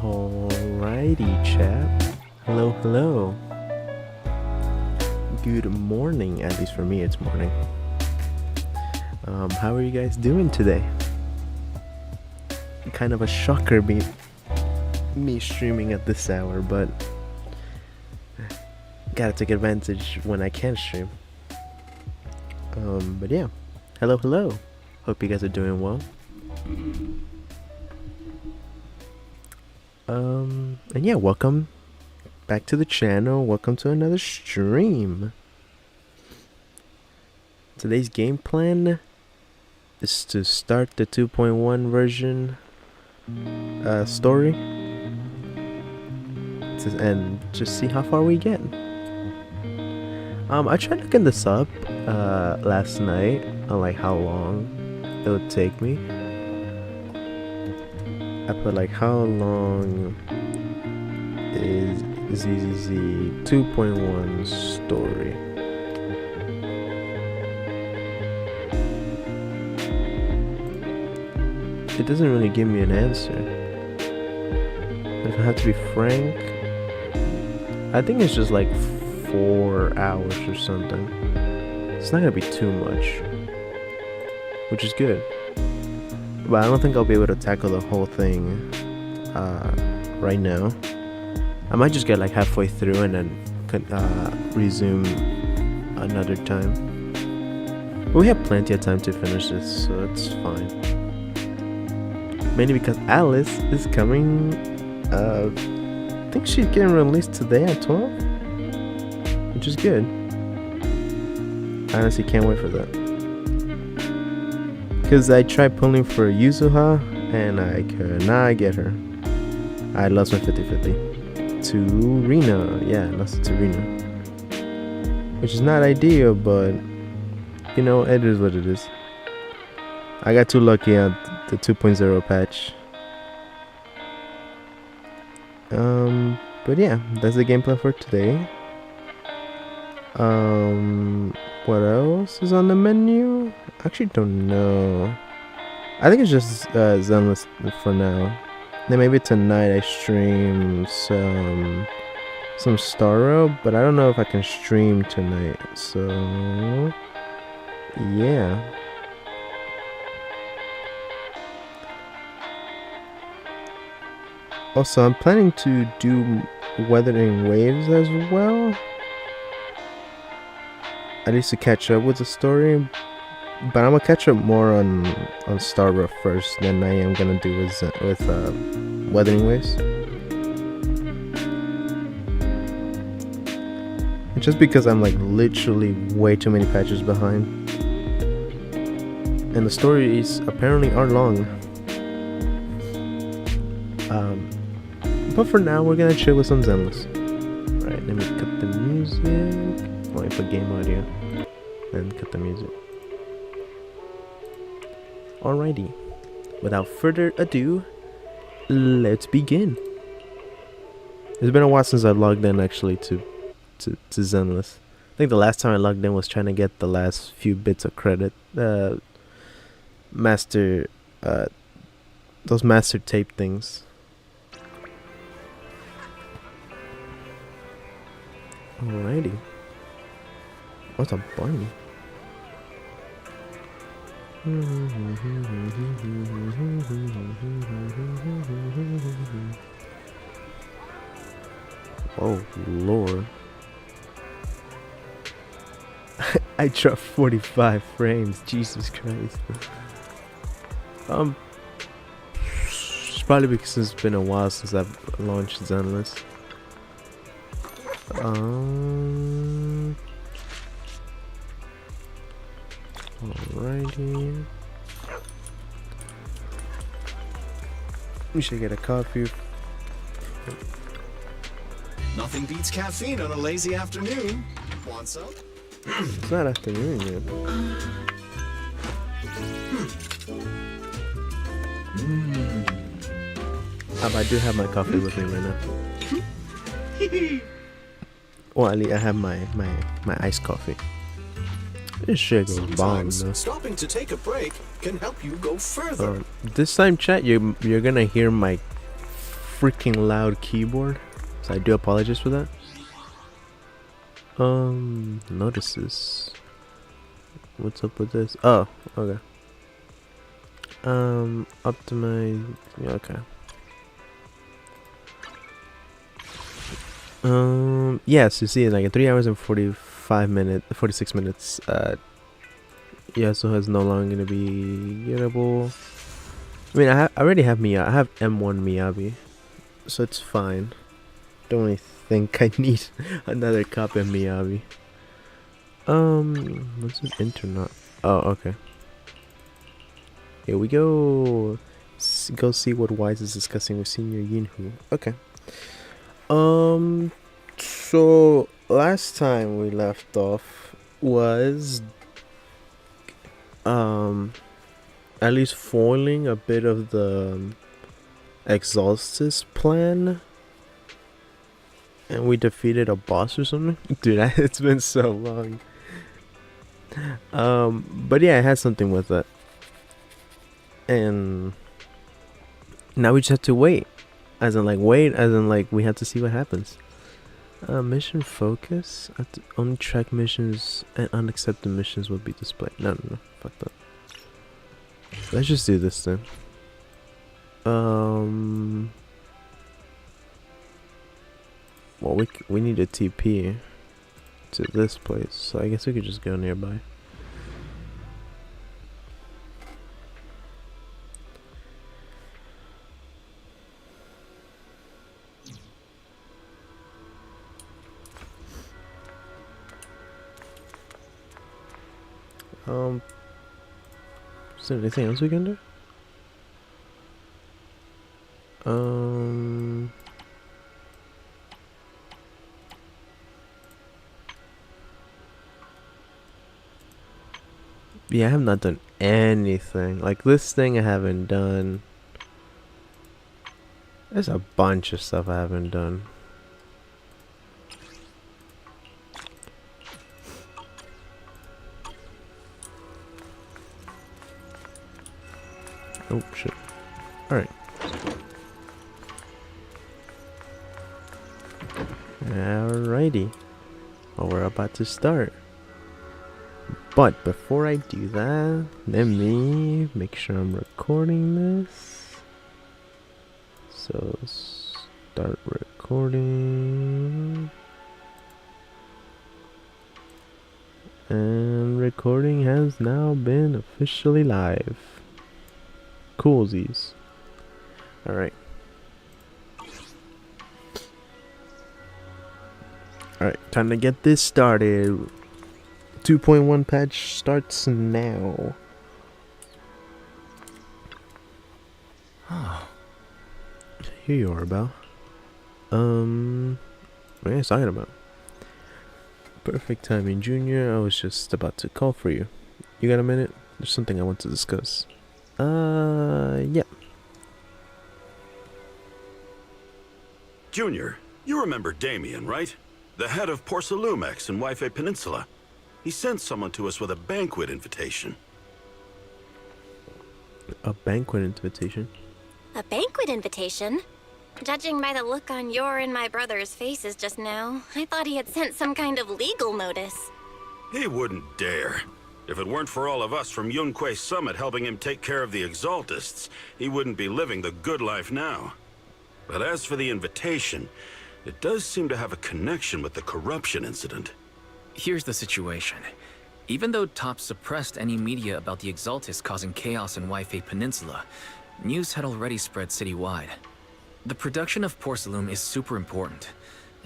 Alrighty, chap. Hello. Good morning, at least for me it's morning. How are you guys doing today? Kind of a shocker me streaming at this hour, but gotta take advantage when I can stream. But yeah, hello. Hope you guys are doing well. And yeah, welcome back to the channel. Welcome to another stream. Today's game plan is to start the 2.1 version story and just see how far we get. I tried looking this up last night on like how long it would take me. I put like how long is ZZZ 2.1 story. It doesn't really give me an answer. If I have to be frank, I think it's just like 4 hours or something. It's not gonna be too much, which is good. But I don't think I'll be able to tackle the whole thing right now. I might just get like halfway through and then resume another time. But we have plenty of time to finish this, so it's fine. Mainly because Alice is coming. I think she's getting released today at 12, which is good. I honestly can't wait for that. Because I tried pulling for Yuzuha and I could not get her. I lost my 50-50 to Rina. Yeah, I lost it to Rina, which is not ideal, but you know, it is what it is. I got too lucky at the 2.0 patch. But yeah, that's the gameplay for today. What else is on the menu? I actually don't know. I think it's just Zenless for now. Then maybe tonight I stream some Starro, but I don't know if I can stream tonight. So yeah. Also, I'm planning to do Weathering Waves as well. At least to catch up with the story. But I'm gonna catch up more on Starro first than I am gonna do with Weathering Waves. Just because I'm like literally way too many patches behind. And the stories apparently are long. But for now, we're gonna chill with some Zenless. Alright, let me cut the music. Let me put game audio. Then cut the music. Alrighty. Without further ado, let's begin. It's been a while since I logged in actually to Zenless. I think the last time I logged in was trying to get the last few bits of credit. Master, those master tape things. Alrighty. What's a bunny? Oh Lord. I dropped 45 frames. Jesus Christ. It's probably because it's been a while since I've launched Zenless. Alrighty. We should get a coffee. Nothing beats caffeine on a lazy afternoon. Want some? It's not afternoon yet. I do have my coffee with me right now. Well, at least I have my iced coffee. This shit goes bomb though. Stopping to take a break can help you go further. This time, chat, you're gonna hear my freaking loud keyboard, so I do apologize for that. Notices. What's up with this? Oh, okay. Optimize. Yeah, okay. Yes, you see, like 3 hours and 46 minutes. Yasuo is no longer gonna be gettable. I mean, I already have Miyabi. I have M1 Miyabi. so it's fine. Don't really think I need another copy of Miyabi. What's this internet? Oh, okay. Here we go. Go see what Wise is discussing with Senior Yinhu. Okay. So last time we left off was at least foiling a bit of the Exhaustus plan, and we defeated a boss or something. Dude, it's been so long. But yeah, I had something with it, and now we just have to wait. As in like we have to see what happens. Mission focus. Only track missions and unaccepted missions will be displayed. No, fuck that. Let's just do this then. Well, we need a TP to this place, so I guess we could just go nearby. Is there anything else we can do? Yeah, I have not done anything. Like this thing I haven't done. There's a bunch of stuff I haven't done. Oh shit. Alright. Alrighty. Well, we're about to start. But before I do that, let me make sure I'm recording this. So start recording. And recording has now been officially live. Coolsies. Alright. Alright, time to get this started. 2.1 patch starts now. Oh. Here you are, Belle. What are you talking about? Perfect timing, Junior. I was just about to call for you. You got a minute? There's something I want to discuss. Yeah. Junior, you remember Damien, right? The head of Porcelumex in Wi-Fi Peninsula. He sent someone to us with a banquet invitation. A banquet invitation? A banquet invitation? Judging by the look on your and my brother's faces just now, I thought he had sent some kind of legal notice. He wouldn't dare. If it weren't for all of us from Yunque Summit helping him take care of the Exaltists, he wouldn't be living the good life now. But as for the invitation, it does seem to have a connection with the corruption incident. Here's the situation. Even though TOPS suppressed any media about the Exaltists causing chaos in Wi-Fi Peninsula, news had already spread citywide. The production of Porcelume is super important,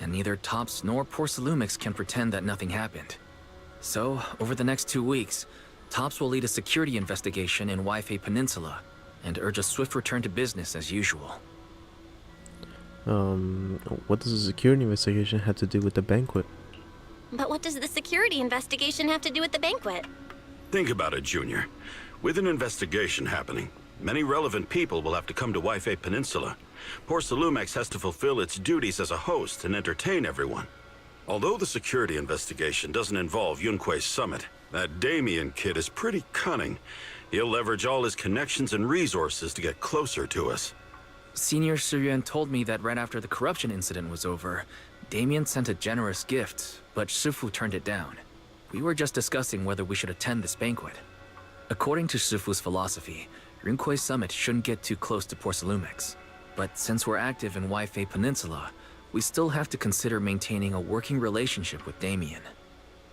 and neither TOPS nor Porcelumix can pretend that nothing happened. So, over the next 2 weeks, TOPS will lead a security investigation in Wi-Fi Peninsula, and urge a swift return to business as usual. What does the security investigation have to do with the banquet? But what does the security investigation have to do with the banquet? Think about it, Junior. With an investigation happening, many relevant people will have to come to Wi-Fi Peninsula. Porcelumex has to fulfill its duties as a host and entertain everyone. Although the security investigation doesn't involve Yunque Summit, that Damien kid is pretty cunning. He'll leverage all his connections and resources to get closer to us. Senior Suryuan told me that right after the corruption incident was over, Damien sent a generous gift, but Shifu turned it down. We were just discussing whether we should attend this banquet. According to Shifu's philosophy, Yunque Summit shouldn't get too close to Porcelumix. But since we're active in Wi-Fi Peninsula, we still have to consider maintaining a working relationship with Damien.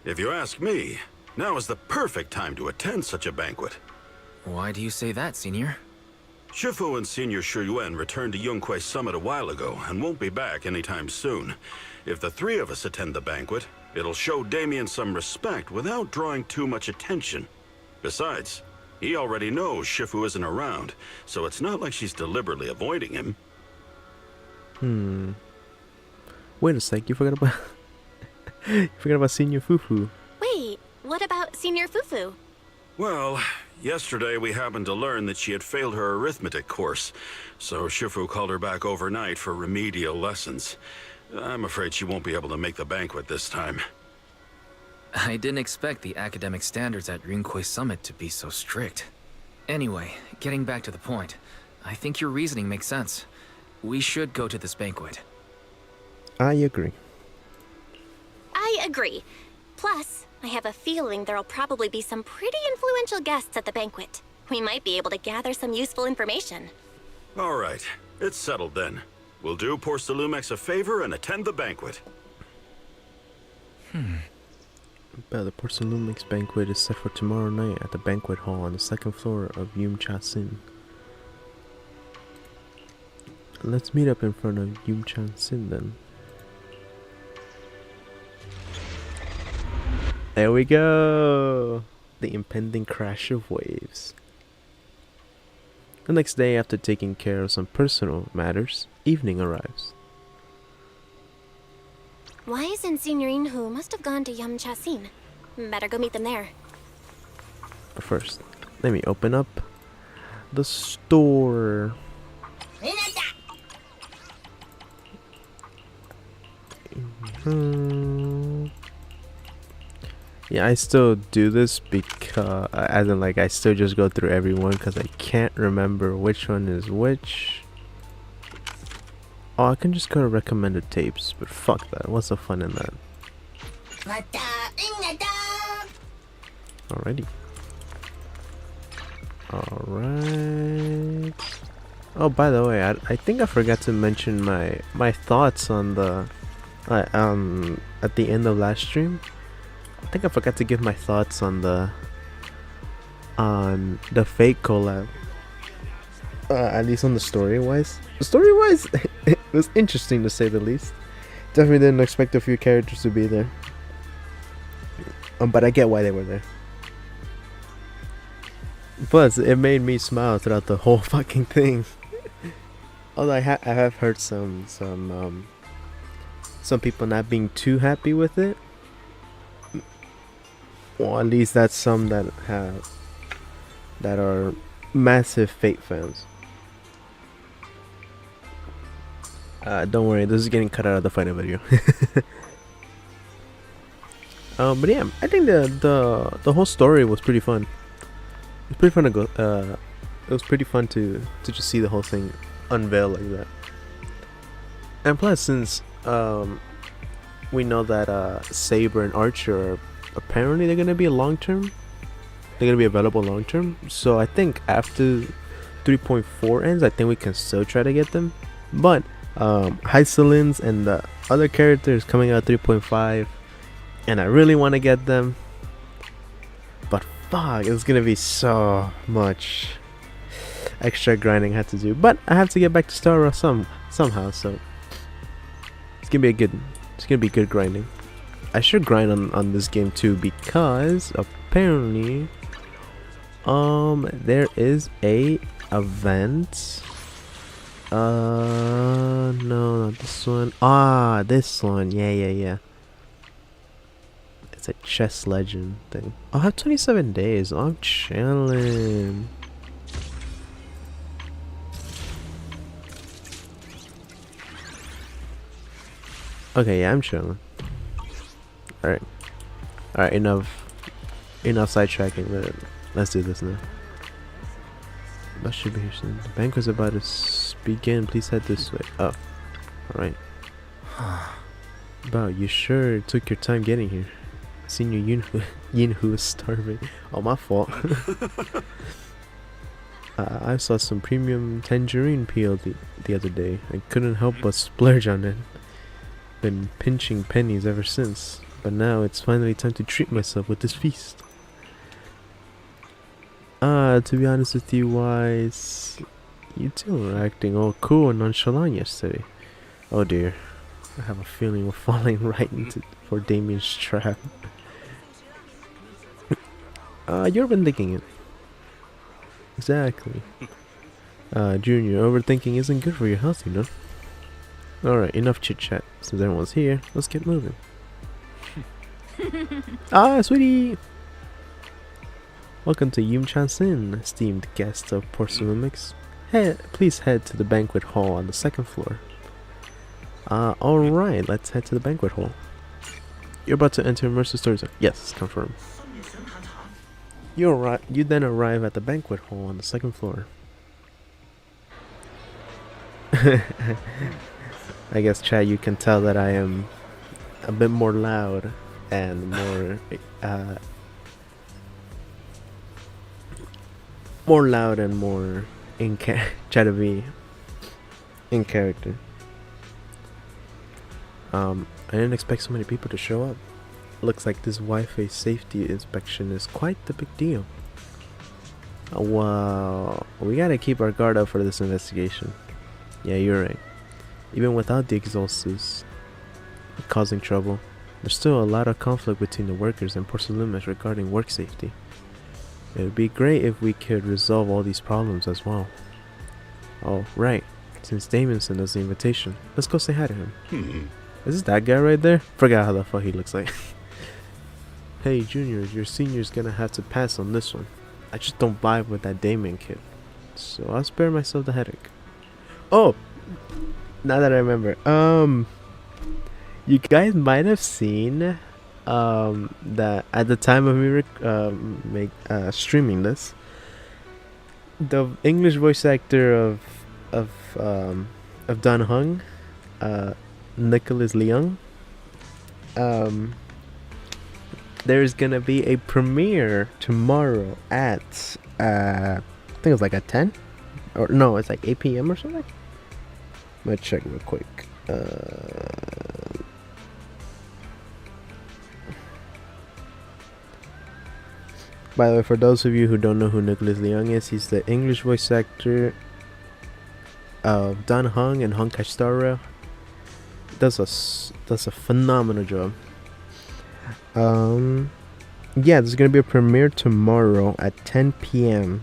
If you ask me, now is the perfect time to attend such a banquet. Why do you say that, Senior? Shifu and Senior Shuyuan returned to Yunquei Summit a while ago and won't be back anytime soon. If the three of us attend the banquet, it'll show Damien some respect without drawing too much attention. Besides, he already knows Shifu isn't around, so it's not like she's deliberately avoiding him. Wait a sec, you forgot about you forgot about Senior Fufu. Wait, what about Senior Fufu? Well, yesterday we happened to learn that she had failed her arithmetic course, so Shifu called her back overnight for remedial lessons. I'm afraid she won't be able to make the banquet this time. I didn't expect the academic standards at Yunquei Summit to be so strict. Anyway, getting back to the point, I think your reasoning makes sense. We should go to this banquet. I agree. I agree. Plus, I have a feeling there'll probably be some pretty influential guests at the banquet. We might be able to gather some useful information. All right, it's settled then. We'll do Porcelumex a favor and attend the banquet. The Porcelumex banquet is set for tomorrow night at the banquet hall on the second floor of Yumcha-sin. Let's meet up in front of Yumcha-sin then. There we go! The impending crash of waves. The next day, after taking care of some personal matters, evening arrives. Wise and Senior Inhu must have gone to Yumcha-sin. Better go meet them there. But first, let me open up the store. Yeah, I still do this because, as in like, I still just go through everyone because I can't remember which one is which. Oh, I can just go to recommended tapes, but fuck that. What's the fun in that? Alrighty. Alright. Oh, by the way, I think I forgot to mention my thoughts on the at the end of last stream. I think I forgot to give my thoughts on the fake collab. At least on the story wise. It was interesting to say the least. Definitely didn't expect a few characters to be there. But I get why they were there. Plus, it made me smile throughout the whole fucking thing. Although I have heard some people not being too happy with it. Well, at least that's some that are massive Fate fans. Don't worry, this is getting cut out of the final video. But yeah, I think the whole story was pretty fun. It's pretty fun to go. It was pretty fun to just see the whole thing unveil like that. And plus, since we know that Saber and Archer are apparently they're gonna be long term. They're gonna be available long term. So I think after 3.4 ends, I think we can still try to get them. But Hysolins and the other characters coming out 3.5, and I really want to get them. But fuck, it's gonna be so much extra grinding I have to do. But I have to get back to Star Wars somehow, so it's gonna be good grinding. I should grind on this game too, because apparently there is a event. No, not this one. This one. Yeah. It's a chess legend thing. I have 27 days. I'm chilling. Okay, yeah, I'm chilling. Alright, enough sidetracking. Let's do this now. That should be here soon. The banquet's about to begin. Please head this way. Oh, alright. Wow, you sure took your time getting here. Senior Yinhu is starving. Oh, my fault. I saw some premium tangerine peel the other day. I couldn't help but splurge on it. Been pinching pennies ever since. But now it's finally time to treat myself with this feast. To be honest with you, Wise, You two were acting all cool and nonchalant yesterday. Oh dear. I have a feeling we're falling right into for Damien's trap. You've been thinking it. Exactly. Junior, overthinking isn't good for your health, you know. Alright, enough chit chat. Since everyone's here, let's get moving. Sweetie! Welcome to Yum-chan Sin, esteemed guest of Porcelumix. Please head to the banquet hall on the second floor. Alright, let's head to the banquet hall. You're about to enter immersive stories. Yes, confirm. You then arrive at the banquet hall on the second floor. I guess, Chad, you can tell that I am a bit more loud and more try to be in character. I didn't expect so many people to show up. Looks like this Wi-Fi safety inspection is quite the big deal. Well, we gotta keep our guard up for this investigation. Yeah, you're right. Even without the exhausters causing trouble, there's still a lot of conflict between the workers and Porcelumix regarding work safety. It would be great if we could resolve all these problems as well. Oh, right. Since Damien sent us the invitation, let's go say hi to him. Is this that guy right there? Forgot how the fuck he looks like. Hey, Junior, your senior's gonna have to pass on this one. I just don't vibe with that Damien kid. So I'll spare myself the headache. Oh! Now that I remember. You guys might have seen that at the time of me streaming this, the English voice actor of Dan Hung, Nicholas Leung, there's gonna be a premiere tomorrow at I think it's like at 10, or no, it's like 8 p.m. or something. Let's check real quick. By the way, for those of you who don't know who Nicholas Leung is, he's the English voice actor of Dan Hung and Honkai Star Rail. Does a phenomenal job. Yeah, there's gonna be a premiere tomorrow at 10 p.m.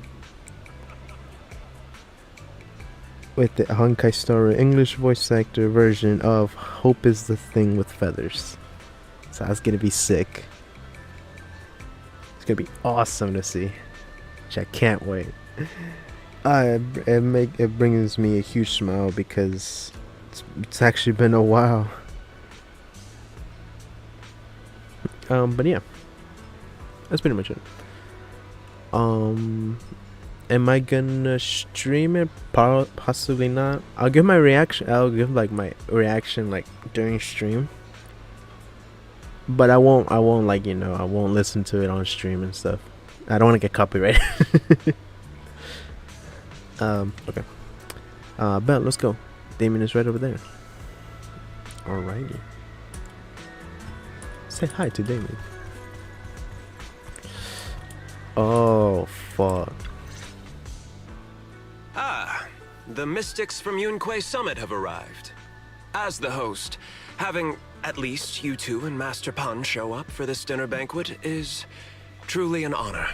with the Honkai Star Rail English voice actor version of Hope is the Thing with Feathers. So that's gonna be sick. It's gonna be awesome to see, which I can't wait. It brings me a huge smile because it's actually been a while. But yeah, that's pretty much it. Am I gonna stream it? Possibly not. I'll give my reaction. I'll give like my reaction like during stream. But I won't like, you know, I won't listen to it on stream and stuff. I don't want to get copyrighted. Okay. Bet, let's go. Damien is right over there. Alrighty. Say hi to Damien. Oh, fuck. Ah, the mystics from Yunquay Summit have arrived. As the host, having at least you two and Master Pan show up for this dinner banquet is truly an honor.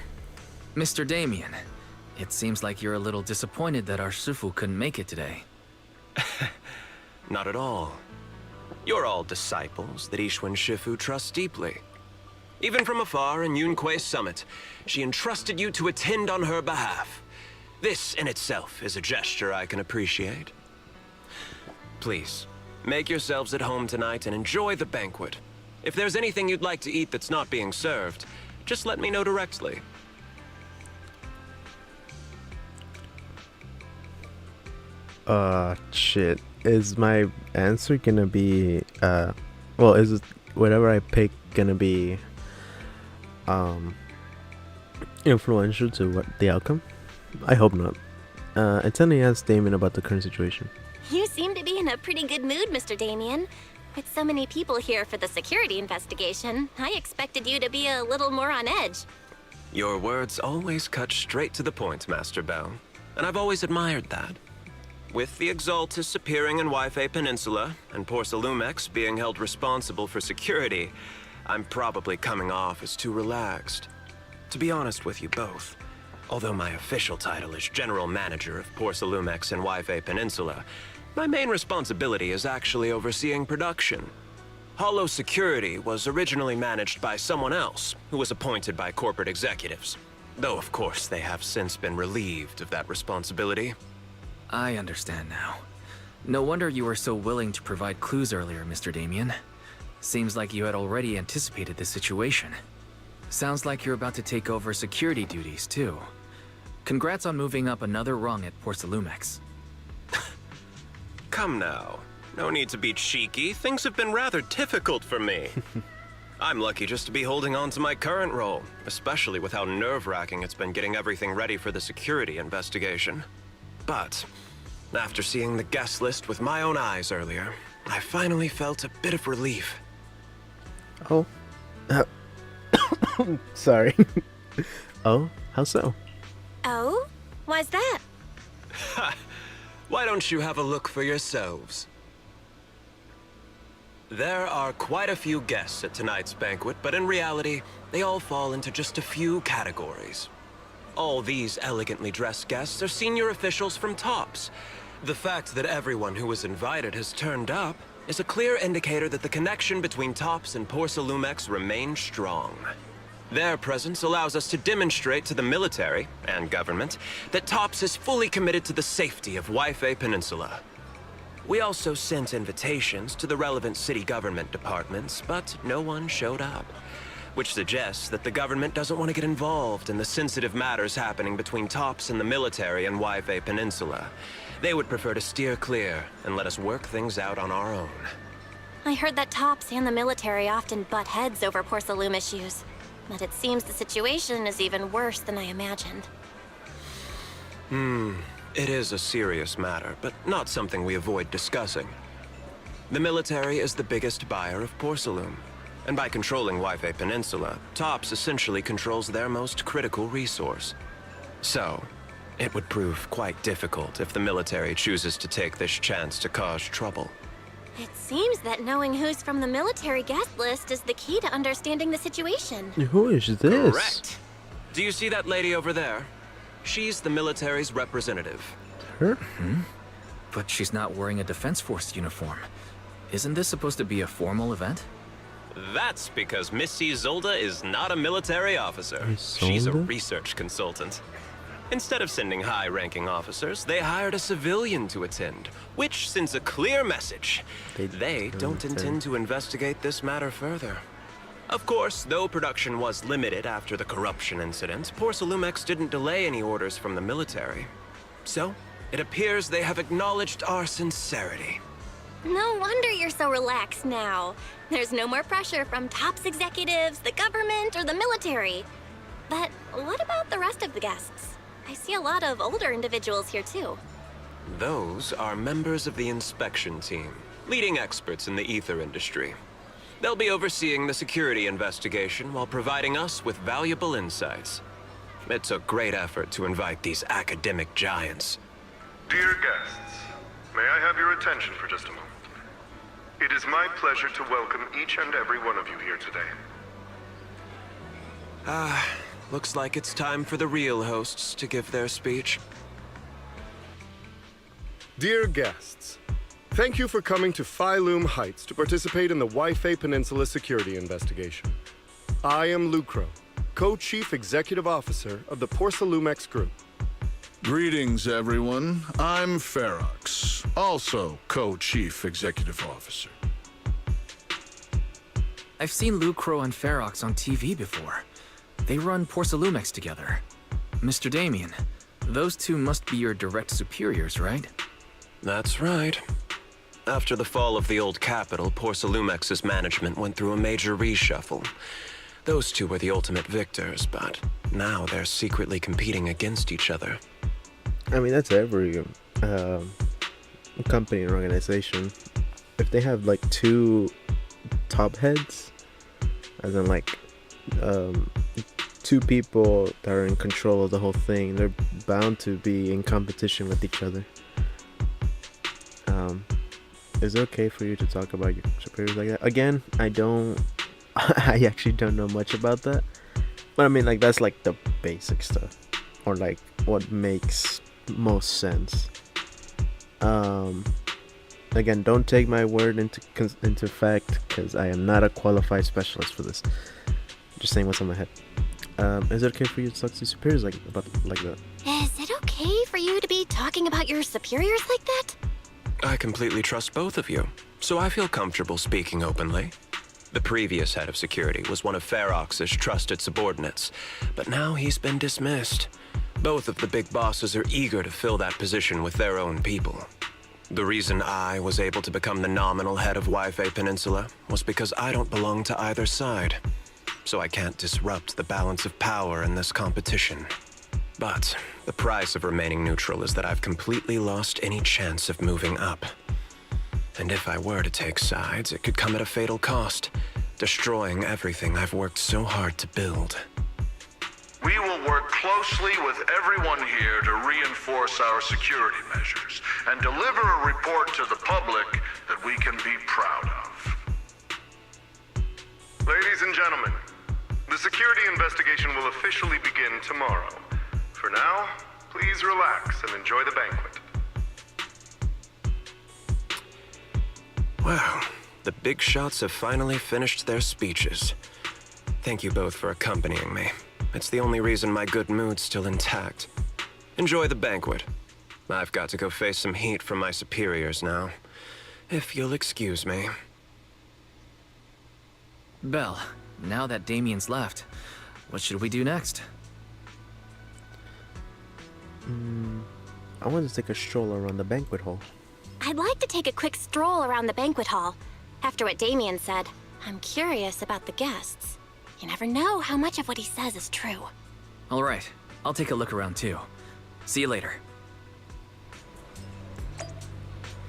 Mr. Damien, it seems like you're a little disappointed that our Shifu couldn't make it today. Not at all. You're all disciples that Ishwan Shifu trusts deeply. Even from afar in Yunquay Summit, she entrusted you to attend on her behalf. This in itself is a gesture I can appreciate. Please, make yourselves at home tonight and enjoy the banquet. If there's anything you'd like to eat that's not being served, just let me know directly. Shit. Is my answer gonna be, well, is it whatever I pick gonna be, influential to what the outcome? I hope not. Attending asked Damien about the current situation. You seem to be in a pretty good mood, Mr. Damien. With so many people here for the security investigation, I expected you to be a little more on edge. Your words always cut straight to the point, Master Bell, and I've always admired that. with the Exaltis appearing in Wi-Fi Peninsula and Porcelumex being held responsible for security, I'm probably coming off as too relaxed. To be honest with you both, although my official title is General Manager of Porcelumex and Wi-Fi Peninsula, my main responsibility is actually overseeing production. Hollow Security was originally managed by someone else, who was appointed by corporate executives. Though, of course, they have since been relieved of that responsibility. I understand now. No wonder you were so willing to provide clues earlier, Mr. Damien. Seems like you had already anticipated this situation. Sounds like you're about to take over security duties, too. Congrats on moving up another rung at Porcelumex. Come now. No need to be cheeky. Things have been rather difficult for me. I'm lucky just to be holding on to my current role, especially with how nerve-wracking it's been getting everything ready for the security investigation. But after seeing the guest list with my own eyes earlier, I finally felt a bit of relief. Oh. Sorry. Oh, how so? Oh? Why's that? Why don't you have a look for yourselves? There are quite a few guests at tonight's banquet, but in reality, they all fall into just a few categories. All these elegantly dressed guests are senior officials from TOPS. The fact that everyone who was invited has turned up is a clear indicator that the connection between TOPS and Porcelumex remains strong. Their presence allows us to demonstrate to the military and government that TOPS is fully committed to the safety of Wi-Fi Peninsula. We also sent invitations to the relevant city government departments, but no one showed up, which suggests that the government doesn't want to get involved in the sensitive matters happening between TOPS and the military and Wi-Fi Peninsula. They would prefer to steer clear and let us work things out on our own. I heard that TOPS and the military often butt heads over Porcelume issues, but it seems the situation is even worse than I imagined. It is a serious matter, but not something we avoid discussing. The military is the biggest buyer of Porcelume, and by controlling Wi-Fi Peninsula, TOPS essentially controls their most critical resource. So, it would prove quite difficult if the military chooses to take this chance to cause trouble. It seems that knowing who's from the military guest list is the key to understanding the situation. Who is this? Correct. Do you see that lady over there? She's the military's representative. Her? But she's not wearing a Defense Force uniform. Isn't this supposed to be a formal event? That's because Miss Isolda is not a military officer. She's a Isolda? research consultant. Instead of sending high-ranking officers, they hired a civilian to attend, which sends a clear message. They don't intend to investigate this matter further. Of course, though production was limited after the corruption incident, Porcelumex didn't delay any orders from the military. So, it appears they have acknowledged our sincerity. No wonder you're so relaxed now. There's no more pressure from TOPS executives, the government, or the military. But what about the rest of the guests? I see a lot of older individuals here too. Those are members of the inspection team, leading experts in the ether industry. They'll be overseeing the security investigation while providing us with valuable insights. It took great effort to invite these academic giants. Dear guests, may I have your attention for just a moment? It is my pleasure to welcome each and every one of you here today. Looks like it's time for the real hosts to give their speech. Dear guests, thank you for coming to Phylume Heights to participate in the Wi-Fi Peninsula security investigation. I am Lucro, Co-Chief Executive Officer of the Porcelumex Group. Greetings, everyone. I'm Ferox, also Co-Chief Executive Officer. I've seen Lucro and Ferox on TV before. They run Porcelumex together. Mr. Damien, those two must be your direct superiors, right? That's right. After the fall of the old capital, Porcelumex's management went through a major reshuffle. Those two were the ultimate victors, but now they're secretly competing against each other. I mean, that's every company and organization. If they have like two top heads, as in like two people that are in control of the whole thing, they're bound to be in competition with each other. Is it okay for you to talk about your superiors like that? Again, I don't. I actually don't know much about that. But I mean, like, that's like the basic stuff. Or like what makes most sense. Again, don't take my word into fact, because I am not a qualified specialist for this. Just saying what's on my head. Is it okay for you to talk to your superiors like that? Is it okay for you to be talking about your superiors like that? I completely trust both of you, so I feel comfortable speaking openly. The previous head of security was one of Ferox's trusted subordinates, but now he's been dismissed. Both of the big bosses are eager to fill that position with their own people. The reason I was able to become the nominal head of Wi-Fi Peninsula was because I don't belong to either side, so I can't disrupt the balance of power in this competition. But the price of remaining neutral is that I've completely lost any chance of moving up. And if I were to take sides, it could come at a fatal cost, destroying everything I've worked so hard to build. We will work closely with everyone here to reinforce our security measures and deliver a report to the public that we can be proud of. Ladies and gentlemen, the security investigation will officially begin tomorrow. For now, please relax and enjoy the banquet. Wow, the big shots have finally finished their speeches. Thank you both for accompanying me. It's the only reason my good mood's still intact. Enjoy the banquet. I've got to go face some heat from my superiors now. If you'll excuse me. Belle, now that Damien's left, what should we do next? I want to take a stroll around the banquet hall. I'd like to take a quick stroll around the banquet hall. After what Damien said, I'm curious about the guests. You never know how much of what he says is true. All right, I'll take a look around too. See you later.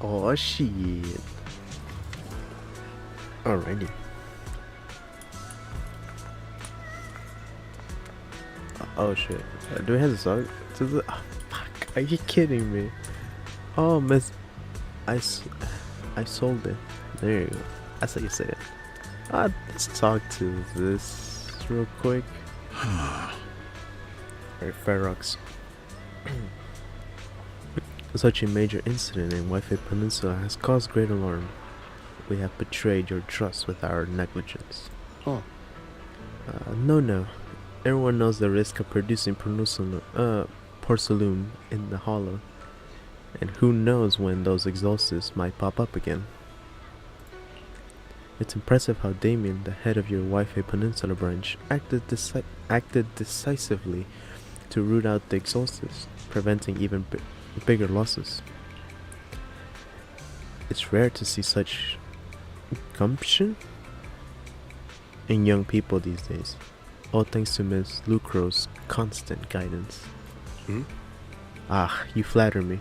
Oh shit. Alrighty. Oh shit. Do we have the song? Oh fuck. Are you kidding me? Oh miss. I sold it. There you go. That's how you say it. Let's talk to this real quick. Alright, Ferox. Such a major incident in Wi-Fi Peninsula has caused great alarm. We have betrayed your trust with our negligence. Oh. No. Everyone knows the risk of producing porcelain in the hollow. And who knows when those exhaustes might pop up again. It's impressive how Damien, the head of your Wi-Fi Peninsula branch, acted decisively to root out the exhaustes, preventing even bigger losses. It's rare to see such gumption in young people these days, all thanks to Miss Lucro's constant guidance. You flatter me,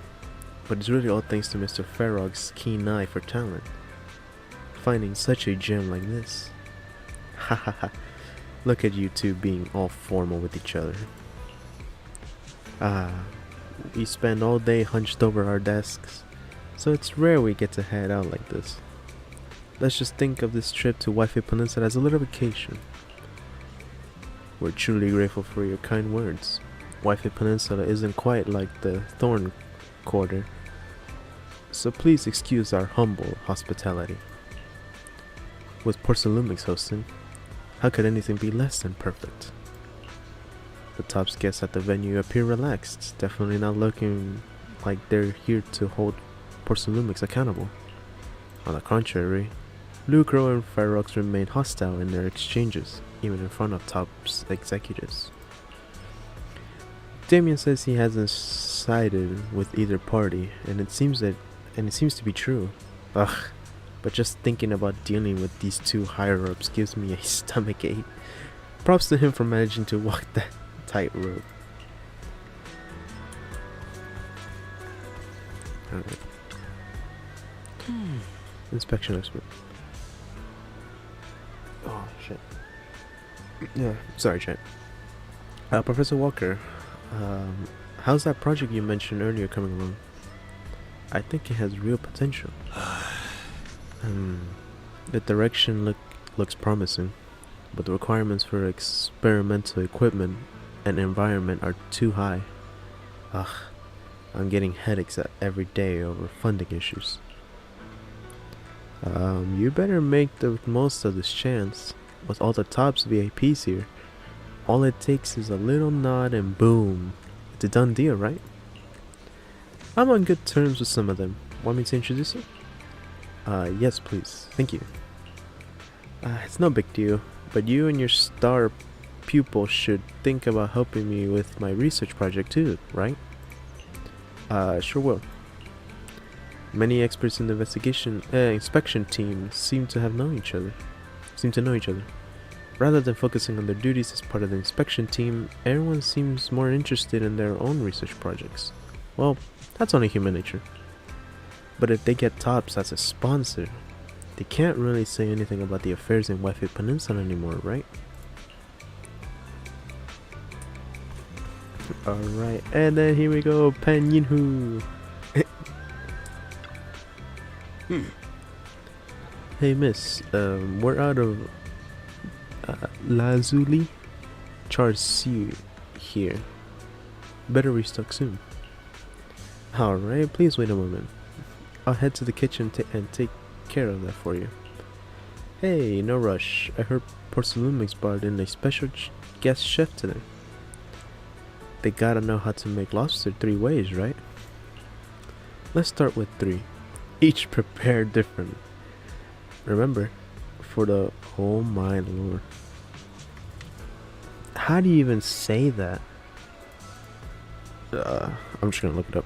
but it's really all thanks to Mr. Ferox's keen eye for talent. Finding such a gem like this. Hahaha. Look at you two being all formal with each other. We spend all day hunched over our desks, so it's rare we get to head out like this. Let's just think of this trip to Wi-Fi Peninsula as a little vacation. We're truly grateful for your kind words. Wi-Fi Peninsula isn't quite like the Thorn Quarter, so please excuse our humble hospitality. With Porcelumix hosting, how could anything be less than perfect? The top guests at the venue appear relaxed, definitely not looking like they're here to hold Porcelumix accountable. On the contrary, Lucro and Ferox remain hostile in their exchanges, even in front of top executives. Damien says he hasn't sided with either party, and it seems to be true. But just thinking about dealing with these two higher-ups gives me a stomachache. Props to him for managing to walk that tightrope. Alright. Inspection expert. Oh shit. Yeah, sorry, chat. Professor Walker, how's that project you mentioned earlier coming along? I think it has real potential. The direction looks promising, but the requirements for experimental equipment and environment are too high. Ugh, I'm getting headaches every day over funding issues. You better make the most of this chance. With all the tops VIPs here, all it takes is a little nod and boom, it's a done deal, right? I'm on good terms with some of them. Want me to introduce you? Yes, please. Thank you. It's no big deal, but you and your star pupil should think about helping me with my research project too, right? Sure will. Many experts in the inspection team seem to know each other. Rather than focusing on their duties as part of the inspection team, everyone seems more interested in their own research projects. Well, that's only human nature. But if they get Tops as a sponsor, they can't really say anything about the affairs in Wi-Fi Peninsula anymore, right? Alright, and then here we go, Pan Yinhu. Hey miss, we're out of lazuli. Charge C here. Better restock soon. Alright, please wait a moment. I'll head to the kitchen and take care of that for you. Hey, no rush. I heard Porcelain brought in a special guest chef today. They gotta know how to make lobster 3 ways, right? Let's start with 3. Each prepared different. Remember, for the... Oh my lord. How do you even say that? I'm just gonna look it up.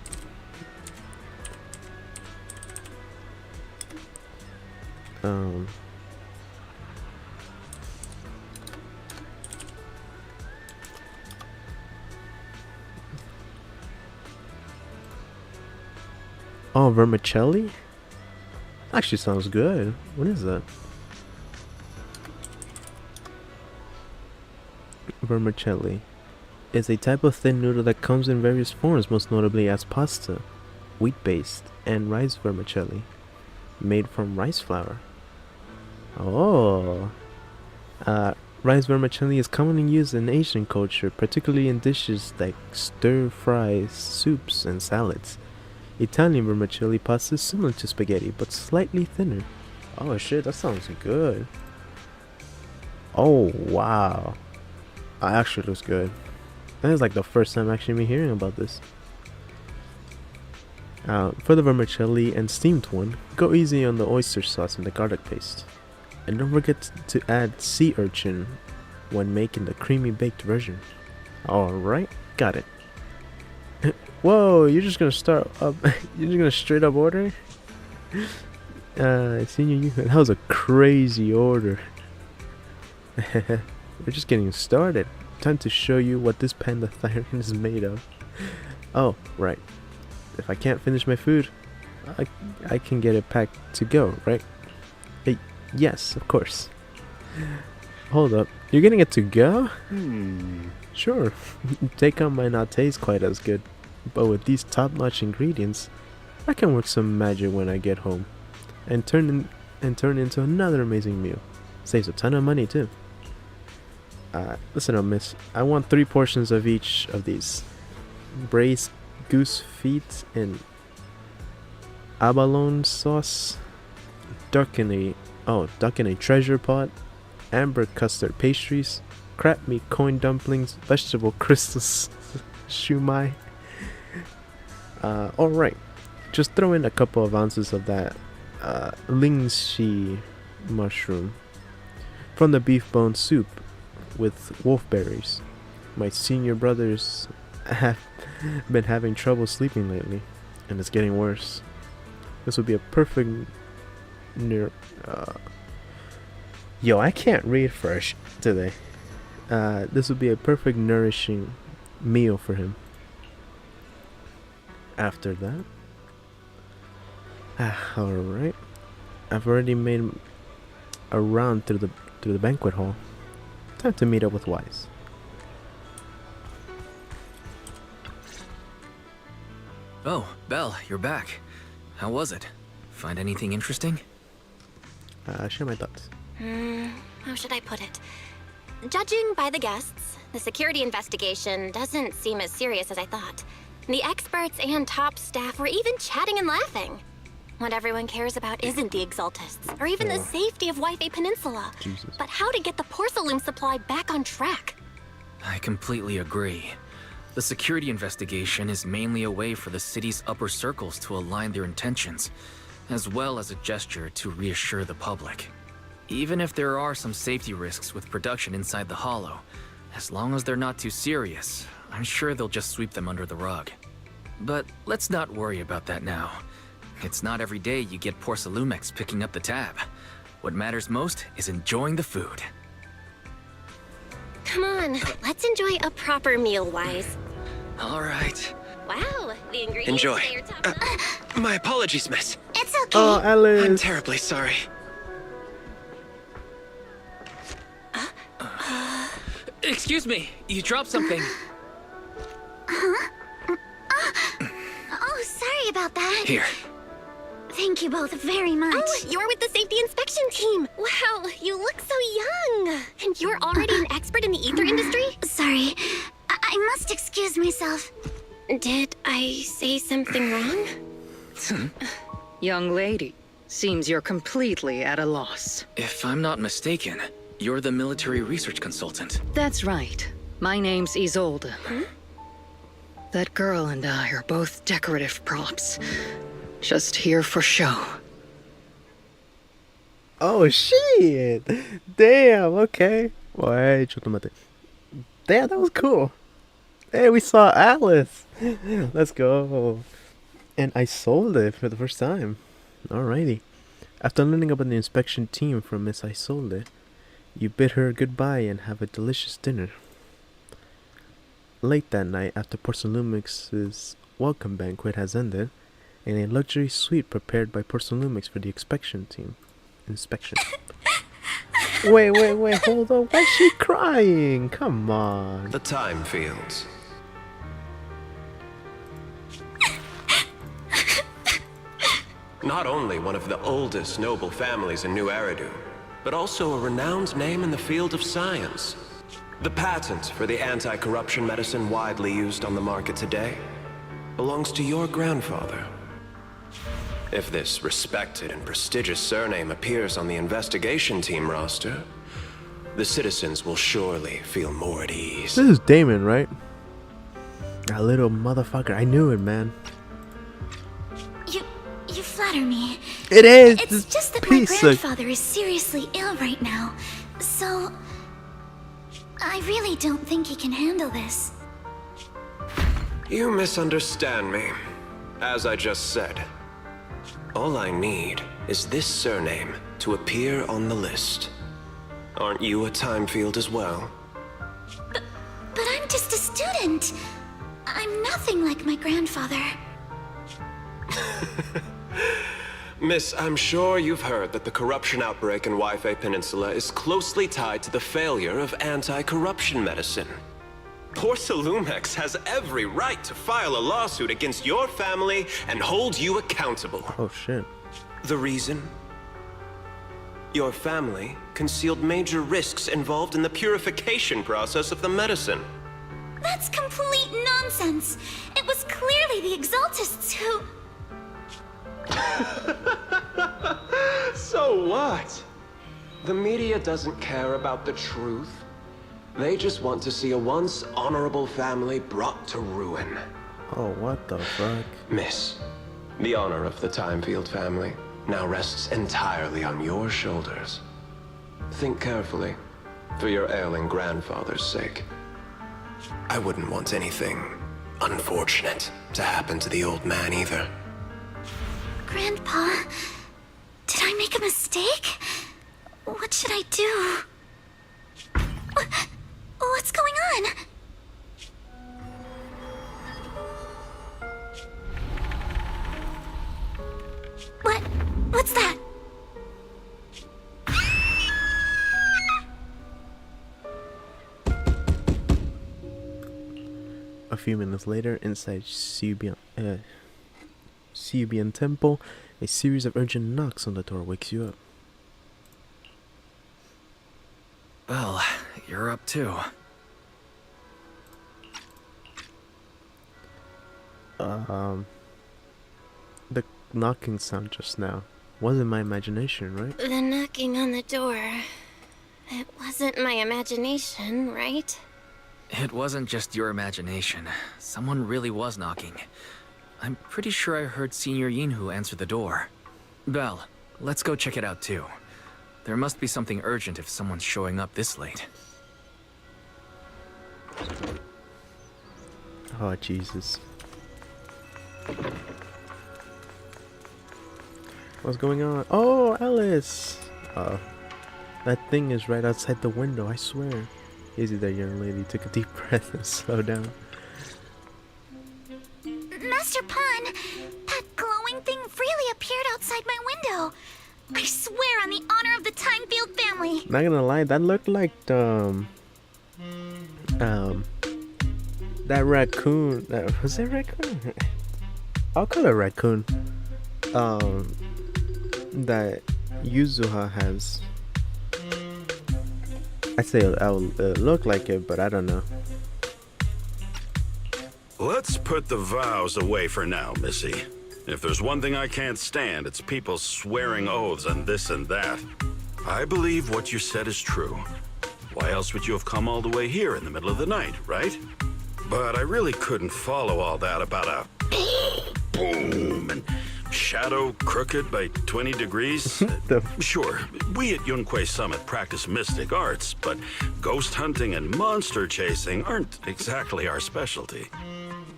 Oh, vermicelli? Actually sounds good. What is that? Vermicelli is a type of thin noodle that comes in various forms, most notably as pasta, wheat-based, and rice vermicelli, made from rice flour. Oh, rice vermicelli is commonly used in Asian culture, particularly in dishes like stir-fry soups and salads. Italian vermicelli pasta is similar to spaghetti, but slightly thinner. Oh shit, that sounds good. Oh wow, that actually looks good. That is like the first time actually me hearing about this. For the vermicelli and steamed one, go easy on the oyster sauce and the garlic paste. And don't forget to add sea urchin when making the creamy baked version. Alright, got it. Whoa, you're just gonna start up, you're just gonna straight up order? Senior youth, that was a crazy order. We're just getting started. Time to show you what this panda thyron is made of. Oh, right. If I can't finish my food, I can get it packed to go, right? Hey, yes, of course. Hold up, you're getting it to go? Sure. Takeout might not taste quite as good, but with these top-notch ingredients, I can work some magic when I get home, and turn into another amazing meal. Saves a ton of money too. Listen up, miss. I want 3 portions of each of these. Braised goose feet in abalone sauce, duck in a treasure pot, amber custard pastries, crab meat coin dumplings, vegetable crystals, shumai. Alright, just throw in a couple of ounces of that lingxi mushroom from the beef bone soup with wolfberries. My senior brothers have been having trouble sleeping lately, and it's getting worse. This would be a perfect Yo, I can't read fresh today. This would be a perfect nourishing meal for him. After that, alright. I've already made a round through the banquet hall. Time to meet up with Wise. Oh, Belle, you're back. How was it? Find anything interesting? Share my thoughts. How should I put it? Judging by the guests, the security investigation doesn't seem as serious as I thought. The experts and top staff were even chatting and laughing. What everyone cares about isn't the Exaltists, or even the safety of Wi-Fi Peninsula, Jesus. but how to get the porcelain supply back on track. I completely agree. The security investigation is mainly a way for the city's upper circles to align their intentions, as well as a gesture to reassure the public. Even if there are some safety risks with production inside the Hollow, as long as they're not too serious, I'm sure they'll just sweep them under the rug. But let's not worry about that now. It's not every day you get Porcelumex picking up the tab. What matters most is enjoying the food. Come on, let's enjoy a proper meal, Wise. All right. Wow, the ingredients Enjoy. today are top My apologies, miss. It's okay. Oh, I'm Alice. terribly sorry. Excuse me, you dropped something. Oh, sorry about that. Here. Thank you both very much. Oh, you're with the safety inspection team. Wow, you look so young. And you're already an expert in the ether industry? Sorry, I must excuse myself. Did I say something wrong? Young lady, seems you're completely at a loss. If I'm not mistaken, you're the military research consultant. That's right. My name's Isolde. That girl and I are both decorative props. Just here for show. Oh shit! Damn. Okay. Wait, damn, that was cool. Hey, we saw Alice. Let's go. And I sold it for the first time. Alrighty. After learning about the inspection team from Miss Isolde, you bid her goodbye and have a delicious dinner. Late that night, after Porcelumix's welcome banquet has ended, in a luxury suite prepared by Porcelumix for the inspection team. Wait, hold on. Why is she crying? Come on. The time fields. Not only one of the oldest noble families in New Eridu, but also a renowned name in the field of science. The patent for the anti-corruption medicine widely used on the market today belongs to your grandfather. If this respected and prestigious surname appears on the investigation team roster, the citizens will surely feel more at ease. This is Damon, right? That little motherfucker. I knew it, man. You flatter me. It is. It's just that my grandfather is seriously ill right now, so I really don't think he can handle this. You misunderstand me. As I just said, all I need is this surname to appear on the list. Aren't you a time field as well? But I'm just a student. I'm nothing like my grandfather. Miss, I'm sure you've heard that the corruption outbreak in Wi-Fi Peninsula is closely tied to the failure of anti-corruption medicine. Porcelumex has every right to file a lawsuit against your family and hold you accountable. Oh shit. The reason? Your family concealed major risks involved in the purification process of the medicine. That's complete nonsense. It was clearly the Exaltists who... So what? The media doesn't care about the truth. They just want to see a once honorable family brought to ruin. Oh, what the fuck? Miss, the honor of the Timefield family now rests entirely on your shoulders. Think carefully, for your ailing grandfather's sake. I wouldn't want anything unfortunate to happen to the old man either. Grandpa, did I make a mistake? What should I do? What's going on? What's that? A few minutes later, inside Siubian Temple, a series of urgent knocks on the door wakes you up. Well, you're up too. The knocking sound just now wasn't my imagination, right? The knocking on the door. It wasn't my imagination, right? It wasn't just your imagination. Someone really was knocking. I'm pretty sure I heard Senior Yinhu answer the door. Belle, let's go check it out too. There must be something urgent if someone's showing up this late. Oh, Jesus. What's going on? Oh, Alice! That thing is right outside the window, I swear. Easy there, young lady. Take a deep breath and slow down. Master Pun, that glowing thing really appeared outside my window. I swear on the honor of the Timefield family. Not gonna lie, that looked like that raccoon. Was that raccoon? I'll call it raccoon. That Yuzuha has. I say it'll look like it, but I don't know. Let's put the vows away for now, Missy. If there's one thing I can't stand, it's people swearing oaths and this and that. I believe what you said is true. Why else would you have come all the way here in the middle of the night, right? But I really couldn't follow all that about a boom and shadow crooked by 20 degrees. Sure, we at Yunquay Summit practice mystic arts, but ghost hunting and monster chasing aren't exactly our specialty.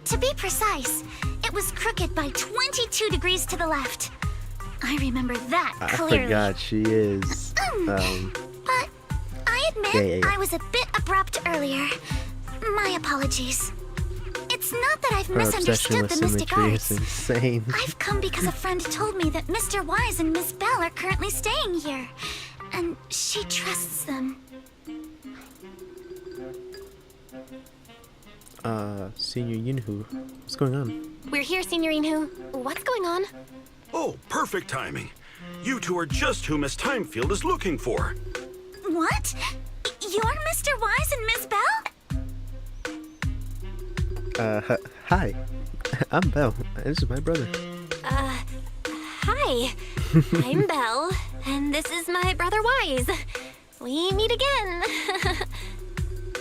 To be precise, it was crooked by 22 degrees to the left. I remember that clearly. I forgot she is. But I admit I was a bit abrupt earlier. My apologies. It's not that I've Her obsession misunderstood with the mystic symmetry arts. is insane. I've come because a friend told me that Mr. Wise and Miss Bell are currently staying here, and she trusts them. Senior Yinhu, what's going on? We're here, Senior Yinhu. What's going on? Oh, perfect timing. You two are just who Miss Timefield is looking for. What? You're Mr. Wise and Miss Bell? Hi. I'm Belle. This is my brother. Hi. I'm Belle, and this is my brother Wise. We meet again.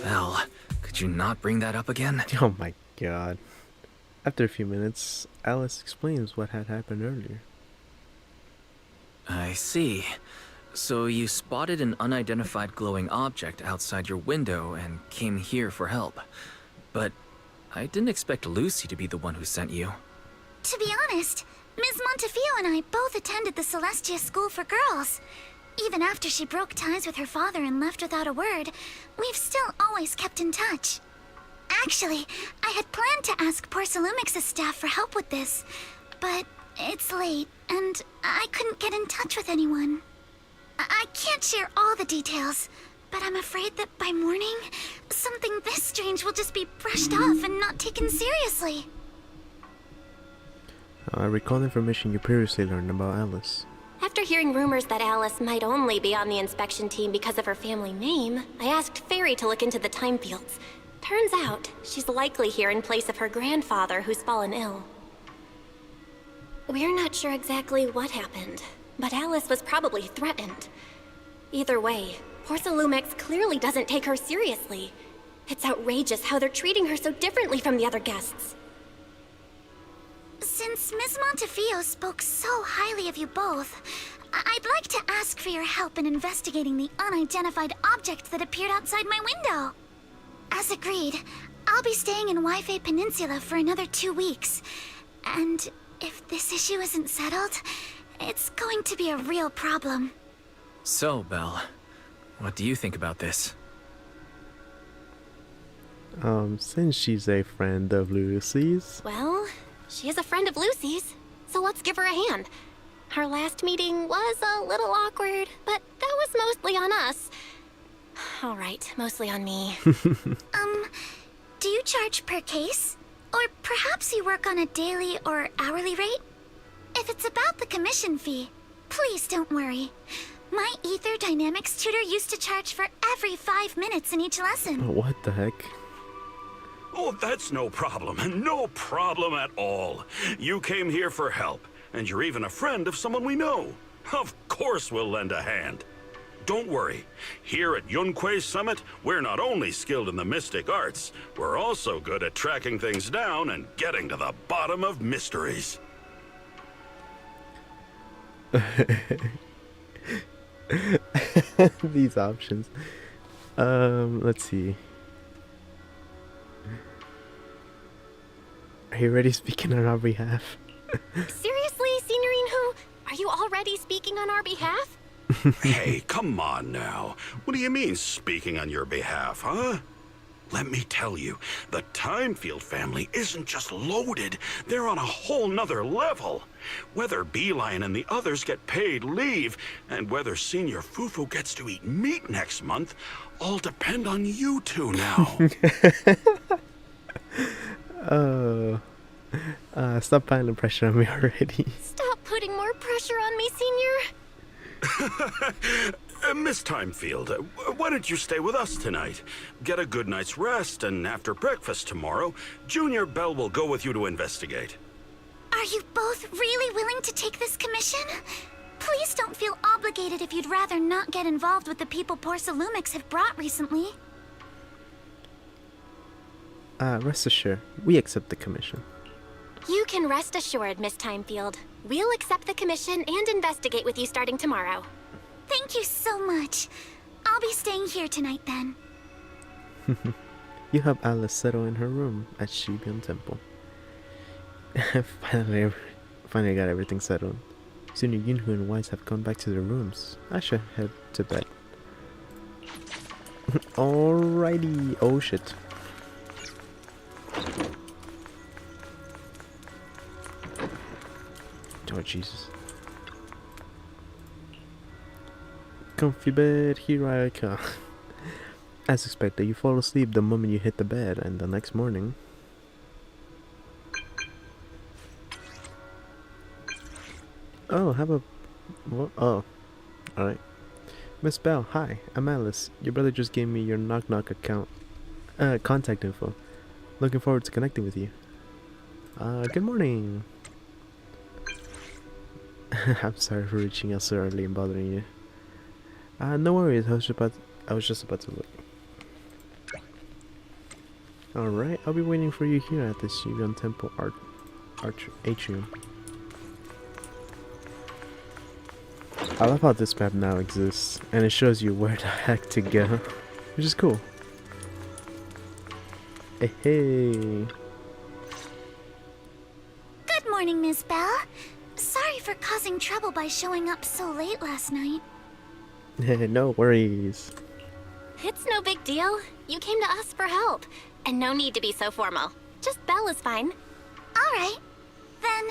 Belle, could you not bring that up again? Oh my god. After a few minutes, Alice explains what had happened earlier. I see. So you spotted an unidentified glowing object outside your window and came here for help. But I didn't expect Lucy to be the one who sent you. To be honest, Ms. Montefiore and I both attended the Celestia School for Girls. Even after she broke ties with her father and left without a word, we've still always kept in touch. Actually, I had planned to ask Porcelumix's staff for help with this, but it's late, and I couldn't get in touch with anyone. I can't share all the details, but I'm afraid that by morning, something this strange will just be brushed off and not taken seriously. I recall information you previously learned about Alice. After hearing rumors that Alice might only be on the inspection team because of her family name, I asked Fairy to look into the Timefields. Turns out, she's likely here in place of her grandfather who's fallen ill. We're not sure exactly what happened, but Alice was probably threatened. Either way, Porcelumix clearly doesn't take her seriously. It's outrageous how they're treating her so differently from the other guests. Since Ms. Montefiore spoke so highly of you both, I'd like to ask for your help in investigating the unidentified object that appeared outside my window. As agreed, I'll be staying in Wi-Fi Peninsula for another 2 weeks. And if this issue isn't settled, it's going to be a real problem. So, Belle, what do you think about this? Since she's a friend of Lucy's. Well, she is a friend of Lucy's, so let's give her a hand. Our last meeting was a little awkward, but that was mostly on us. All right, mostly on me. Do you charge per case? Or perhaps you work on a daily or hourly rate? If it's about the commission fee, please don't worry. My ether dynamics tutor used to charge for every 5 minutes in each lesson. What the heck? Oh, that's no problem. No problem at all. You came here for help, and you're even a friend of someone we know. Of course we'll lend a hand. Don't worry. Here at Yunque Summit, we're not only skilled in the mystic arts, we're also good at tracking things down and getting to the bottom of mysteries. These options. Let's see. Are you already speaking on our behalf? Seriously, Signorine Who? Are you already speaking on our behalf? Hey, come on now. What do you mean, speaking on your behalf, huh? Let me tell you, the Timefield family isn't just loaded, they're on a whole nother level. Whether Beeline and the others get paid leave, and whether Senior Fufu gets to eat meat next month, all depend on you two now. Oh. Stop piling pressure on me already. Stop putting more pressure on me, Senior. Miss Timefield, why don't you stay with us tonight? Get a good night's rest, and after breakfast tomorrow, Junior Bell will go with you to investigate. Are you both really willing to take this commission? Please don't feel obligated if you'd rather not get involved with the people Porcelumix have brought recently. Rest assured, we accept the commission. You can rest assured, Miss Timefield. We'll accept the commission and investigate with you starting tomorrow. Thank you so much. I'll be staying here tonight then. You help Alice settle in her room at Shibian Temple. Finally got everything settled. Soon Yunhu and Wise have gone back to their rooms. I should head to bed. Alrighty. Oh shit. Oh Jesus. Comfy bed, here I come. As expected, you fall asleep the moment you hit the bed, and the next morning... Oh, have a... What? Oh, alright. Miss Bell, hi, I'm Alice. Your brother just gave me your knock-knock account... contact info. Looking forward to connecting with you. Good morning. I'm sorry for reaching out so early and bothering you. No worries, I was just about to look. Alright, I'll be waiting for you here at the Shibian Temple Atrium. I love how this map now exists, and it shows you where the heck to go, which is cool. Hey, hey. Good morning, Miss Bell. Sorry for causing trouble by showing up so late last night. No worries. It's no big deal. You came to us for help. And no need to be so formal. Just Belle is fine. Alright. Then,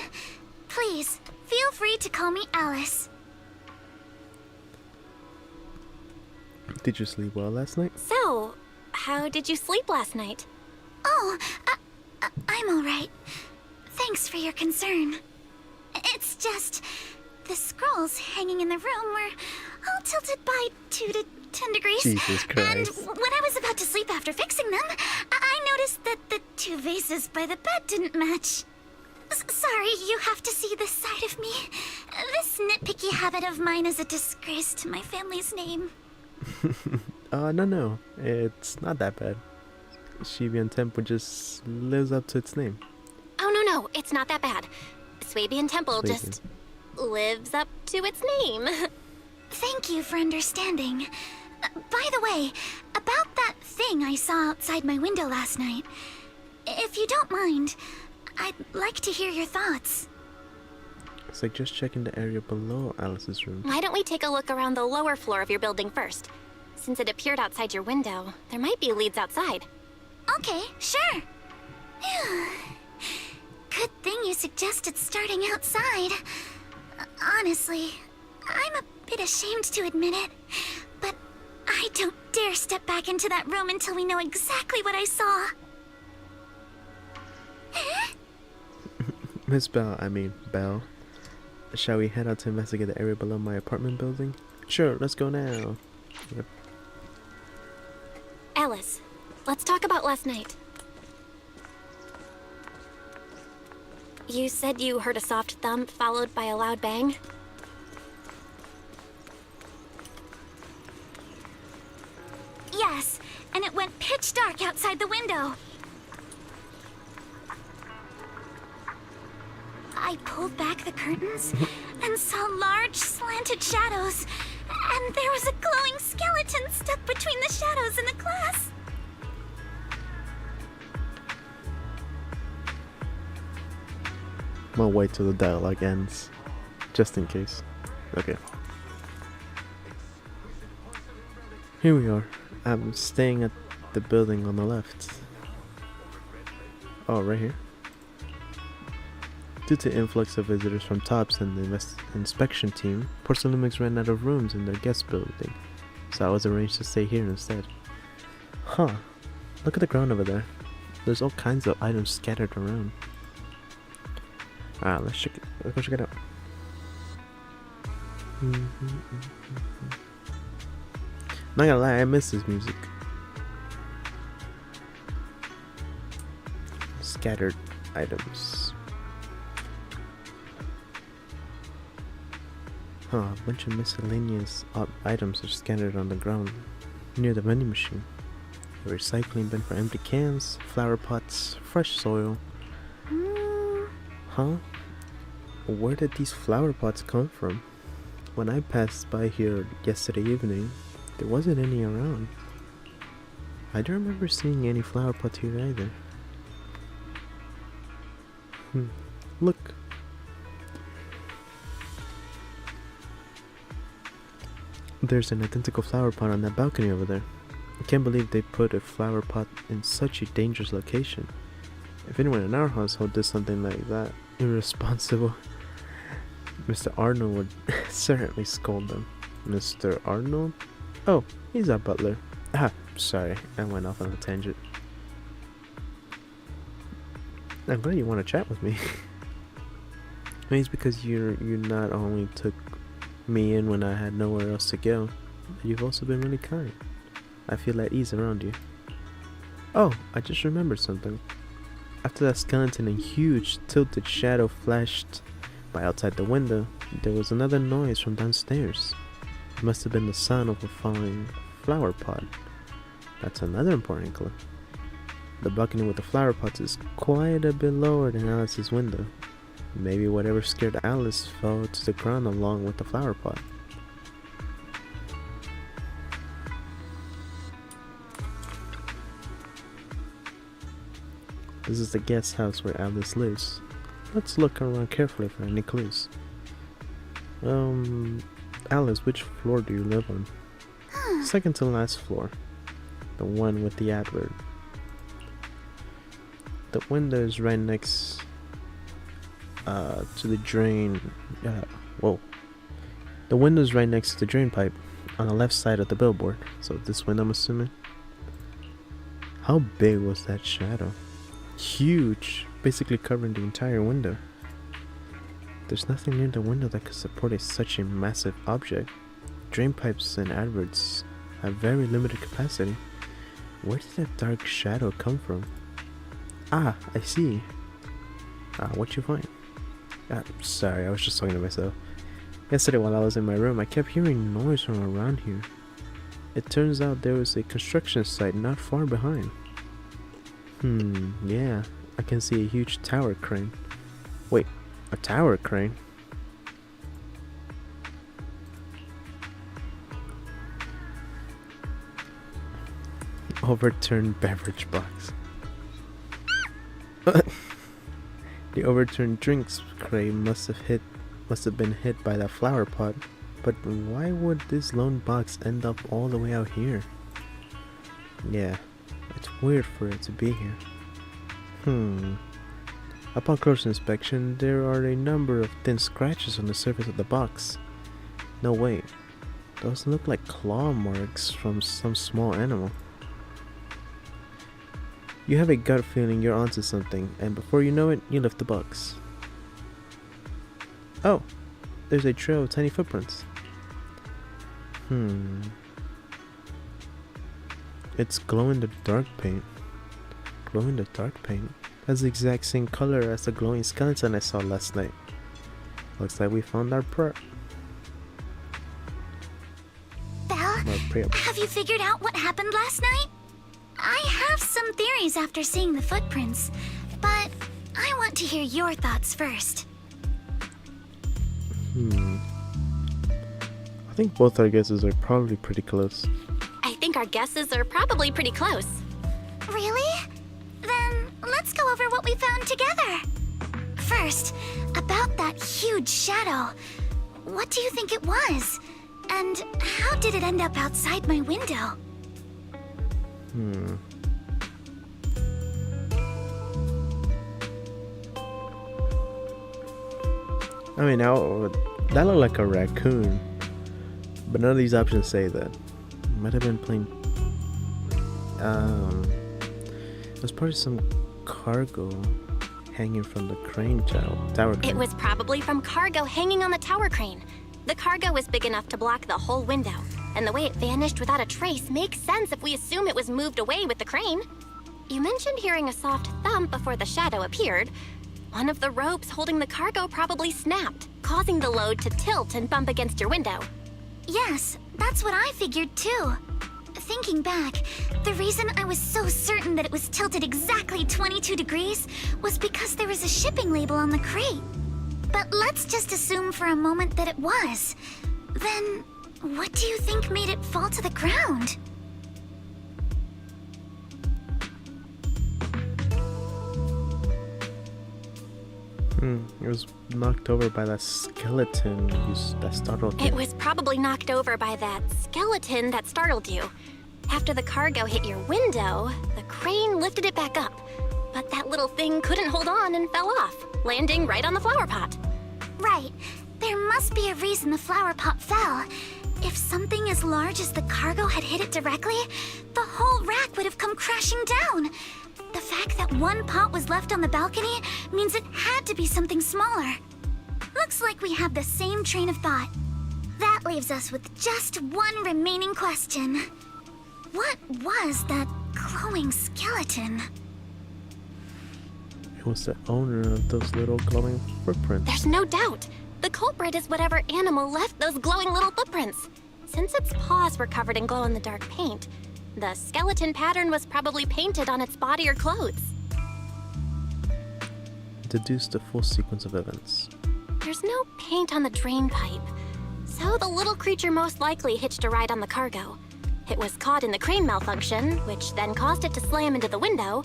please, feel free to call me Alice. Did you sleep well last night? So, how did you sleep last night? Oh, I'm alright. Thanks for your concern. It's just... the scrolls hanging in the room were all tilted by 2 to 10 degrees. Jesus Christ. And when I was about to sleep after fixing them, I noticed that the 2 vases by the bed didn't match. Sorry, you have to see this side of me. This nitpicky habit of mine is a disgrace to my family's name. No. It's not that bad. Shibian Temple just lives up to its name. Oh, no, it's not that bad. Swabian Temple just lives up to its name. Thank you for understanding. By the way, about that thing I saw outside my window last night, if you don't mind, I'd like to hear your thoughts. It's like just checking the area below Alice's room. Why don't we take a look around the lower floor of your building first? Since it appeared outside your window, there might be leads outside. Okay, sure. Good thing you suggested starting outside. Honestly, I'm a bit ashamed to admit it, but I don't dare step back into that room until we know exactly what I saw. Miss Bell, Shall we head out to investigate the area below my apartment building? Sure, let's go now. Yep. Alice, let's talk about last night. You said you heard a soft thump followed by a loud bang? Yes, and it went pitch dark outside the window. I pulled back the curtains and saw large slanted shadows, and there was a glowing skeleton stuck between the shadows and the glass. I'm gonna wait till the dialogue ends, just in case. Okay. Here we are. I'm staying at the building on the left. Oh, right here. Due to influx of visitors from TOPS and the inspection team, Porcelainmix ran out of rooms in their guest building, so I was arranged to stay here instead. Huh. Look at the ground over there. There's all kinds of items scattered around. Let's check it. Let's go check it out. Not gonna lie, I miss this music. Scattered items. Huh, a bunch of miscellaneous items are scattered on the ground near the vending machine. A recycling bin for empty cans, flower pots, fresh soil. Huh? Where did these flower pots come from? When I passed by here yesterday evening, there wasn't any around. I don't remember seeing any flower pots here either. Look. There's an identical flower pot on that balcony over there. I can't believe they put a flower pot in such a dangerous location. If anyone in our household did something like that, irresponsible, Mr. Arnold would certainly scold them. Mr. Arnold? Oh, he's our butler. Sorry, I went off on a tangent. I'm glad you want to chat with me. I mean, it's because you not only took me in when I had nowhere else to go, but you've also been really kind. I feel at ease around you. Oh, I just remembered something. After that skeleton and huge tilted shadow flashed by outside the window, there was another noise from downstairs. It must have been the sound of a falling flower pot. That's another important clue. The balcony with the flower pots is quite a bit lower than Alice's window. Maybe whatever scared Alice fell to the ground along with the flower pot. This is the guest house where Alice lives. Let's look around carefully for any clues. Alice, which floor do you live on? Second to last floor. The one with the advert. The window is right next to the drain. Whoa. The window is right next to the drain pipe on the left side of the billboard. So this window, I'm assuming. How big was that shadow? Huge, basically covering the entire window. There's nothing near the window that could support such a massive object. Drain pipes and adverts have very limited capacity. Where did that dark shadow come from? I see. What'd you find? Sorry, I was just talking to myself. Yesterday while I was in my room, I kept hearing noise from around here. It turns out there was a construction site not far behind. Yeah, I can see a huge tower crane. Wait, a tower crane? Overturned beverage box. The overturned drinks crane must have been hit by that flower pot. But why would this lone box end up all the way out here? Yeah, it's weird for it to be here. Upon closer inspection, there are a number of thin scratches on the surface of the box. No, wait. Those look like claw marks from some small animal. You have a gut feeling you're onto something, and before you know it, you lift the box. Oh, there's a trail of tiny footprints. It's glow in the dark paint. Glow in the dark paint. That's the exact same color as the glowing skeleton I saw last night. Looks like we found our Belle, have you figured out what happened last night? I have some theories after seeing the footprints, but I want to hear your thoughts first. I think both our guesses are probably pretty close. I think our guesses are probably pretty close. Really? Then let's go over what we found together. First, about that huge shadow. What do you think it was? And how did it end up outside my window? I mean, now that looked like a raccoon, but none of these options say that. It might have been plain. It was probably some cargo hanging from the crane tower crane. It was probably from cargo hanging on the tower crane. The cargo was big enough to block the whole window, and the way it vanished without a trace makes sense if we assume it was moved away with the crane. You mentioned hearing a soft thump before the shadow appeared. One of the ropes holding the cargo probably snapped, causing the load to tilt and bump against your window. Yes, that's what I figured too. Thinking back, the reason I was so certain that it was tilted exactly 22 degrees was because there was a shipping label on the crate. But let's just assume for a moment that it was. Then, what do you think made it fall to the ground? It was knocked over by that skeleton that startled you. It was probably knocked over by that skeleton that startled you. After the cargo hit your window, the crane lifted it back up. But that little thing couldn't hold on and fell off, landing right on the flower pot. Right. There must be a reason the flower pot fell. If something as large as the cargo had hit it directly, the whole rack would have come crashing down. The fact that one pot was left on the balcony means it had to be something smaller. Looks like we have the same train of thought. That leaves us with just one remaining question. What was that glowing skeleton? It was the owner of those little glowing footprints. There's no doubt. The culprit is whatever animal left those glowing little footprints. Since its paws were covered in glow-in-the-dark paint, the skeleton pattern was probably painted on its body or clothes. Deduce the full sequence of events. There's no paint on the drain pipe, so the little creature most likely hitched a ride on the cargo. It was caught in the crane malfunction, which then caused it to slam into the window.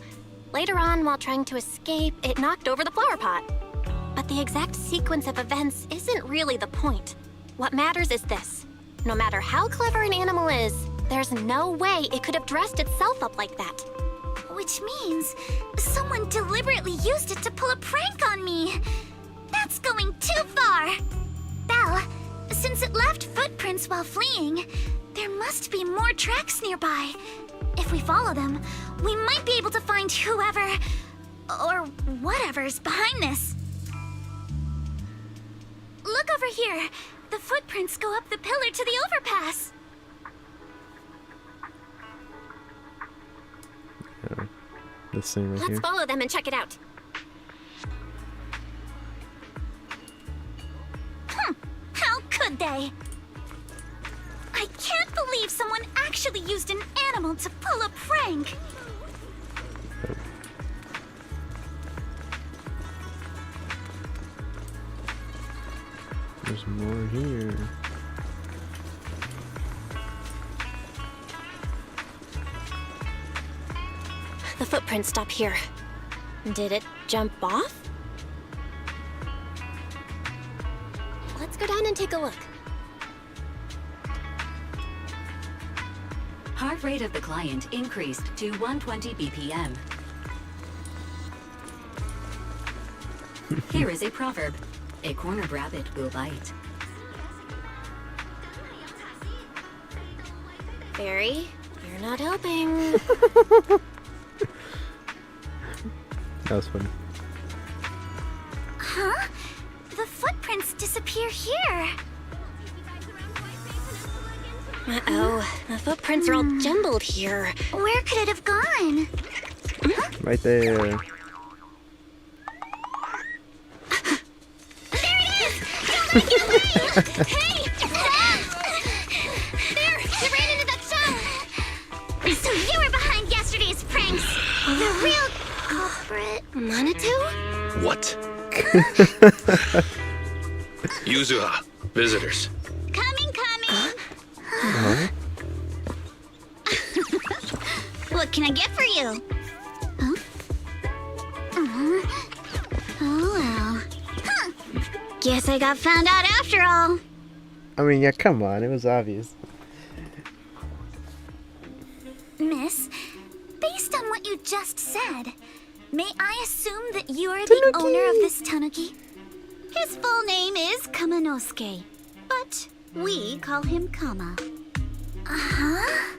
Later on, while trying to escape, it knocked over the flower pot. But the exact sequence of events isn't really the point. What matters is this. No matter how clever an animal is, there's no way it could have dressed itself up like that. Which means someone deliberately used it to pull a prank on me. That's going too far. Belle, since it left footprints while fleeing, there must be more tracks nearby. If we follow them, we might be able to find whoever or whatever's behind this. Look over here. The footprints go up the pillar to the overpass. This thing right Let's here. follow them and check it out. How could they? I can't believe someone actually used an animal to pull a prank. There's more here. The footprints stop here. Did it jump off? Let's go down and take a look. Heart rate of the client increased to 120 BPM. Here is a proverb. A cornered rabbit will bite. Barry, you're not helping. That was funny. Huh? The footprints disappeared here. Uh-oh. The footprints are all jumbled here. Where could it have gone? Right there. There it is! Don't let it get away! Hey! There! It ran into that shop! So you were behind yesterday's pranks! The real culprit. Manitou? What? Yuzuha, visitors. Coming! What can I get for you? Huh? Oh well. Huh. Guess I got found out after all. I mean, yeah, come on. It was obvious. Miss, based on what you just said, may I assume that you are the owner of this tanuki? His full name is Kamanosuke, but we call him Kama. Uh-huh.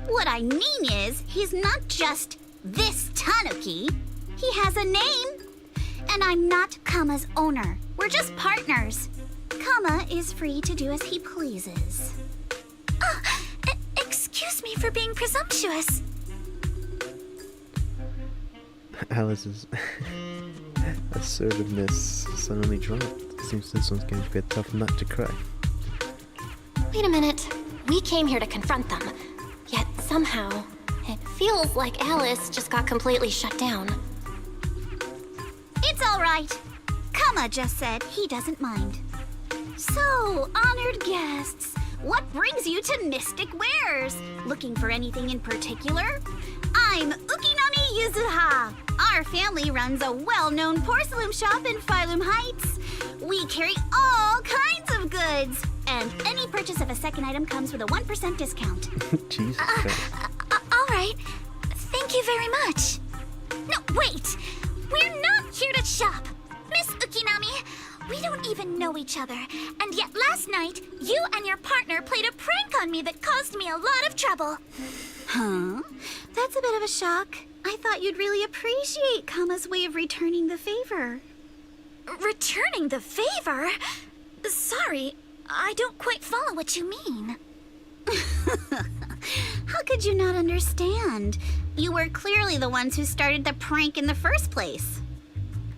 What I mean is, he's not just this tanuki. He has a name. And I'm not Kama's owner. We're just partners. Kama is free to do as he pleases. Excuse me for being presumptuous. Alice's assertiveness suddenly dropped. Seems this one's going to be a tough nut to crack. Wait a minute. We came here to confront them. Yet somehow, it feels like Alice just got completely shut down. It's all right. Kama just said he doesn't mind. So, honored guests, what brings you to Mystic Wares? Looking for anything in particular? I'm Ukinami Yuzuha. Our family runs a well-known porcelain shop in Phylum Heights. We carry all kinds of goods, and any purchase of a second item comes with a 1% discount. Jesus Christ. All right. Thank you very much. No, wait! We're not here to shop! Miss Ukinami, we don't even know each other, and yet last night, you and your partner played a prank on me that caused me a lot of trouble. Huh? That's a bit of a shock. I thought you'd really appreciate Kama's way of returning the favor. Returning the favor? Sorry, I don't quite follow what you mean. How could you not understand? You were clearly the ones who started the prank in the first place.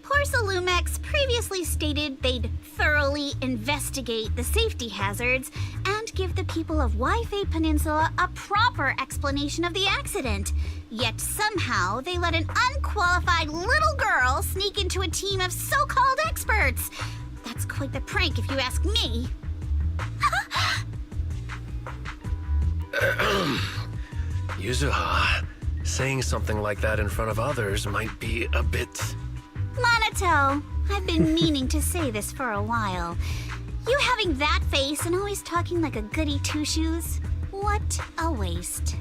Porcelumex previously stated they'd thoroughly investigate the safety hazards and give the people of Waifei Peninsula a proper explanation of the accident. Yet somehow they let an unqualified little girl sneak into a team of so-called experts. That's quite the prank if you ask me. Yuzuha, saying something like that in front of others might be a bit... Minato, I've been meaning to say this for a while. You having that face and always talking like a goody two-shoes? What a waste.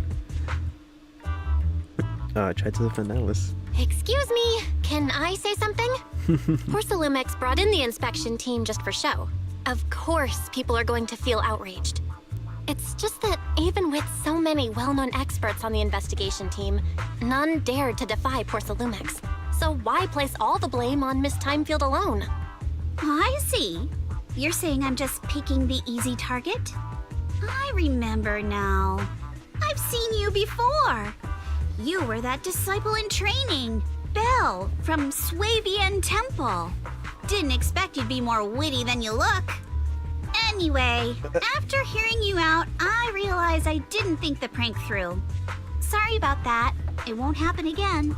I tried to defend Alice. Excuse me, can I say something? Porcelumex brought in the inspection team just for show. Of course people are going to feel outraged. It's just that even with so many well-known experts on the investigation team, none dared to defy Porcelumex. So why place all the blame on Miss Timefield alone? I see. You're saying I'm just picking the easy target? I remember now. I've seen you before. You were that disciple in training, Belle, from Swabian Temple. Didn't expect you'd be more witty than you look. Anyway, after hearing you out, I realized I didn't think the prank through. Sorry about that. It won't happen again.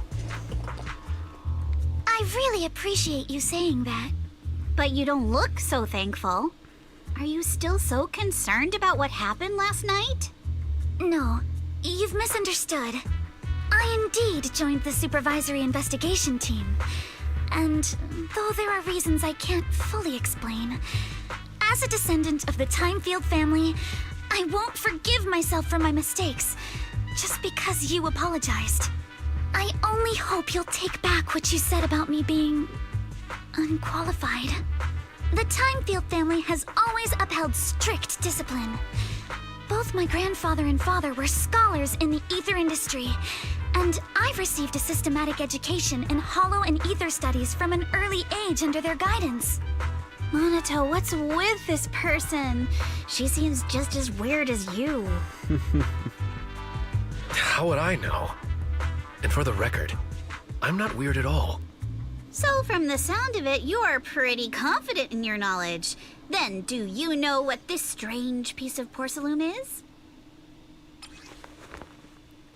I really appreciate you saying that. But you don't look so thankful. Are you still so concerned about what happened last night? No, you've misunderstood. I indeed joined the supervisory investigation team. And though there are reasons I can't fully explain, as a descendant of the Timefield family, I won't forgive myself for my mistakes just because you apologized. I only hope you'll take back what you said about me being unqualified. The Timefield family has always upheld strict discipline. Both my grandfather and father were scholars in the ether industry, and I've received a systematic education in hollow and ether studies from an early age under their guidance. Monato, what's with this person? She seems just as weird as you. How would I know? And for the record, I'm not weird at all. So from the sound of it, you're pretty confident in your knowledge. Then, do you know what this strange piece of porcelain is?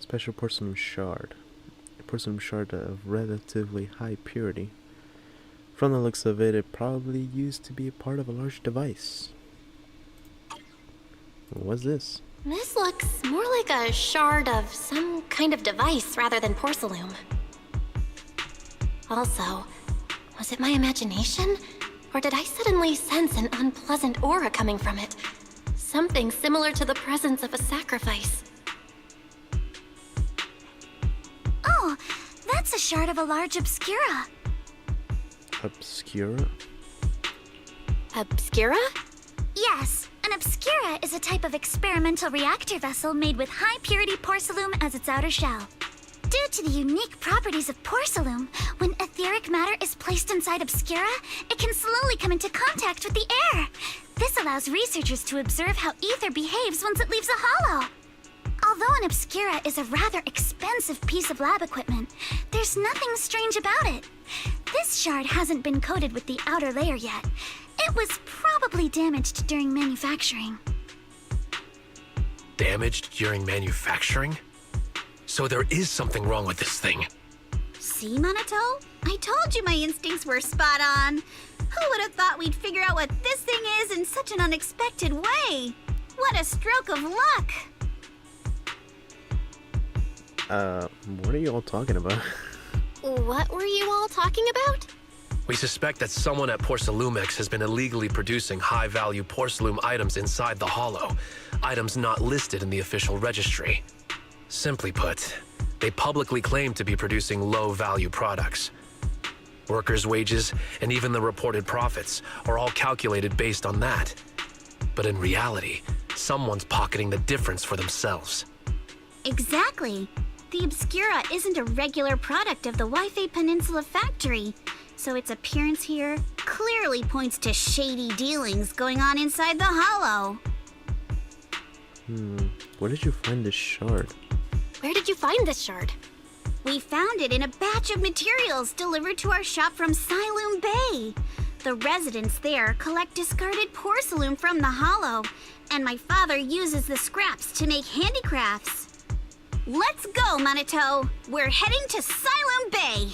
Special porcelain shard. A porcelain shard of relatively high purity. From the looks of it, it probably used to be a part of a large device. What's this? This looks more like a shard of some kind of device rather than porcelain. Also, was it my imagination? Or did I suddenly sense an unpleasant aura coming from it? Something similar to the presence of a sacrifice. Oh, that's a shard of a large obscura. Obscura? Obscura? Yes, an obscura is a type of experimental reactor vessel made with high-purity porcelain as its outer shell. Due to the unique properties of porcelain, when etheric matter is placed inside obscura, it can slowly come into contact with the air. This allows researchers to observe how ether behaves once it leaves a hollow. Although an obscura is a rather expensive piece of lab equipment, there's nothing strange about it. This shard hasn't been coated with the outer layer yet. It was probably damaged during manufacturing. Damaged during manufacturing? So there is something wrong with this thing. See, Monato? I told you my instincts were spot on. Who would have thought we'd figure out what this thing is in such an unexpected way? What a stroke of luck! What are you all talking about? What were you all talking about? We suspect that someone at Porcelumex has been illegally producing high-value porcelain items inside the hollow, items not listed in the official registry. Simply put, they publicly claim to be producing low-value products. Workers' wages and even the reported profits are all calculated based on that. But in reality, someone's pocketing the difference for themselves. Exactly. The Obscura isn't a regular product of the Wi-Fi Peninsula factory, so its appearance here clearly points to shady dealings going on inside the hollow. Where did you find this shard? Where did you find this shard? We found it in a batch of materials delivered to our shop from Siloam Bay. The residents there collect discarded porcelain from the hollow, and my father uses the scraps to make handicrafts. Let's go, Monato! We're heading to Siloam Bay!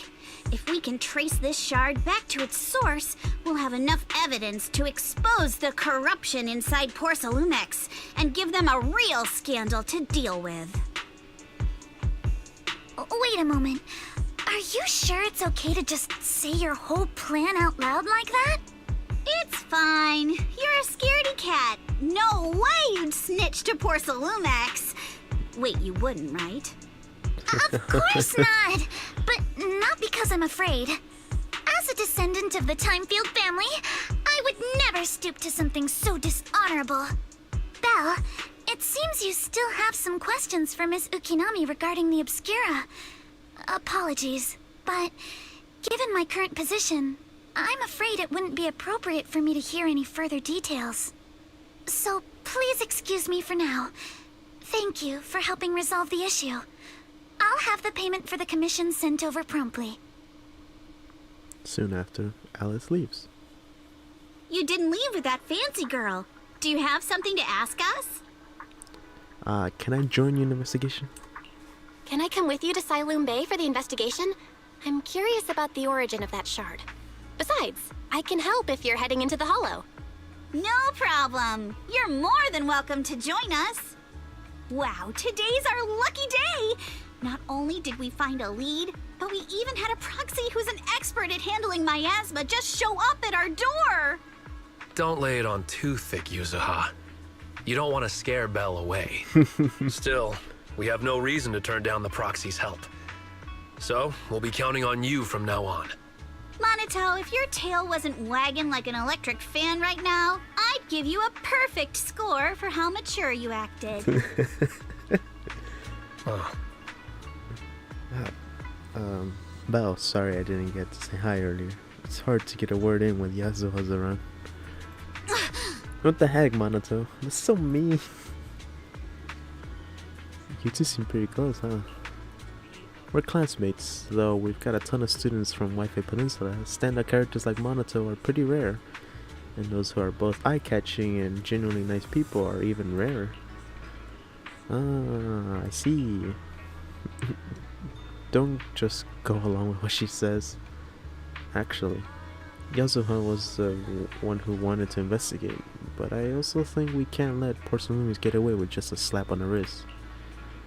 If we can trace this shard back to its source, we'll have enough evidence to expose the corruption inside Porcelumex and give them a real scandal to deal with. Wait a moment. Are you sure it's okay to just say your whole plan out loud like that? It's fine. You're a scaredy cat. No way you'd snitch to Porcelumex. Wait, you wouldn't, right? Of course not! But not because I'm afraid. As a descendant of the Timefield family, I would never stoop to something so dishonorable. Belle, it seems you still have some questions for Miss Ukinami regarding the Obscura. Apologies, but given my current position, I'm afraid it wouldn't be appropriate for me to hear any further details. So please excuse me for now. Thank you for helping resolve the issue. I'll have the payment for the commission sent over promptly. Soon after, Alice leaves. You didn't leave with that fancy girl. Do you have something to ask us? Can I join you in the investigation? Can I come with you to Siloam Bay for the investigation? I'm curious about the origin of that shard. Besides, I can help if you're heading into the hollow. No problem. You're more than welcome to join us. Wow, today's our lucky day! Not only did we find a lead, but we even had a proxy who's an expert at handling miasma just show up at our door! Don't lay it on too thick, Yuzuha. You don't want to scare Belle away. Still, we have no reason to turn down the proxy's help. So, we'll be counting on you from now on. Monato, if your tail wasn't wagging like an electric fan right now, I'd give you a perfect score for how mature you acted. Belle, sorry I didn't get to say hi earlier. It's hard to get a word in when Yasuo's around. What the heck, Monato? That's so mean. You two seem pretty close, huh? We're classmates, though we've got a ton of students from Wi-Fi Peninsula. Stand-up characters like Monato are pretty rare. And those who are both eye-catching and genuinely nice people are even rarer. Ah, I see. Don't just go along with what she says. Actually, Yasuha was the one who wanted to investigate, but I also think we can't let Porcelains get away with just a slap on the wrist.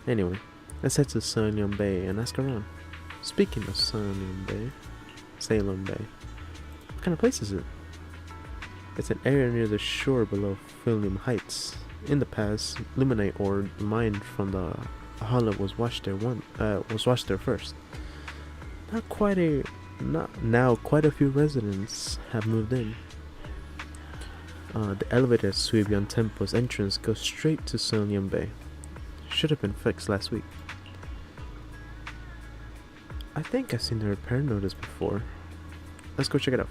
Anyway, let's head to Salem Bay and ask around. Speaking of Salem Bay, what kind of place is it? It's an area near the shore below Philium Heights. In the past, limonite ore mined from the hollow was washed there first. Now quite a few residents have moved in. The elevator at Suibyon Temple's entrance goes straight to Salem Bay. Should have been fixed last week. I think I've seen the repair notice before. Let's go check it out.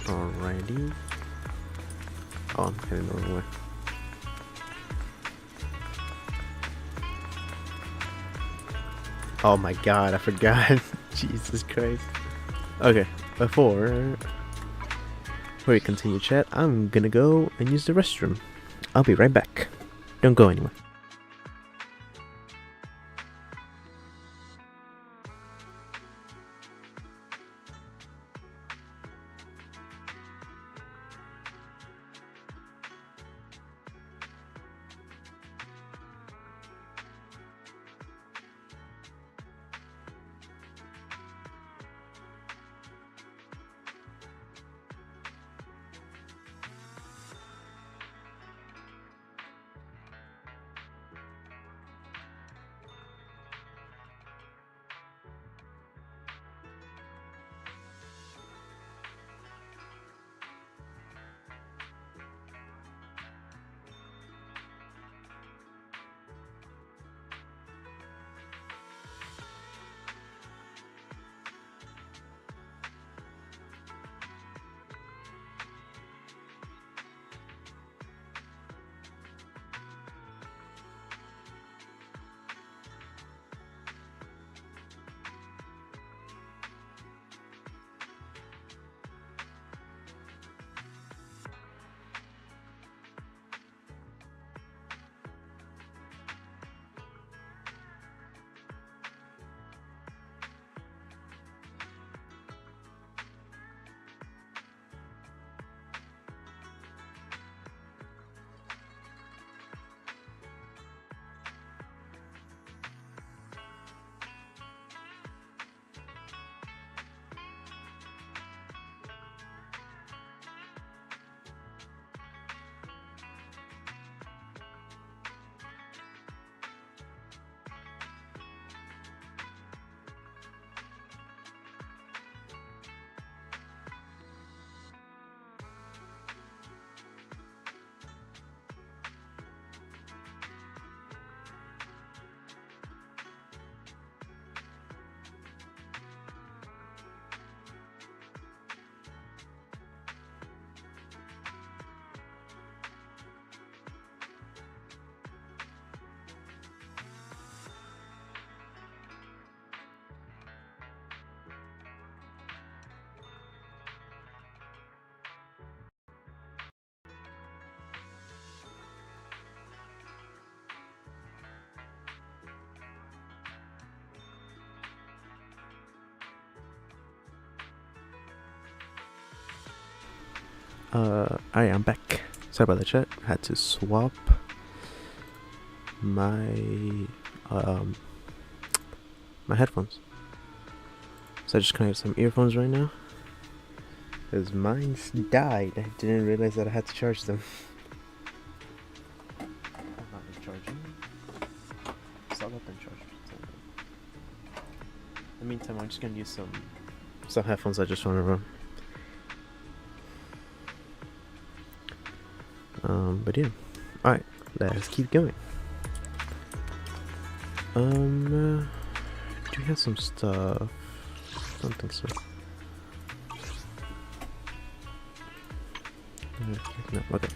Alrighty. Oh, I'm heading the wrong way. Oh my god, I forgot. Jesus Christ. Okay, before we continue chat, I'm gonna go and use the restroom. I'll be right back. Don't go anywhere. Alright, I'm back. Sorry about the chat. Had to swap my my headphones. So I just connected some earphones right now. Because mine died. I didn't realize that I had to charge them. I'm not charging. Stop up and charge. In the meantime, I'm just gonna use some headphones I just want to run. But yeah, alright, let's keep going. we have some stuff. Don't think so. No, okay.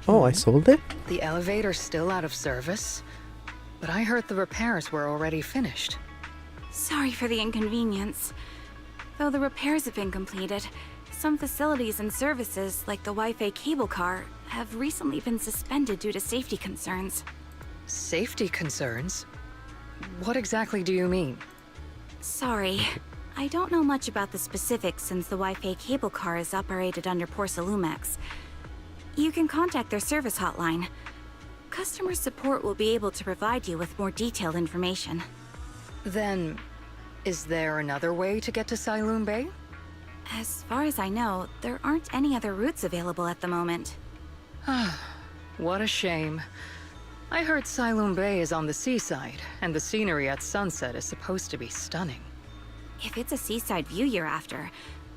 Oh, I sold it? The elevator's still out of service, but I heard the repairs were already finished. Sorry for the inconvenience. Though the repairs have been completed, some facilities and services, like the Wi-Fi cable car, have recently been suspended due to safety concerns. Safety concerns? What exactly do you mean? Sorry. I don't know much about the specifics since the Wi-Fi cable car is operated under Porcelumex. You can contact their service hotline. Customer support will be able to provide you with more detailed information. Then, is there another way to get to Siloon Bay? As far as I know, there aren't any other routes available at the moment. What a shame. I heard Siloon Bay is on the seaside, and the scenery at sunset is supposed to be stunning. If it's a seaside view you're after,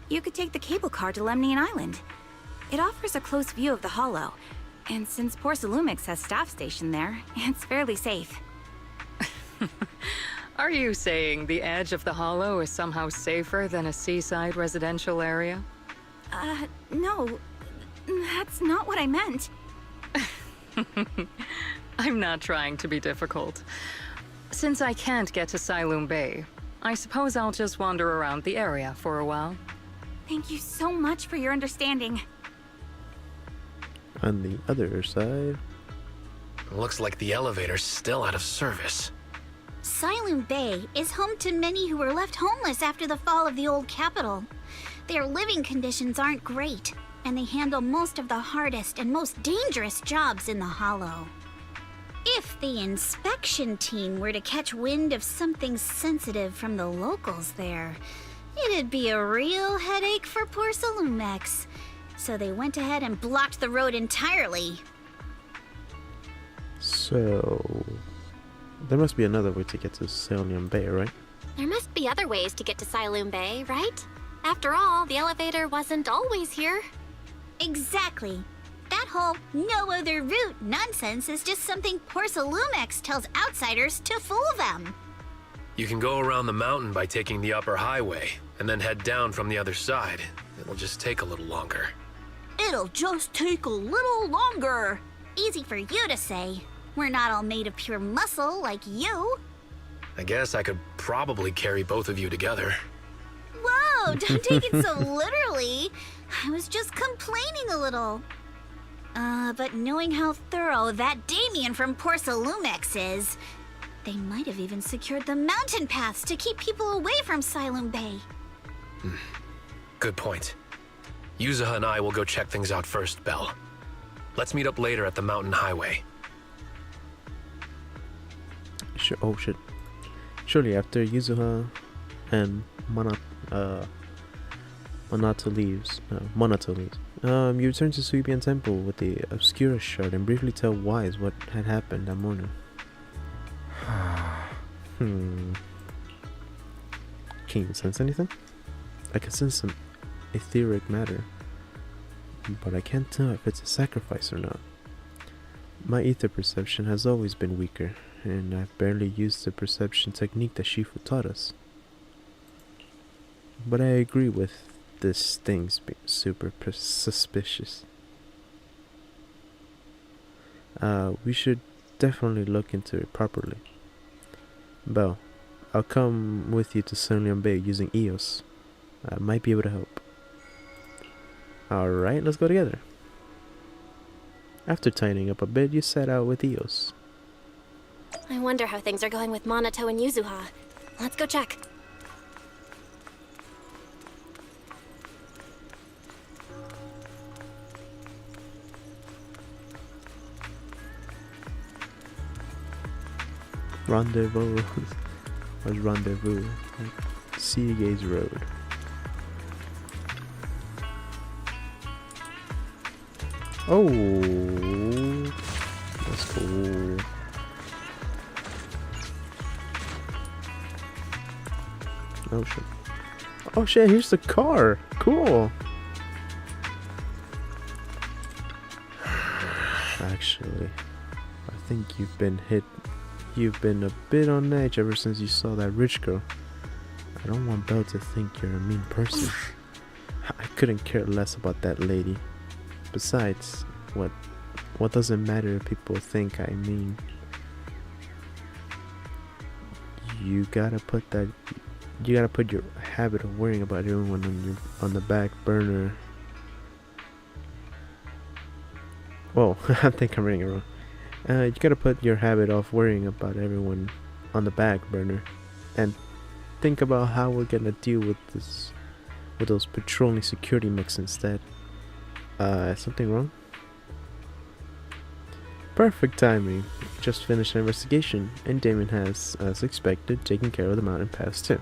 you could take the cable car to Lemnian Island. It offers a close view of the Hollow, and since Porcelumex has staff stationed there, it's fairly safe. Are you saying the edge of the Hollow is somehow safer than a seaside residential area? No. That's not what I meant. I'm not trying to be difficult. Since I can't get to Siloon Bay, I suppose I'll just wander around the area for a while. Thank you so much for your understanding. On the other side. Looks like the elevator's still out of service. Siloon Bay is home to many who were left homeless after the fall of the old capital. Their living conditions aren't great, and they handle most of the hardest and most dangerous jobs in the Hollow. If the inspection team were to catch wind of something sensitive from the locals there, it'd be a real headache for Porcelumex. So they went ahead and blocked the road entirely. So there must be another way to get to Siloon Bay, right? There must be other ways to get to Siloon Bay, right? After all, the elevator wasn't always here. Exactly. That whole no other route nonsense is just something Porcelumex tells outsiders to fool them. You can go around the mountain by taking the upper highway, and then head down from the other side. It'll just take a little longer. It'll just take a little longer. Easy for you to say. We're not all made of pure muscle like you. I guess I could probably carry both of you together. Whoa, don't take it so literally. I was just complaining a little. But knowing how thorough that Damien from Porcelumex is, they might have even secured the mountain paths to keep people away from Siloon Bay. Good point. Yuzuha and I will go check things out first, Belle. Let's meet up later at the mountain highway. Sure. Oh shit. Surely after Yuzuha and Monato leaves, you return to Suibian Temple with the Obscura shard and briefly tell Wise what had happened that morning. Can you sense anything? I can sense some etheric matter, but I can't tell if it's a sacrifice or not. My ether perception has always been weaker, and I've barely used the perception technique that Shifu taught us. But I agree with this thing's being super suspicious. We should definitely look into it properly. Belle, I'll come with you to Siloon Bay using EOS. I might be able to help. Alright, let's go together. After tightening up a bit, you set out with EOS. I wonder how things are going with Monato and Yuzuha. Let's go check. Rendezvous. Where's Rendezvous? Sea Gaze Road. Oh, that's cool. Oh shit. Oh shit, here's the car. Cool. Actually, I think you've been a bit on edge ever since you saw that rich girl. I don't want Belle to think you're a mean person. I couldn't care less about that lady. Besides, what does it matter if people think I mean? You gotta put your habit of worrying about everyone on the back burner. Whoa, I think I'm reading it wrong. You gotta put your habit of worrying about everyone on the back burner and think about how we're gonna deal with those patrolling security mechs instead. Something wrong? Perfect timing. Just finished an investigation, and Damon has, as expected, taken care of the mountain pass too.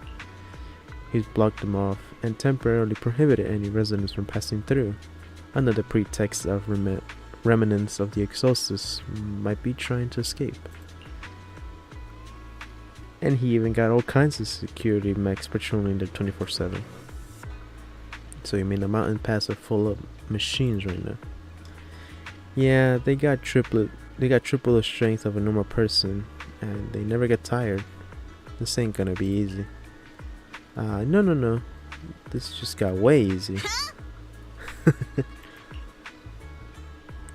He's blocked them off and temporarily prohibited any residents from passing through, under the pretext of remnants of the Exorcist might be trying to escape. And he even got all kinds of security mechs patrolling there 24/7. So you mean the mountain pass are full of machines right now? Yeah, they got triple the strength of a normal person, and they never get tired. This ain't gonna be easy. No. This just got way easy.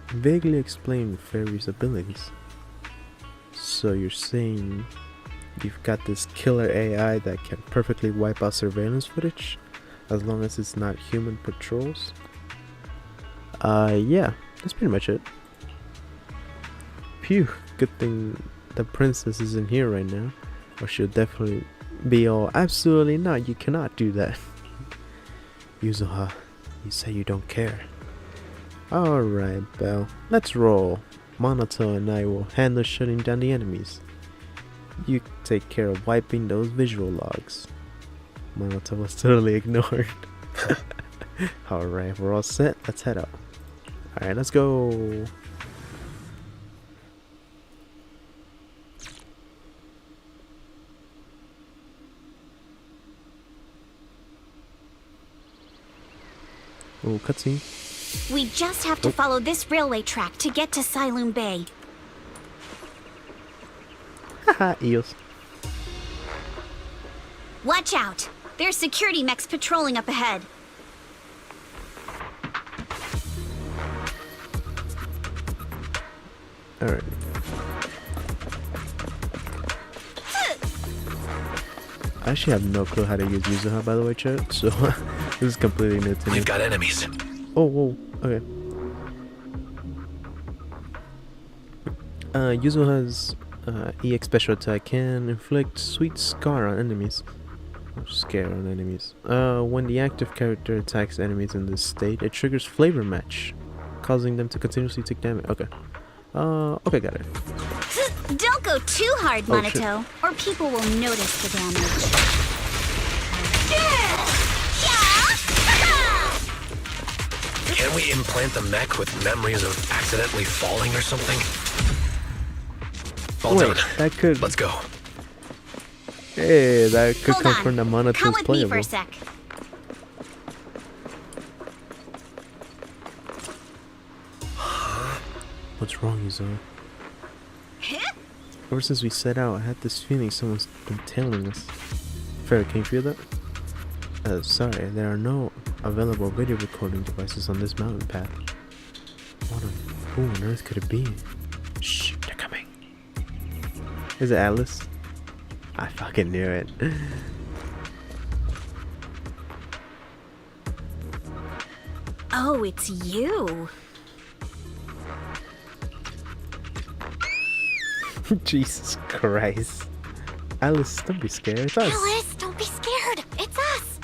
Vaguely explain Fairy's abilities. So you're saying you've got this killer AI that can perfectly wipe out surveillance footage, as long as it's not human patrols? Yeah, that's pretty much it. Phew, good thing the princess isn't here right now, or she'll definitely be all, absolutely not, you cannot do that. Yuzuha, you say you don't care. Alright, Belle, let's roll. Monato and I will handle shutting down the enemies. You take care of wiping those visual logs. Monato was totally ignored. Alright, we're all set, let's head out. Alright, let's go. Oh, cutscene. We just have to follow this railway track to get to Siloon Bay. Haha, eels. Watch out! There's security mechs patrolling up ahead. Alright. I actually have no clue how to use Yuzuha, by the way, chat, so this is completely new to me. We've got enemies. Oh, whoa, okay. Yuzuha's EX special attack can inflict sweet scar on enemies. Or scare on enemies. When the active character attacks enemies in this state, it triggers flavor match, causing them to continuously take damage. Okay. Okay, got it. Don't go too hard, Oh, Monato, or people will notice the damage. Can we implant the mech with memories of accidentally falling or something? All Wait, done. that could. Let's go. Hey, that could Hold come on. from the Monato's Come with playable. me for a sec. What's wrong, Yuzuha? Ever since we set out, I had this feeling someone's been tailing us. Fair, can you feel that? Sorry, there are no available video recording devices on this mountain path. Who on earth could it be? Shh, they're coming. Is it Alice? I fucking knew it. Oh, it's you. Jesus Christ. Alice, don't be scared. It's us. Alice, don't be scared. It's us.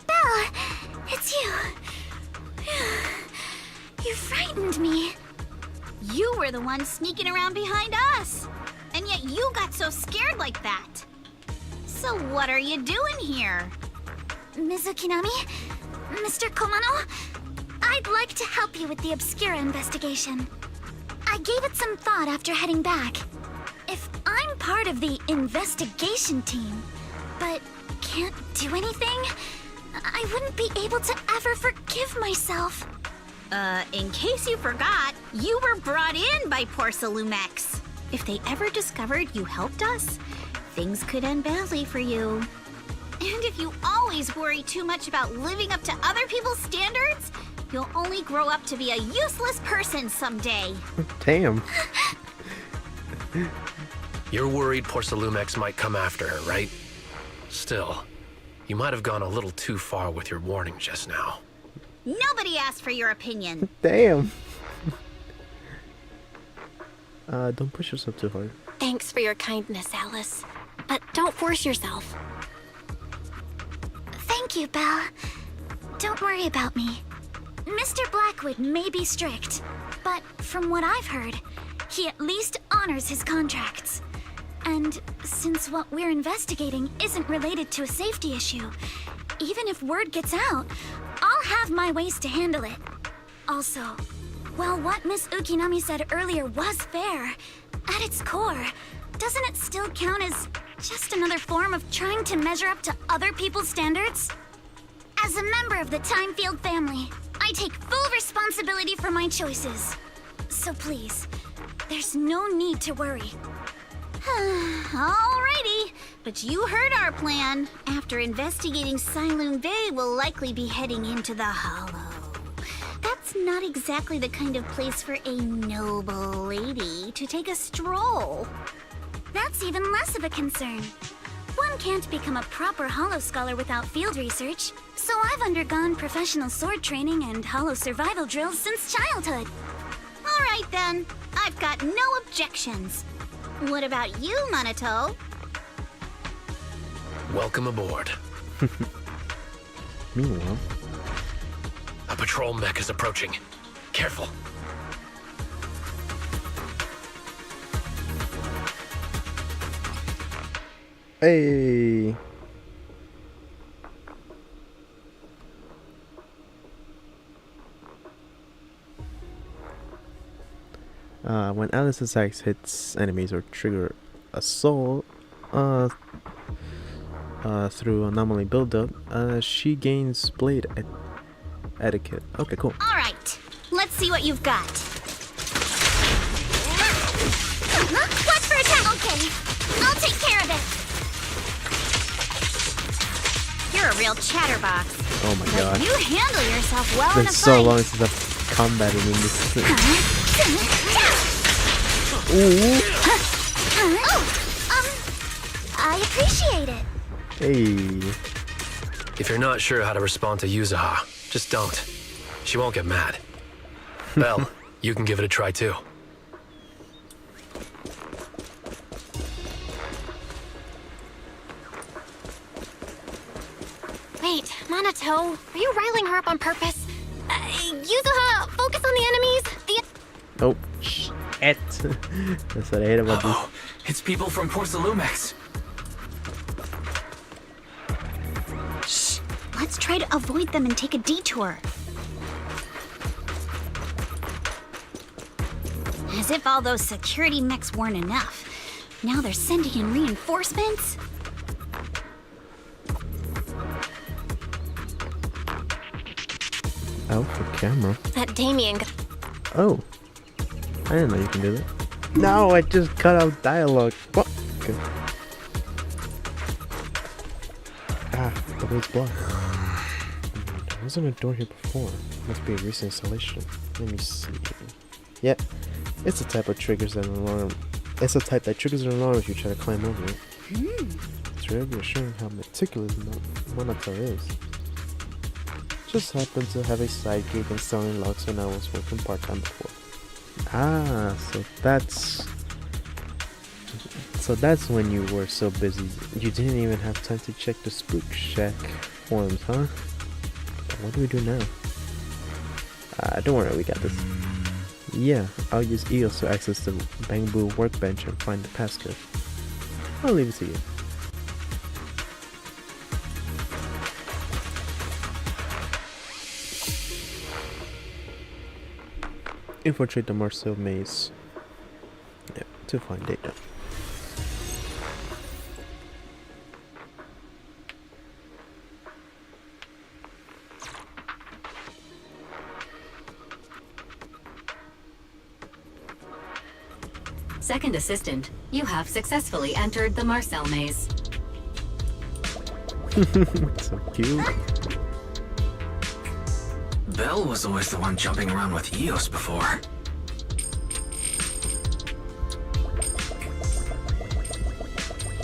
Belle, it's you. You frightened me. You were the one sneaking around behind us. And yet you got so scared like that. So what are you doing here? Mizukinami? Mr. Komano? I'd like to help you with the Obscura investigation. I gave it some thought after heading back. If I'm part of the investigation team, but can't do anything, I wouldn't be able to ever forgive myself. In case you forgot, you were brought in by Porcelumex. If they ever discovered you helped us, things could end badly for you. And if you always worry too much about living up to other people's standards, you'll only grow up to be a useless person someday. Damn. You're worried Porcelumex might come after her, right? Still, you might have gone a little too far with your warning just now. Nobody asked for your opinion. Damn. Don't push yourself too hard. Thanks for your kindness, Alice. But don't force yourself. Thank you, Belle. Don't worry about me. Mr. Blackwood may be strict, but from what I've heard, he at least honors his contracts. And since what we're investigating isn't related to a safety issue, even if word gets out, I'll have my ways to handle it. Also, while what Miss Ukinami said earlier was fair, at its core, doesn't it still count as just another form of trying to measure up to other people's standards? As a member of the Timefield family, I take full responsibility for my choices. So please, there's no need to worry. Alrighty, but you heard our plan. After investigating Siloon Bay, we'll likely be heading into the Hollow. That's not exactly the kind of place for a noble lady to take a stroll. That's even less of a concern. One can't become a proper Hollow scholar without field research, so I've undergone professional sword training and Hollow survival drills since childhood. Alright then, I've got no objections. What about you, Minato? Welcome aboard. Meanwhile, a patrol mech is approaching. Careful. hey. When Alice's axe hits enemies or trigger assault through anomaly buildup, she gains blade etiquette. Okay, cool. Alright, let's see what you've got. Watch for attack! Okay, I'll take care of it. You're a real chatterbox. Oh my god. You handle yourself well It's been in a so fight. long since I've combated in this thing. I appreciate it. Hey. If you're not sure how to respond to Yuzaha, just don't. She won't get mad. Belle, you can give it a try too. Wait, Minato, are you riling her up on purpose? Yuzuha, focus on the enemies. Oh, shit. That's what I hate about this. It's people from Porcelumex. Shh, let's try to avoid them and take a detour. As if all those security mechs weren't enough. Now they're sending in reinforcements? Out for camera. That Damien. Oh. I didn't know you can do that. No, I just cut out dialogue. What? Okay. Ah, the wait's blocked. There wasn't a door here before. Must be a recent installation. Let me see. Yep. It's the type of triggers that alarm. It's the type that triggers an alarm if you try to climb over it. It's very reassuring how meticulous Minato is. Just happened to have a side gig installing locks when I was working part-time before. Ah, so that's when you were so busy. You didn't even have time to check the Spook Shack forums, huh? But what do we do now? Don't worry, we got this. Yeah, I'll use EOS to access the Bamboo workbench and find the passcode. I'll leave it to you. Infiltrate the Marcel maze. Yeah, to find data. Second assistant, you have successfully entered the Marcel maze. So cute. Belle was always the one jumping around with Eos before.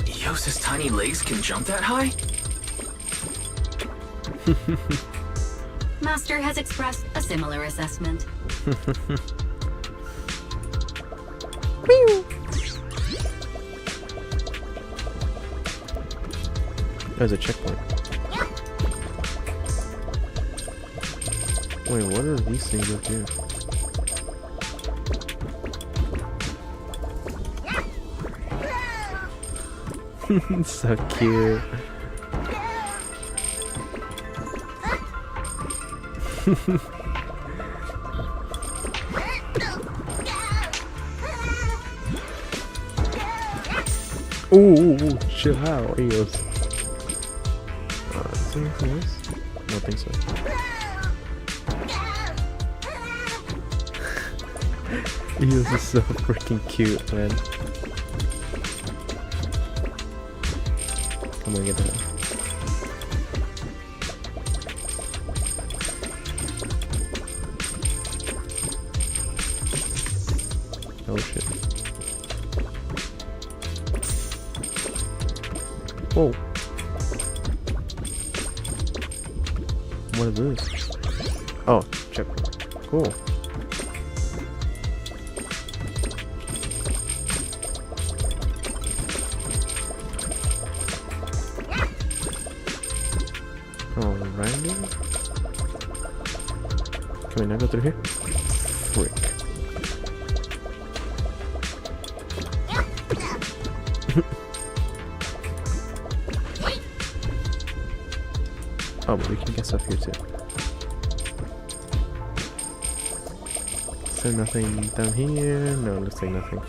Eos's tiny legs can jump that high? Master has expressed a similar assessment. There's a checkpoint. Wait, what are these things up here? So cute. Ooh, chill out, Eos. Is there anything else? I don't think so. Eos is so freaking cute, man. Come on, get that. Oh shit. Whoa. What is this? Oh, checkpoint. Cool. Alrighty. Can we not go through here? Frick. Oh, but we can get stuff here too. Is there nothing down here? No, looks like nothing.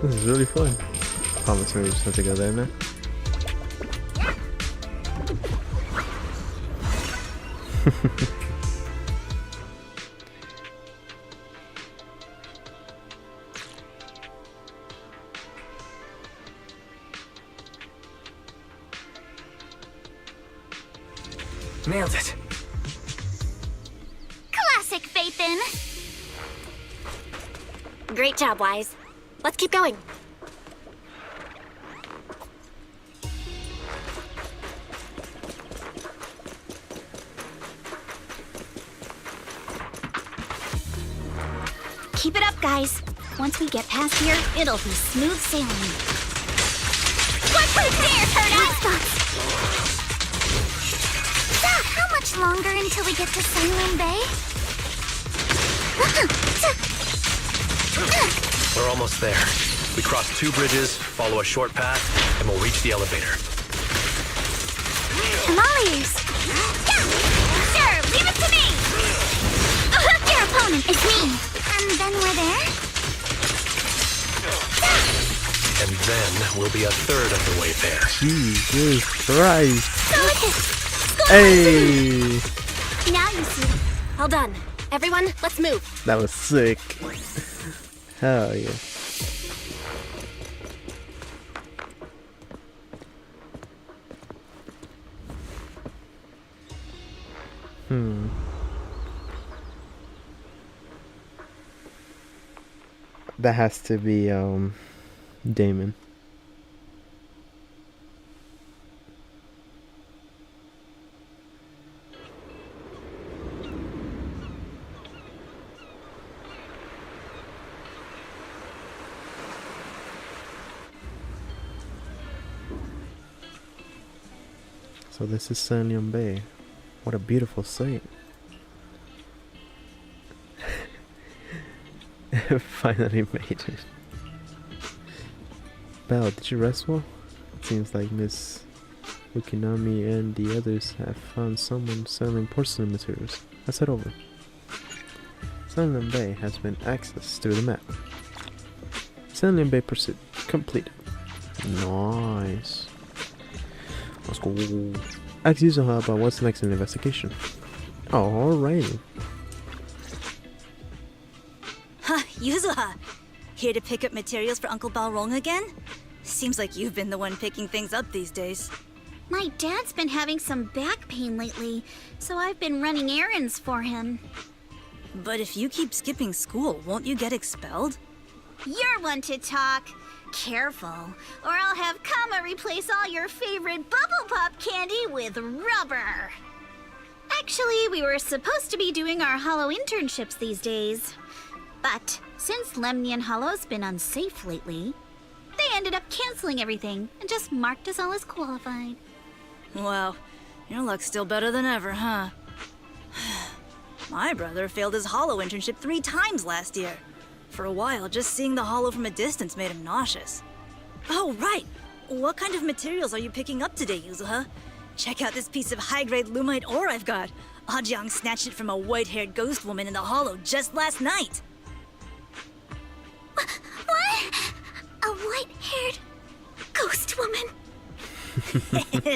This is really fun. Promise me we just have to go there now. Nailed it. Classic, Phaethon. Great job, Wise. Let's keep going. Keep it up, guys. Once we get past here, it'll be smooth sailing. What's right there, Turtle? How much longer until we get to Sunloom Bay? We're almost there. We cross 2 bridges, follow a short path, and we'll reach the elevator. I'm all ears. Yeah! Sure, leave it to me! Your opponent is me. And then we're there? And then we'll be a third of the way there. Jesus Christ. Go with it. Hey! Now you see. All done. Everyone, let's move. That was sick. Hell yeah. That has to be Damon. So this is Sunloom Bay. What a beautiful sight. Finally made it. Belle, did you rest well? It seems like Miss Ukinami and the others have found someone selling porcelain materials. Let's head over. Sunloom Bay has been accessed through the map. Sailing Bay pursuit completed. Nice. Let's go. Ask Yuzuha about what's next in the investigation. Alrighty. Huh, Yuzuha. Here to pick up materials for Uncle Balrong again? Seems like you've been the one picking things up these days. My dad's been having some back pain lately, so I've been running errands for him. But if you keep skipping school, won't you get expelled? You're one to talk. Careful, or I'll have Kama replace all your favorite Bubble Pop candy with rubber. Actually, we were supposed to be doing our Hollow internships these days. But since Lemnian Hollow's been unsafe lately, they ended up canceling everything and just marked us all as qualified. Wow, your luck's still better than ever, huh? My brother failed his Hollow internship 3 times last year. For a while, just seeing the Hollow from a distance made him nauseous. Oh, right! What kind of materials are you picking up today, Yuzuha? Check out this piece of high-grade lumite ore I've got. Ajang snatched it from a white-haired ghost woman in the Hollow just last night. What? A white-haired ghost woman?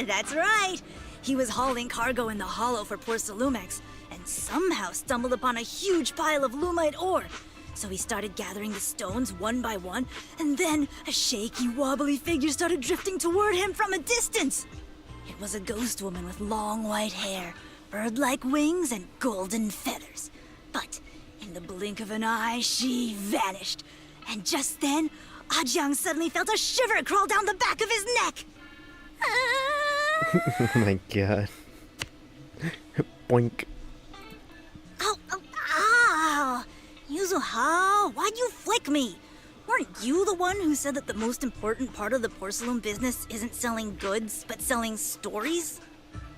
That's right! He was hauling cargo in the Hollow for poor Salumex, and somehow stumbled upon a huge pile of lumite ore. So he started gathering the stones one by one, and then a shaky, wobbly figure started drifting toward him from a distance. It was a ghost woman with long white hair, bird-like wings, and golden feathers. But in the blink of an eye, she vanished. And just then, Ajang suddenly felt a shiver crawl down the back of his neck. Oh my god. Boink. Ow! Yuzuha, why'd you flick me? Weren't you the one who said that the most important part of the porcelain business isn't selling goods, but selling stories?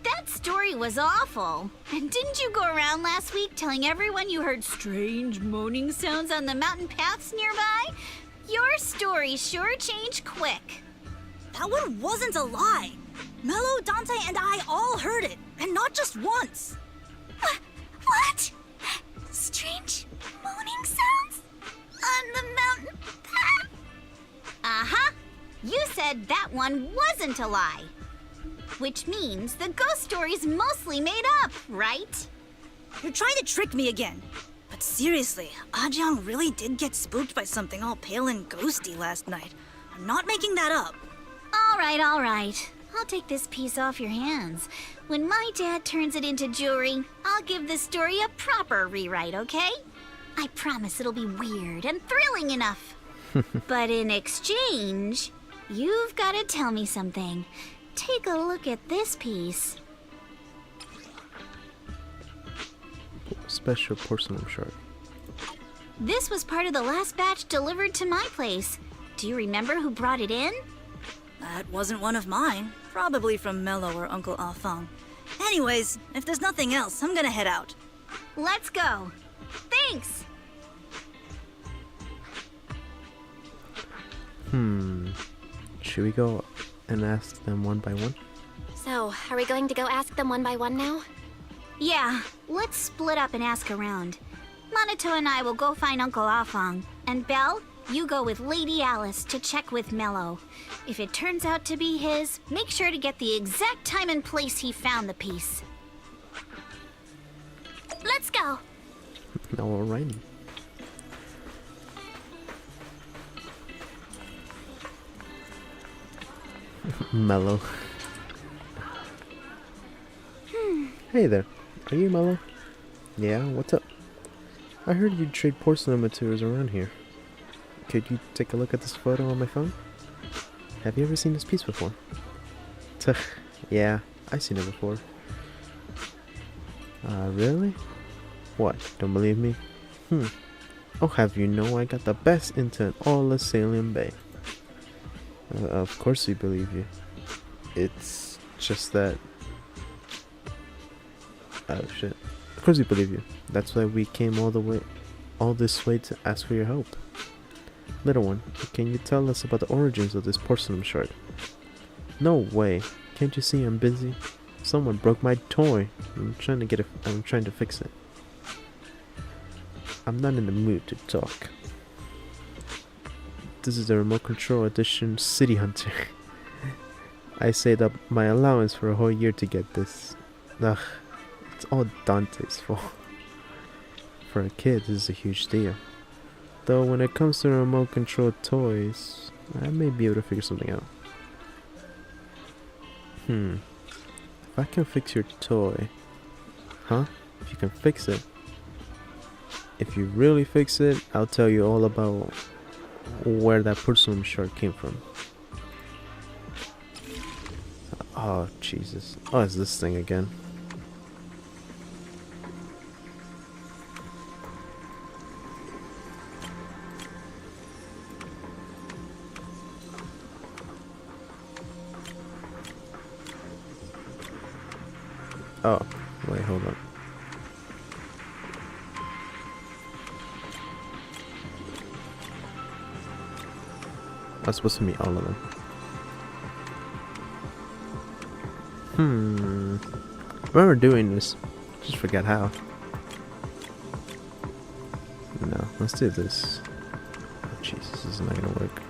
That story was awful. And didn't you go around last week telling everyone you heard strange moaning sounds on the mountain paths nearby? Your story sure changed quick. That one wasn't a lie. Mello, Dante, and I all heard it, and not just once. What? Strange moaning sounds? On the mountain path? Uh-huh. You said that one wasn't a lie. Which means the ghost story's mostly made up, right? You're trying to trick me again. But seriously, Ajang really did get spooked by something all pale and ghosty last night. I'm not making that up. All right. I'll take this piece off your hands. When my dad turns it into jewelry, I'll give this story a proper rewrite, okay? I promise it'll be weird and thrilling enough. But in exchange, you've got to tell me something. Take a look at this piece. Special porcelain shard. This was part of the last batch delivered to my place. Do you remember who brought it in? That wasn't one of mine. Probably from Mello or Uncle Alfang. Anyways, if there's nothing else, I'm gonna head out. Let's go. Thanks! Should we go and ask them one by one? So, are we going to go ask them one by one now? Yeah, let's split up and ask around. Monato and I will go find Uncle Afang. And Belle, you go with Lady Alice to check with Mello. If it turns out to be his, make sure to get the exact time and place he found the piece. Let's go. Alrighty. Mellow. Hey there. Are you Mellow? Yeah, what's up? I heard you trade porcelain materials around here. Could you take a look at this photo on my phone? Have you ever seen this piece before? Yeah, I've seen it before. Really? What, don't believe me? I'll have you know I got the best into in all of Salem Bay. Of course we believe you. It's just that... Oh shit. Of course we believe you. That's why we came all this way to ask for your help. Little one, can you tell us about the origins of this porcelain shard? No way. Can't you see I'm busy? Someone broke my toy. I'm trying to fix it. I'm not in the mood to talk. This is the remote control edition City Hunter. I saved up my allowance for a whole year to get this. Ugh, it's all Dante's fault. For a kid, this is a huge deal. Though when it comes to remote control toys, I may be able to figure something out. If I can fix your toy... Huh? If you can fix it. If you really fix it, I'll tell you all about where that porcelain shard came from. Oh, Jesus. Oh, it's this thing again. Oh, wait, hold on. That's supposed to meet all of them. Remember doing this. Just forget how. No, let's do this. Oh, Jesus, this is not gonna work.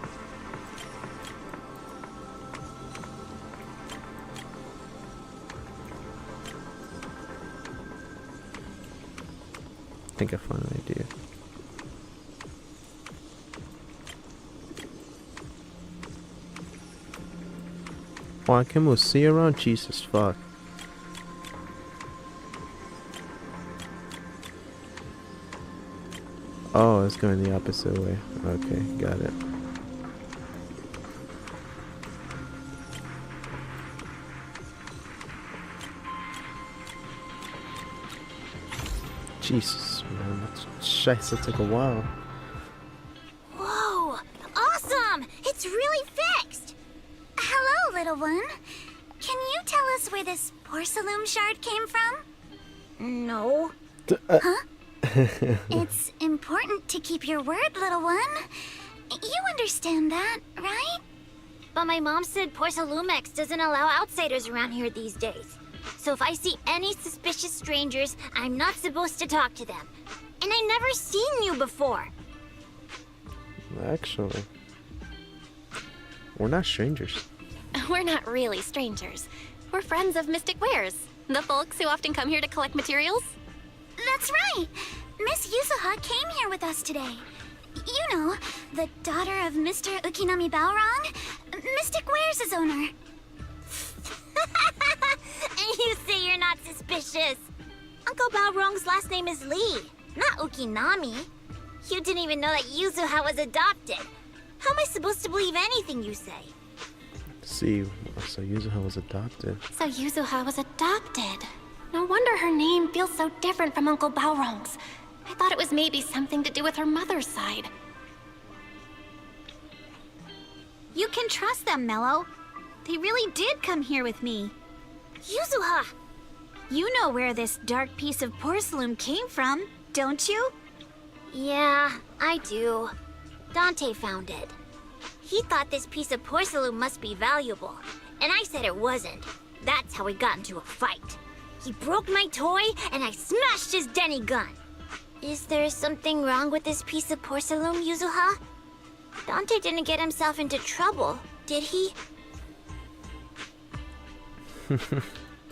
I think I found an idea. Oh, I can move C around? Jesus fuck. Oh, it's going the opposite way. Okay, got it. Jesus, man. Scheiße, that took a while. Whoa! Awesome! It's really fixed! Hello, little one. Can you tell us where this porcelain shard came from? No. Huh? It's important to keep your word, little one. You understand that, right? But my mom said Porcelumex doesn't allow outsiders around here these days. So if I see any suspicious strangers, I'm not supposed to talk to them. And I never seen you before. Actually, we're not strangers. We're not really strangers. We're friends of Mystic Wares, the folks who often come here to collect materials. That's right! Miss Yuzuha came here with us today. You know, the daughter of Mr. Ukinami Balrog, Mystic Wares' owner. And you say you're not suspicious. Uncle Balrog's last name is Lee, not Ukinami. You didn't even know that Yuzuha was adopted. How am I supposed to believe anything you say? See, so Yuzuha was adopted. So Yuzuha was adopted. No wonder her name feels so different from Uncle Balrog's. I thought it was maybe something to do with her mother's side. You can trust them, Mello. They really did come here with me. Yuzuha! You know where this dark piece of porcelain came from, don't you? Yeah, I do. Dante found it. He thought this piece of porcelain must be valuable, and I said it wasn't. That's how we got into a fight. He broke my toy, and I smashed his Denny gun. Is there something wrong with this piece of porcelain, Yuzuha? Dante didn't get himself into trouble, did he?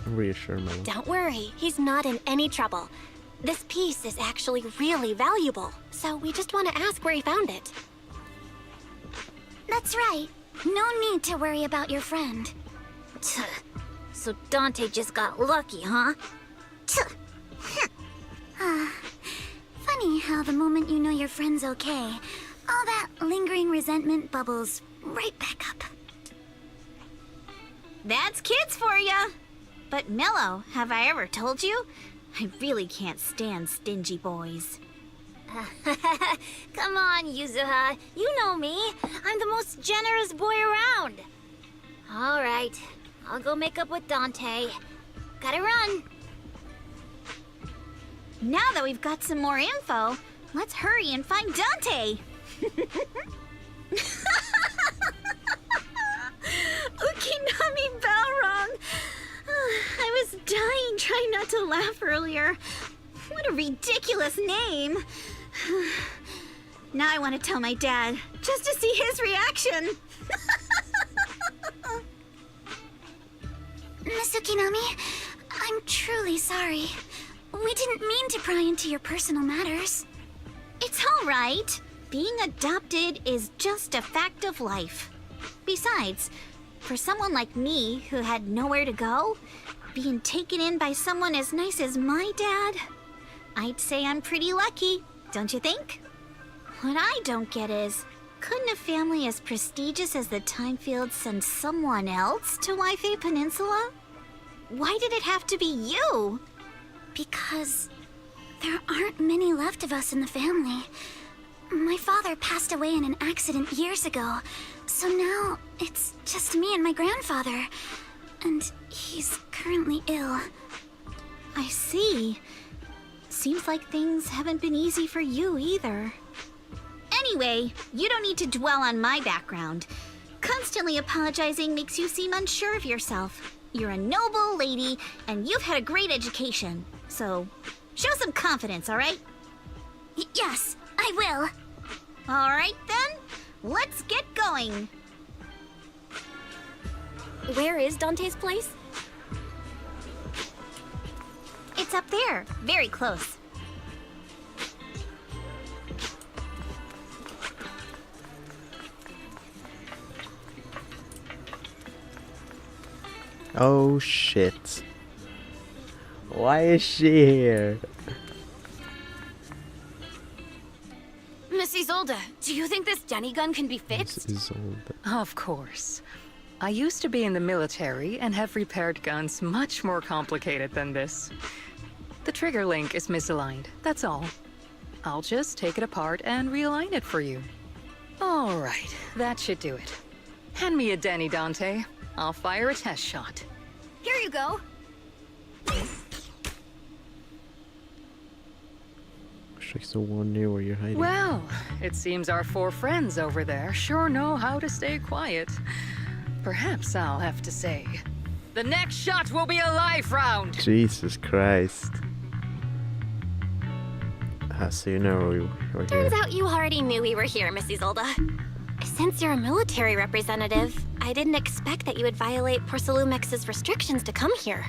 Reassure me. Don't worry, he's not in any trouble. This piece is actually really valuable, so we just want to ask where he found it. That's right. No need to worry about your friend. So Dante just got lucky, huh? Funny how the moment you know your friend's okay, all that lingering resentment bubbles right back up. That's kids for ya! But Mello, have I ever told you? I really can't stand stingy boys. Come on, Yuzuha. You know me. I'm the most generous boy around. All right. I'll go make up with Dante. Gotta run. Now that we've got some more info, let's hurry and find Dante. Ukinami Balrog. I was dying trying not to laugh earlier. What a ridiculous name. Now I want to tell my dad, just to see his reaction. Miss Ukinami, I'm truly sorry. We didn't mean to pry into your personal matters. It's all right. Being adopted is just a fact of life. Besides, for someone like me who had nowhere to go, being taken in by someone as nice as my dad, I'd say I'm pretty lucky, don't you think? What I don't get is, couldn't a family as prestigious as the Timefields send someone else to Waifei Peninsula? Why did it have to be you? Because there aren't many left of us in the family. My father passed away in an accident years ago, so now it's just me and my grandfather. And he's currently ill. I see. Seems like things haven't been easy for you either. Anyway, you don't need to dwell on my background. Constantly apologizing makes you seem unsure of yourself. You're a noble lady, and you've had a great education. So, show some confidence, all right? Yes, I will. All right, then. Let's get going. Where is Dante's place? It's up there, very close. Oh shit. Why is she here? Miss Isolde, do you think this Denny gun can be fixed? Of course. I used to be in the military and have repaired guns much more complicated than this. The trigger link is misaligned, that's all. I'll just take it apart and realign it for you. All right, that should do it. Hand me a Denny, Dante. I'll fire a test shot. Here you go. Restricts the one near where you're hiding. Well, it seems our 4 friends over there sure know how to stay quiet. Perhaps I'll have to say, the next shot will be a life round! Jesus Christ. So you know we're here. Turns out you already knew we were here, Miss Isolde. Since you're a military representative, I didn't expect that you would violate Porcelumex's restrictions to come here.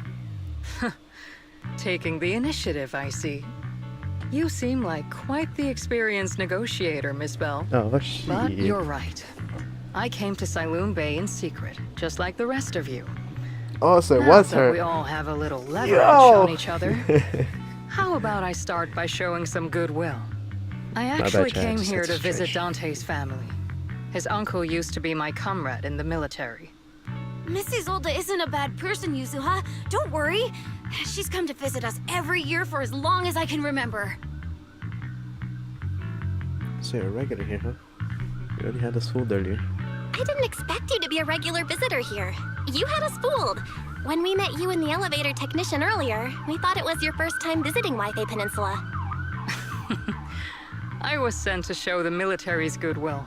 Taking the initiative, I see. You seem like quite the experienced negotiator, Miss Bell. Oh, shit. But you're right. I came to Siloon Bay in secret, just like the rest of you. Oh, so it Now was that her. we all have a little leverage Yo! on each other. How about I start by showing some goodwill? I actually came here to visit Dante's family. His uncle used to be my comrade in the military. Miss Isolde isn't a bad person, Yuzuha. Don't worry. She's come to visit us every year for as long as I can remember. So you're a regular here, huh? You already had us fooled earlier. I didn't expect you to be a regular visitor here. You had us fooled. When we met you and the elevator technician earlier, we thought it was your first time visiting Waifei Peninsula. I was sent to show the military's goodwill,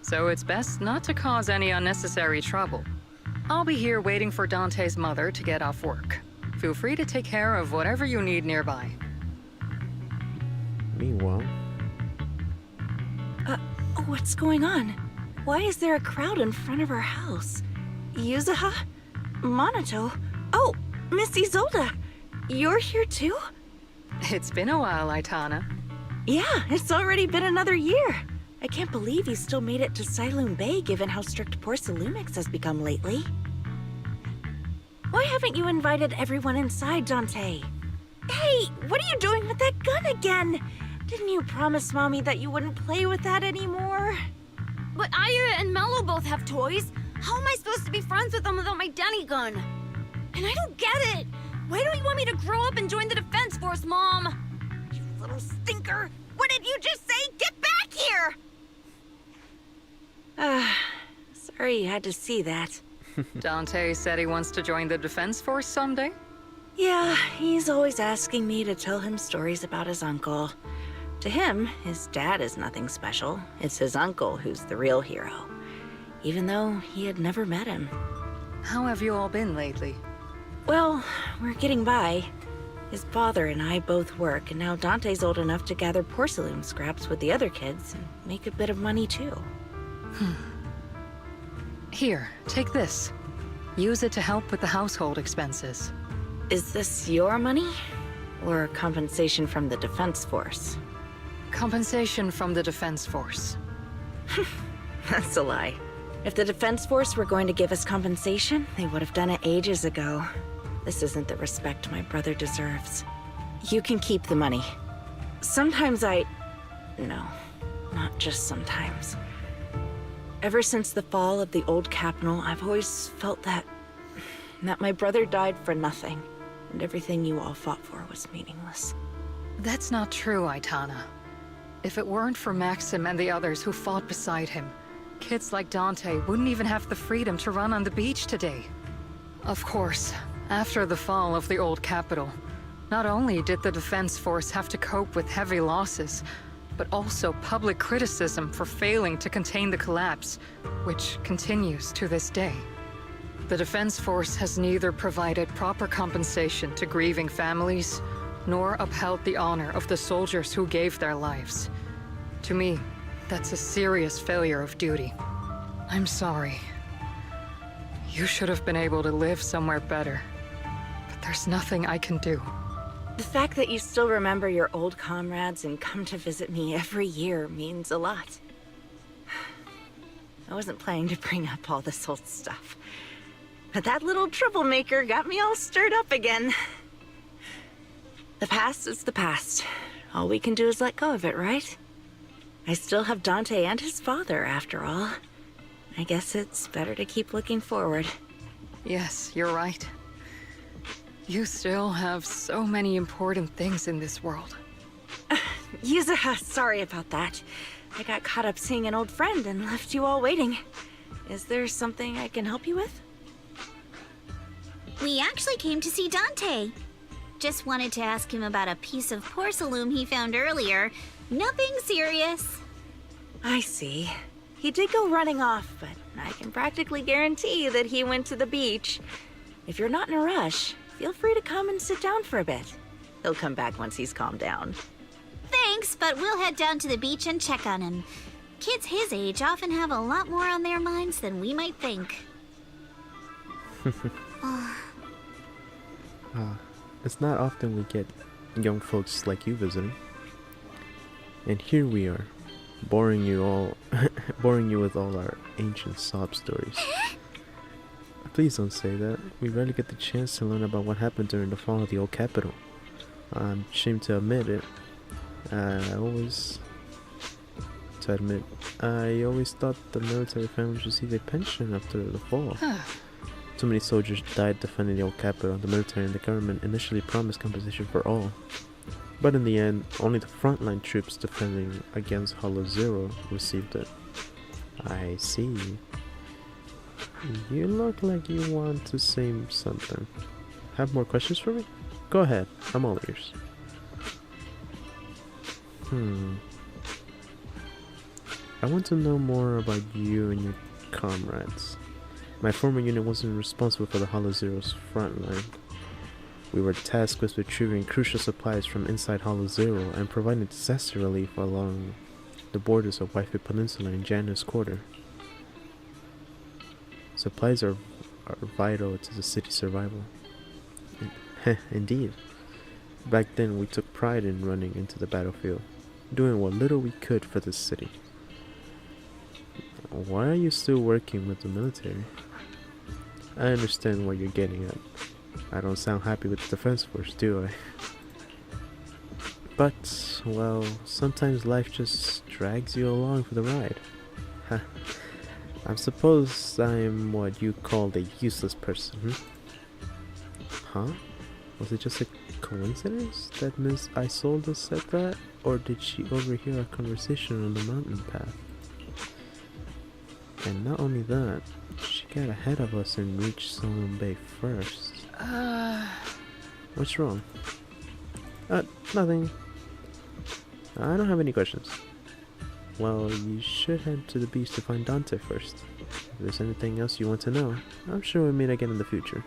so it's best not to cause any unnecessary trouble. I'll be here waiting for Dante's mother to get off work. Feel free to take care of whatever you need nearby. Meanwhile... What's going on? Why is there a crowd in front of our house? Yuzuha? Monato? Oh, Miss Isolde! You're here too? It's been a while, Aitana. Yeah, it's already been another year. I can't believe you still made it to Siloon Bay given how strict Porcelumix has become lately. Why haven't you invited everyone inside, Dante? Hey, what are you doing with that gun again? Didn't you promise Mommy that you wouldn't play with that anymore? But Aya and Mello both have toys. How am I supposed to be friends with them without my Denny gun? And I don't get it. Why don't you want me to grow up and join the Defense Force, Mom? You little stinker. What did you just say? Get back here! Sorry you had to see that. Dante said he wants to join the Defense Force someday? Yeah, he's always asking me to tell him stories about his uncle. To him, his dad is nothing special. It's his uncle who's the real hero. Even though he had never met him. How have you all been lately? Well, we're getting by. His father and I both work, and now Dante's old enough to gather porcelain scraps with the other kids and make a bit of money too. Here, take this. Use it to help with the household expenses. Is this your money? Or compensation from the Defense Force? Compensation from the Defense Force. That's a lie. If the Defense Force were going to give us compensation, they would have done it ages ago. This isn't the respect my brother deserves. You can keep the money. Sometimes No, not just sometimes. Ever since the fall of the old capital, I've always felt that my brother died for nothing, and everything you all fought for was meaningless. That's not true, Aitana. If it weren't for Maxim and the others who fought beside him, kids like Dante wouldn't even have the freedom to run on the beach today. Of course, after the fall of the old capital, not only did the Defense Force have to cope with heavy losses, but also public criticism for failing to contain the collapse, which continues to this day. The Defense Force has neither provided proper compensation to grieving families, nor upheld the honor of the soldiers who gave their lives. To me, that's a serious failure of duty. I'm sorry. You should have been able to live somewhere better, but there's nothing I can do. The fact that you still remember your old comrades and come to visit me every year means a lot. I wasn't planning to bring up all this old stuff, but that little troublemaker got me all stirred up again. The past is the past. All we can do is let go of it, right? I still have Dante and his father, after all. I guess it's better to keep looking forward. Yes, you're right. You still have so many important things in this world. Yuzuha, sorry about that. I got caught up seeing an old friend and left you all waiting. Is there something I can help you with? We actually came to see Dante. Just wanted to ask him about a piece of porcelain he found earlier. Nothing serious. I see. He did go running off, but I can practically guarantee that he went to the beach. If you're not in a rush, feel free to come and sit down for a bit. He'll come back once he's calmed down. Thanks, but we'll head down to the beach and check on him. Kids his age often have a lot more on their minds than we might think. It's not often we get young folks like you visiting. And here we are, boring you with all our ancient sob stories. Please don't say that. We rarely get the chance to learn about what happened during the fall of the old capital. I'm ashamed to admit it. I always thought the military families received a pension after the fall. Too many soldiers died defending the old capital. The military and the government initially promised compensation for all. But in the end, only the frontline troops defending against Hollow Zero received it. I see. You look like you want to say something. Have more questions for me? Go ahead, I'm all ears. I want to know more about you and your comrades. My former unit wasn't responsible for the Hollow Zero's front line. We were tasked with retrieving crucial supplies from inside Hollow Zero and providing disaster relief along the borders of Waifu Peninsula and Janus Quarter. Supplies are vital to the city's survival. Indeed. Back then we took pride in running into the battlefield, doing what little we could for the city. Why are you still working with the military? I understand what you're getting at. I don't sound happy with the Defense Force, do I? But, well, sometimes life just drags you along for the ride. I suppose I'm what you call a useless person, Huh? Was it just a coincidence that Miss Isolde said that? Or did she overhear our conversation on the mountain path? And not only that, she got ahead of us and reached Solon Bay first. What's wrong? Nothing. I don't have any questions. Well, you should head to the beach to find Dante first. If there's anything else you want to know, I'm sure we'll meet again in the future.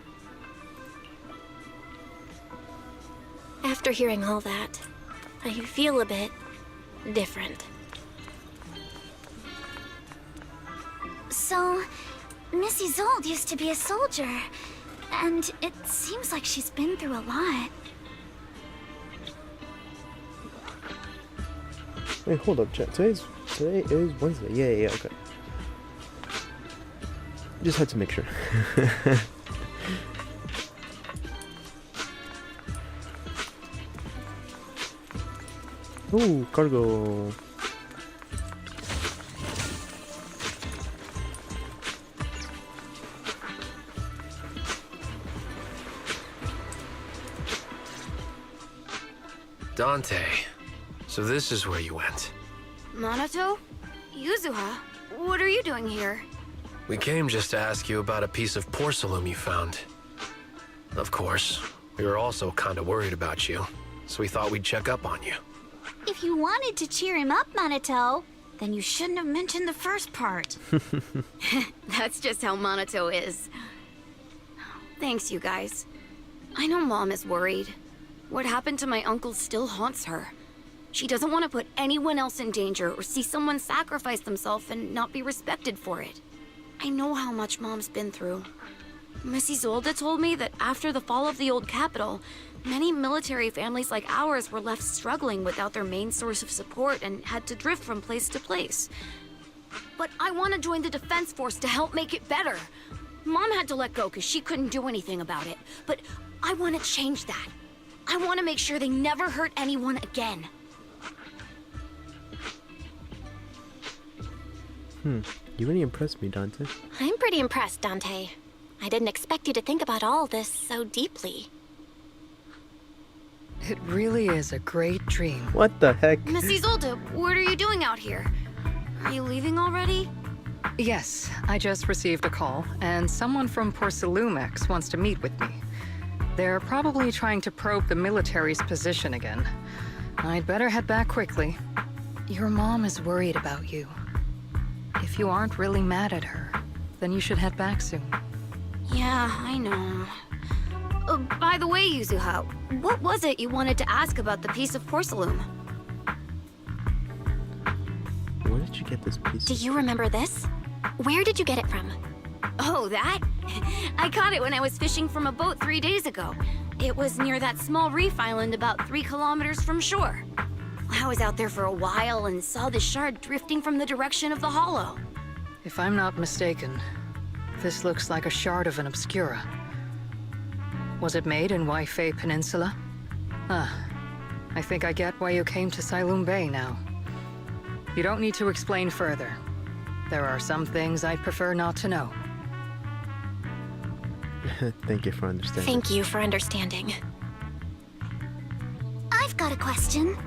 After hearing all that, I feel a bit different. So, Miss Isolde used to be a soldier, and it seems like she's been through a lot. Wait, hold up, chat. Today is Wednesday. Yeah, okay. Just had to make sure. Ooh, cargo. Dante, so this is where you went. Minato? Yuzuha? What are you doing here? We came just to ask you about a piece of porcelain you found. Of course, we were also kind of worried about you, so we thought we'd check up on you. If you wanted to cheer him up, Minato, then you shouldn't have mentioned the first part. That's just how Minato is. Thanks, you guys. I know Mom is worried. What happened to my uncle still haunts her. She doesn't want to put anyone else in danger or see someone sacrifice themselves and not be respected for it. I know how much Mom's been through. Miss Isolde told me that after the fall of the old capital, many military families like ours were left struggling without their main source of support and had to drift from place to place. But I want to join the defense force to help make it better. Mom had to let go because she couldn't do anything about it. But I want to change that. I want to make sure they never hurt anyone again. You really impressed me, Dante. I'm pretty impressed, Dante. I didn't expect you to think about all this so deeply. It really is a great dream. What the heck? Miss Isolde, what are you doing out here? Are you leaving already? Yes, I just received a call, and someone from Porcelumex wants to meet with me. They're probably trying to probe the military's position again. I'd better head back quickly. Your mom is worried about you. If you aren't really mad at her, then you should head back soon. Yeah, I know. By the way, Yuzuha, what was it you wanted to ask about the piece of porcelain? Where did you get this piece? Do you remember this? Where did you get it from? Oh, that? I caught it when I was fishing from a boat 3 days ago. It was near that small reef island about 3 kilometers from shore. I was out there for a while and saw the shard drifting from the direction of the hollow. If I'm not mistaken, this looks like a shard of an Obscura. Was it made in Waifei Peninsula? I think I get why you came to Silum Bay now. You don't need to explain further. There are some things I'd prefer not to know. Thank you for understanding. Thank you for understanding. I've got a question.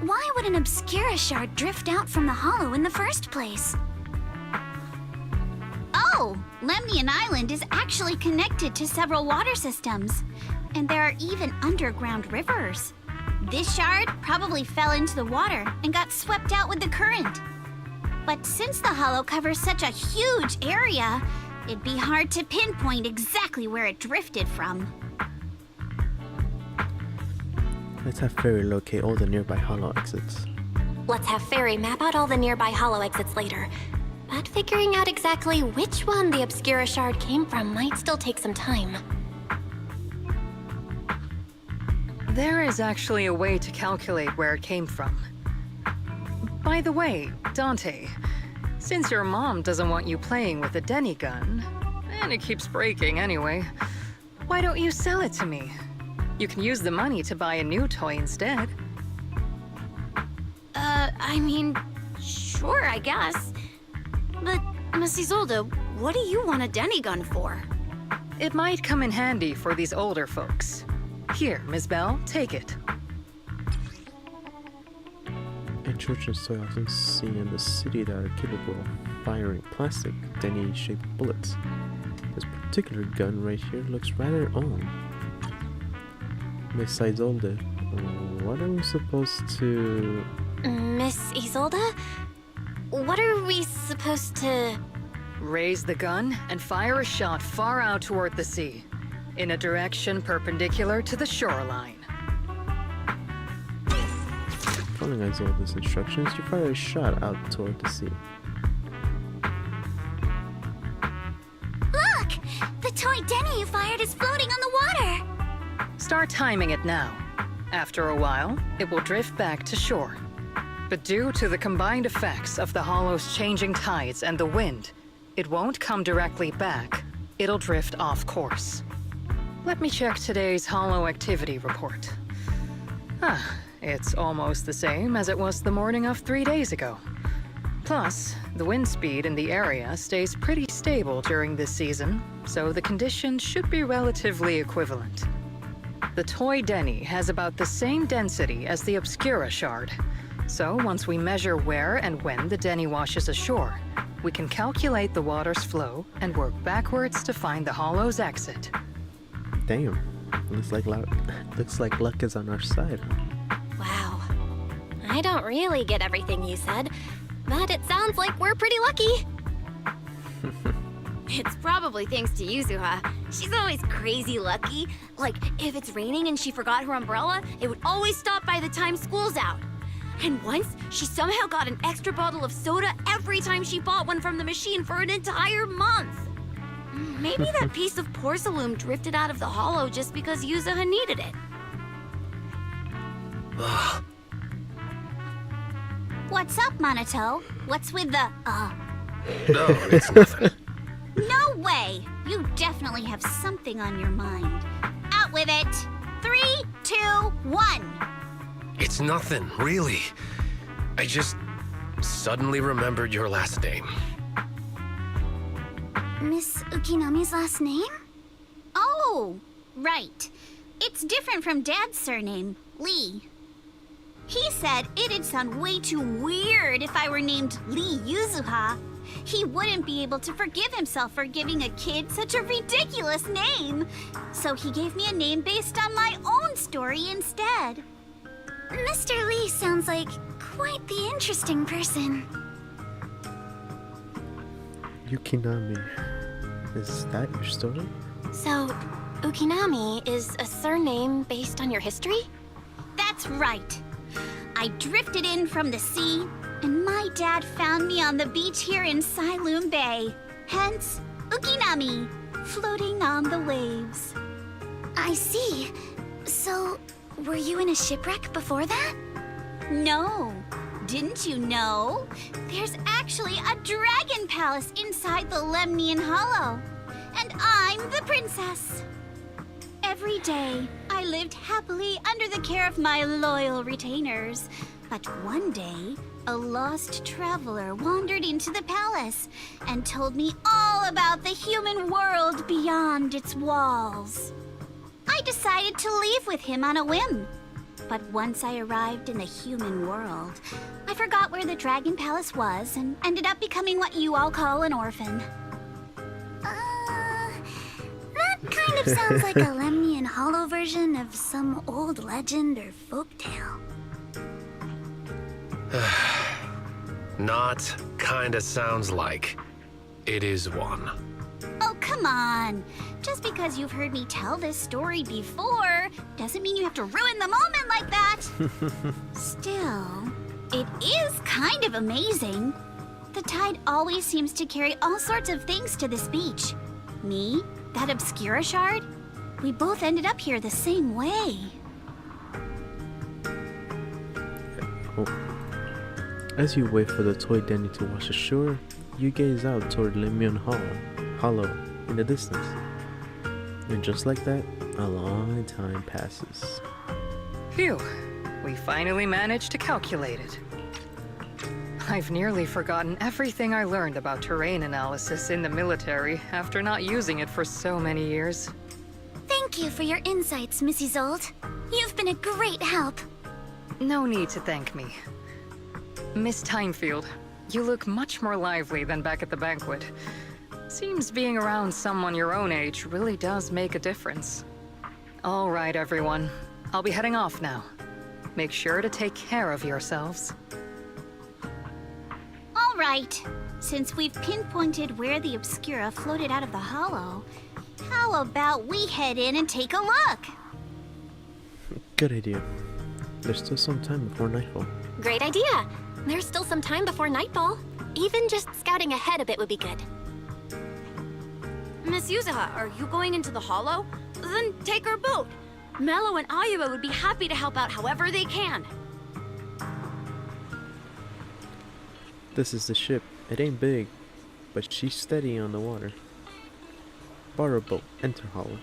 Why would an Obscura shard drift out from the hollow in the first place? Oh, Lemnian Island is actually connected to several water systems. And there are even underground rivers. This shard probably fell into the water and got swept out with the current. But since the hollow covers such a huge area, it'd be hard to pinpoint exactly where it drifted from. Let's have Fairy locate all the nearby hollow exits. Let's have Fairy map out all the nearby hollow exits later. But figuring out exactly which one the Obscura shard came from might still take some time. There is actually a way to calculate where it came from. By the way, Dante, since your mom doesn't want you playing with a Denny gun, and it keeps breaking anyway, why don't you sell it to me? You can use the money to buy a new toy instead. I mean, sure, I guess. But, Miss Isolde, what do you want a Denny gun for? It might come in handy for these older folks. Here, Ms. Bell, take it. A children's toy often seen in the city that are capable of firing plastic, Denny-shaped bullets. This particular gun right here looks rather old. Miss Isolde, what are we supposed to... Miss Isolde? What are we supposed to... Raise the gun and fire a shot far out toward the sea, in a direction perpendicular to the shoreline. Following Isolde's instructions, you fire a shot out toward the sea. toy Denny you fired is floating on the water! Start timing it now. After a while, it will drift back to shore. But due to the combined effects of the hollow's changing tides and the wind, it won't come directly back. It'll drift off course. Let me check today's hollow activity report. It's almost the same as it was the morning of 3 days ago. Plus, the wind speed in the area stays pretty stable during this season, so the conditions should be relatively equivalent. The toy Denny has about the same density as the Obscura shard. So once we measure where and when the Denny washes ashore, we can calculate the water's flow and work backwards to find the hollow's exit. Damn. Looks like luck is on our side. Wow. I don't really get everything you said, but it sounds like we're pretty lucky. It's probably thanks to Yuzuha. She's always crazy lucky. Like, if it's raining and she forgot her umbrella, it would always stop by the time school's out. And once, she somehow got an extra bottle of soda every time she bought one from the machine for an entire month. Maybe that piece of porcelain drifted out of the hollow just because Yuzuha needed it. What's up, Monato? What's with the, No, it's nothing. No way! You definitely have something on your mind. Out with it! 3, 2, 1! It's nothing, really. I just suddenly remembered your last name. Miss Ukinami's last name? Oh, right. It's different from Dad's surname, Lee. He said it'd sound way too weird if I were named Lee Yuzuha. He wouldn't be able to forgive himself for giving a kid such a ridiculous name. So he gave me a name based on my own story instead. Mr. Lee sounds like quite the interesting person. Yukinami. Is that your story? So, Ukinami is a surname based on your history? That's right. I drifted in from the sea, and my dad found me on the beach here in Sailoom Bay. Hence, Ukinami, floating on the waves. I see. So, were you in a shipwreck before that? No. Didn't you know? There's actually a dragon palace inside the Lemnian Hollow. And I'm the princess. Every day, I lived happily under the care of my loyal retainers. But one day, a lost traveler wandered into the palace and told me all about the human world beyond its walls. I decided to leave with him on a whim. But once I arrived in the human world, I forgot where the Dragon Palace was and ended up becoming what you all call an orphan. That kind of sounds like a Lemnian Hollow version of some old legend or folktale. Not kinda sounds like. It is one. Oh, come on. Just because you've heard me tell this story before doesn't mean you have to ruin the moment like that. Still, it is kind of amazing. The tide always seems to carry all sorts of things to this beach. Me, that Obscura shard, we both ended up here the same way. As you wait for the toy Denny to wash ashore, you gaze out toward Lemnian Hollow in the distance. And just like that, a long time passes. Phew, we finally managed to calculate it. I've nearly forgotten everything I learned about terrain analysis in the military after not using it for so many years. Thank you for your insights, Mrs. Zold. You've been a great help. No need to thank me. Miss Timefield, you look much more lively than back at the banquet. Seems being around someone your own age really does make a difference. All right, everyone. I'll be heading off now. Make sure to take care of yourselves. All right. Since we've pinpointed where the Obscura floated out of the hollow, how about we head in and take a look? Good idea. There's still some time before nightfall. Great idea. There's still some time before nightfall. Even just scouting ahead a bit would be good. Miss Yuzuha, are you going into the hollow? Then take our boat. Mello and Ayuba would be happy to help out however they can. This is the ship. It ain't big, but she's steady on the water. Borrow boat. Enter hollow.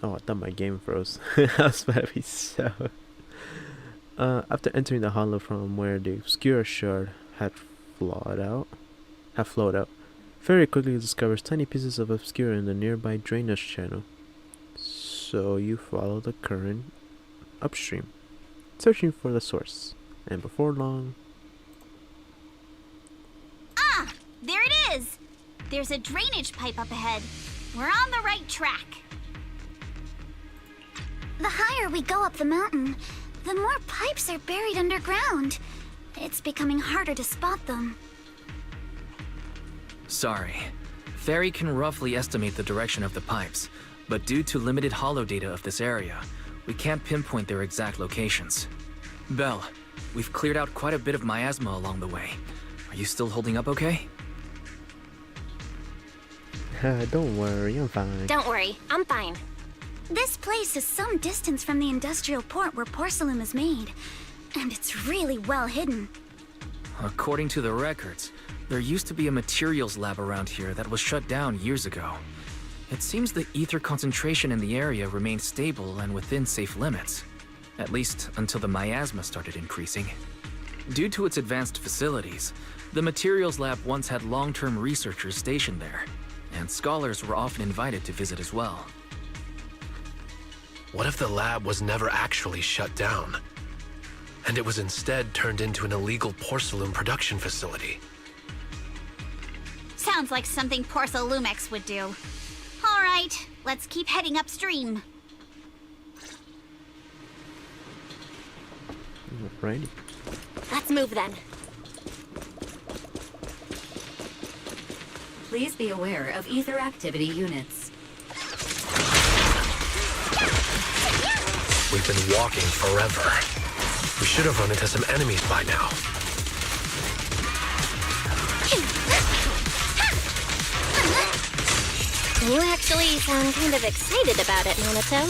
Oh, I thought my game froze. I was about to be so. After entering the hollow from where the obscure shard had flowed out, Fairy quickly discovers tiny pieces of obscura in the nearby drainage channel. So you follow the current upstream, searching for the source, and before long... Ah! There it is! There's a drainage pipe up ahead. We're on the right track. The higher we go up the mountain, the more pipes are buried underground. It's becoming harder to spot them. Sorry. Fairy can roughly estimate the direction of the pipes, but due to limited holo data of this area, we can't pinpoint their exact locations. Belle, we've cleared out quite a bit of miasma along the way. Are you still holding up okay? Don't worry, I'm fine. Don't worry, I'm fine. This place is some distance from the industrial port where porcelain is made, and it's really well hidden. According to the records, there used to be a materials lab around here that was shut down years ago. It seems the ether concentration in the area remained stable and within safe limits, at least until the miasma started increasing. Due to its advanced facilities, the materials lab once had long-term researchers stationed there, and scholars were often invited to visit as well. What if the lab was never actually shut down, and it was instead turned into an illegal porcelain production facility? Sounds like something Porcelumex would do. All right, let's keep heading upstream. Alrighty. Let's move then. Please be aware of ether activity units. We've been walking forever. We should have run into some enemies by now. You actually sound kind of excited about it, Minato.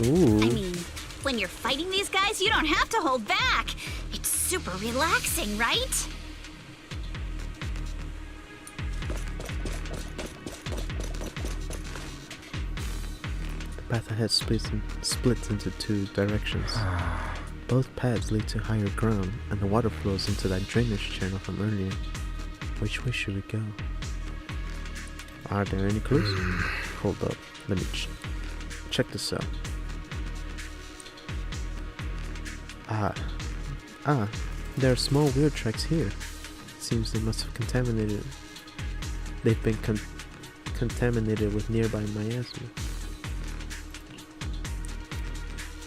Ooh. I mean, when you're fighting these guys, you don't have to hold back. It's super relaxing, right? The path ahead splits into two directions. Both paths lead to higher ground, and the water flows into that drainage channel from earlier. Which way should we go? Are there any clues? Hold up, let me check this out. There are small weird tracks here. Seems they must have contaminated. They've been contaminated with nearby miasma.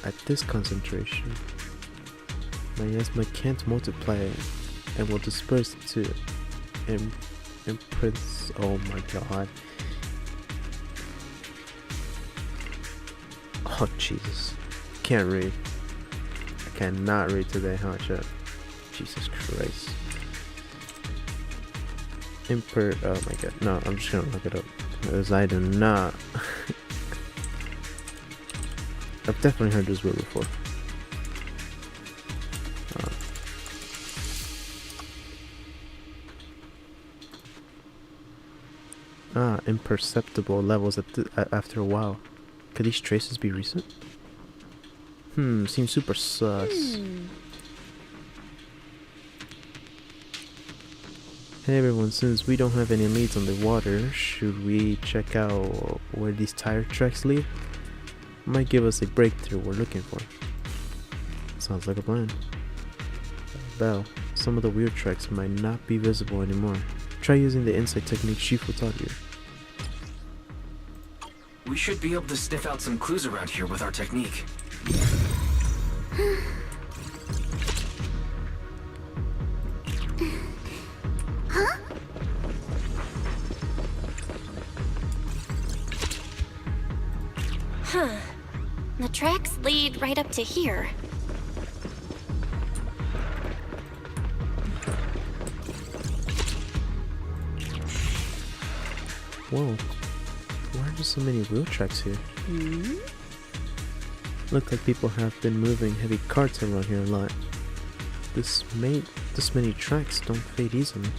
At this concentration, miasma can't multiply and will disperse to imprints. Oh my god. Oh Jesus. Can't read. I cannot read today, huh, chat? Jesus Christ. Oh my god. No, I'm just gonna look it up. Because I do not. I've definitely heard this word before. Imperceptible levels after a while. Could these traces be recent? Seems super sus. Hey everyone, since we don't have any leads on the water, should we check out where these tire tracks lead? Might give us a breakthrough we're looking for. Sounds like a plan. Belle, some of the weird tracks might not be visible anymore. Try using the insight technique Shifu taught you. We should be able to sniff out some clues around here with our technique. Huh? Huh. The tracks lead right up to here. Whoa. Why are there so many wheel tracks here? Look like people have been moving heavy carts around here a lot. This many tracks don't fade easily.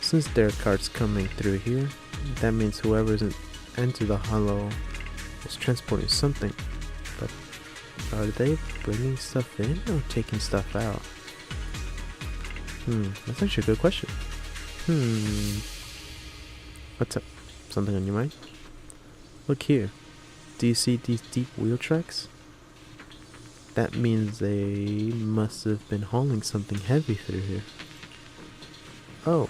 Since there are carts coming through here, that means whoever's entered the hollow is transporting something. But are they bringing stuff in or taking stuff out? That's actually a good question. What's up? Something on your mind? Look here. Do you see these deep wheel tracks? That means they must have been hauling something heavy through here. Oh.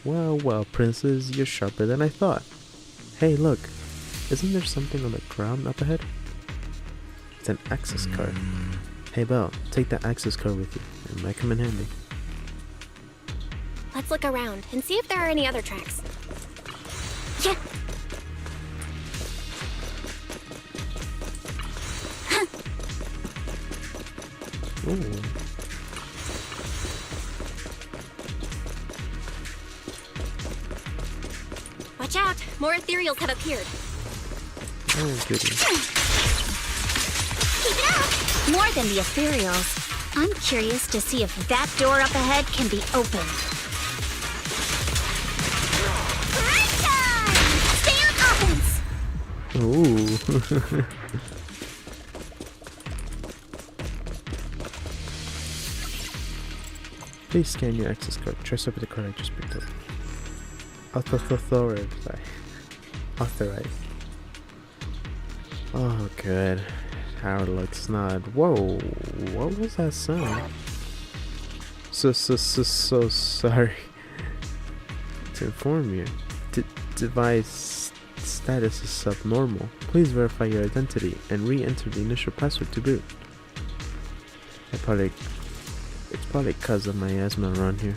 Well, Princess, you're sharper than I thought. Hey, look. Isn't there something on the ground up ahead? It's an access card. Hey, Belle, take that access card with you. It might come in handy. Let's look around and see if there are any other tracks. Yeah. Ooh. Watch out! More ethereals have appeared. Oh, goodness. Keep it up! More than the ethereals. I'm curious to see if that door up ahead can be opened. Break time! Stay on offense! Ooh. Please scan your access card. Trace over the card I just picked up. Authorized. Oh, good. Tower looks snod. Whoa, what was that sound? So sorry to inform you. Device status is subnormal. Please verify your identity and re-enter the initial password to boot. It's probably because of my asthma around here.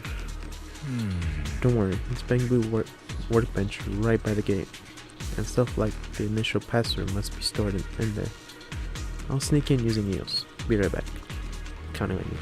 Don't worry, it's Bamboo workbench right by the gate. And stuff like the initial password must be stored in there. I'll sneak in using EOS. Be right back. Counting on you.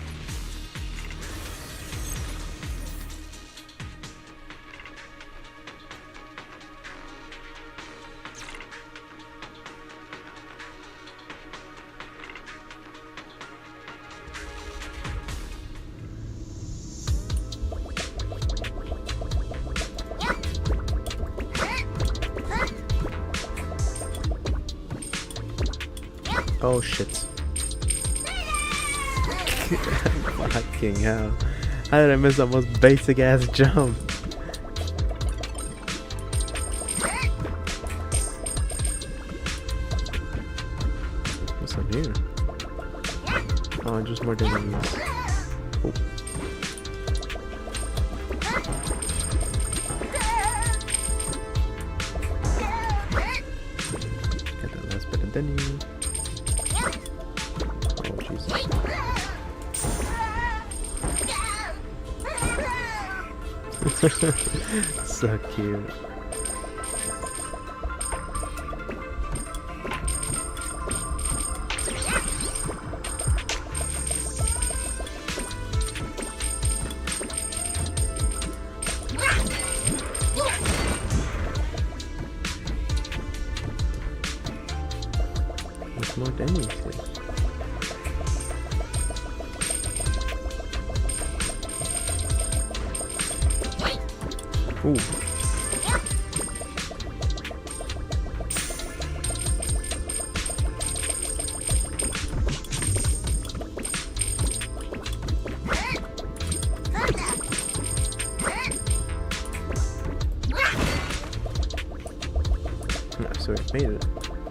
Oh shit. Fucking hell. How did I miss the most basic ass jump? What's on here? Oh, just more enemies. Oh. Get that last bit of Denny. So cute. There's more Denny's here. Ooh. So we made it.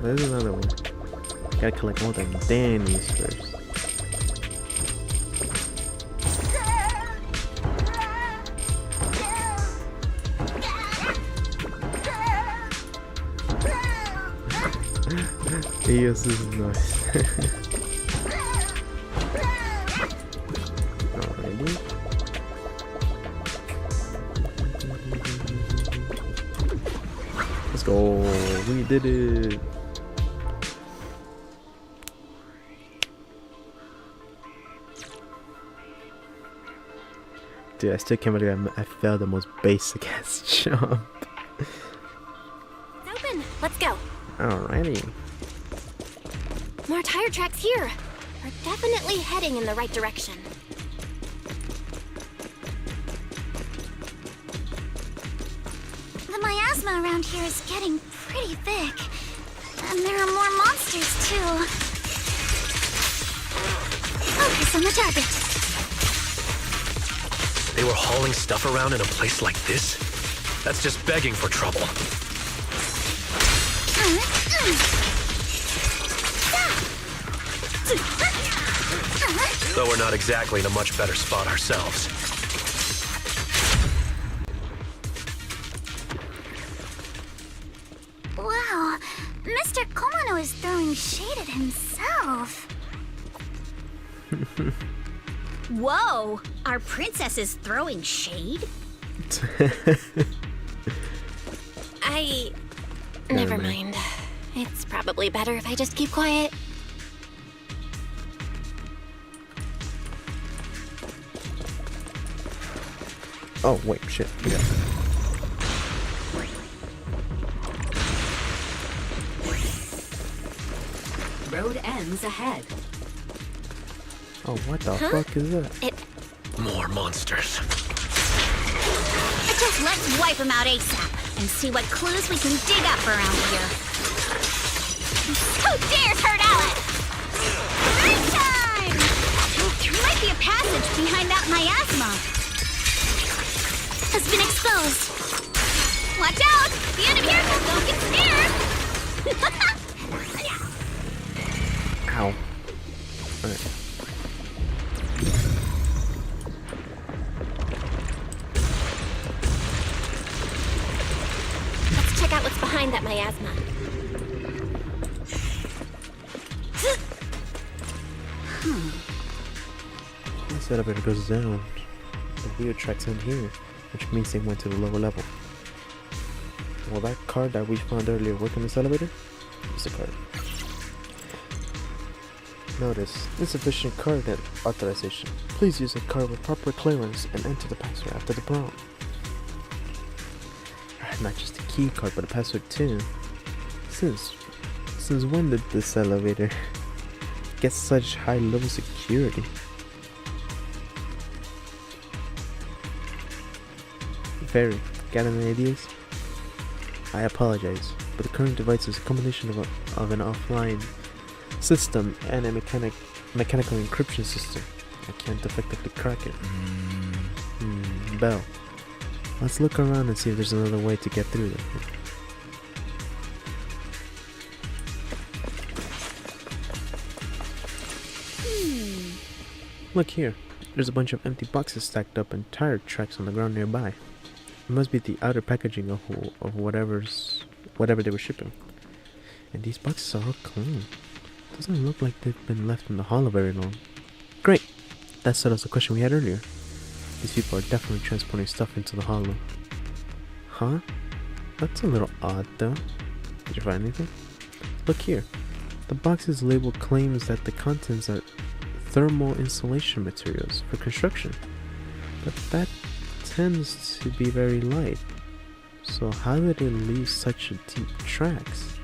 There's another one. Gotta collect all the Dannies first. Yes, this is nice. Alrighty. Let's go. We did it. Dude, I still can't believe I failed the most basic ass jump. It's open. Let's go. Alrighty. More tire tracks here. We're definitely heading in the right direction. The miasma around here is getting pretty thick. And there are more monsters, too. Focus on the target. They were hauling stuff around in a place like this? That's just begging for trouble. Though we're not exactly in a much better spot ourselves. Wow, Mr. Komano is throwing shade at himself. Whoa! Our princess is throwing shade? Never mind. It's probably better if I just keep quiet. Oh, wait, shit. Yeah. Road ends ahead. Oh, what the fuck is that? More monsters. Just let's wipe them out ASAP and see what clues we can dig up around here. Who dares hurt Alice? Break time! There might be a passage behind that miasma. Has been exposed. Watch out! The enemy here, don't get scared! Ow. Alright. Let's check out what's behind that miasma. This elevator goes down. The wheel tracks in here, which means they went to the lower level. Will that card that we found earlier work in this elevator? It's the card. Notice, insufficient card authorization. Please use a card with proper clearance and enter the password after the prompt. Not just a key card, but a password too. Since when did this elevator get such high level security? Fairy, got any ideas? I apologize, but the current device is a combination of an offline system and a mechanical encryption system. I can't effectively crack it. Bell. Let's look around and see if there's another way to get through there. Look here. There's a bunch of empty boxes stacked up and tire tracks on the ground nearby. It must be the outer packaging of whatever they were shipping. And these boxes are all clean. Doesn't look like they've been left in the hollow very long. Great! That settles the question we had earlier. These people are definitely transporting stuff into the hollow. Huh? That's a little odd though. Did you find anything? Look here. The box's label claims that the contents are thermal insulation materials for construction. But that tends to be very light. So how did it leave such deep tracks?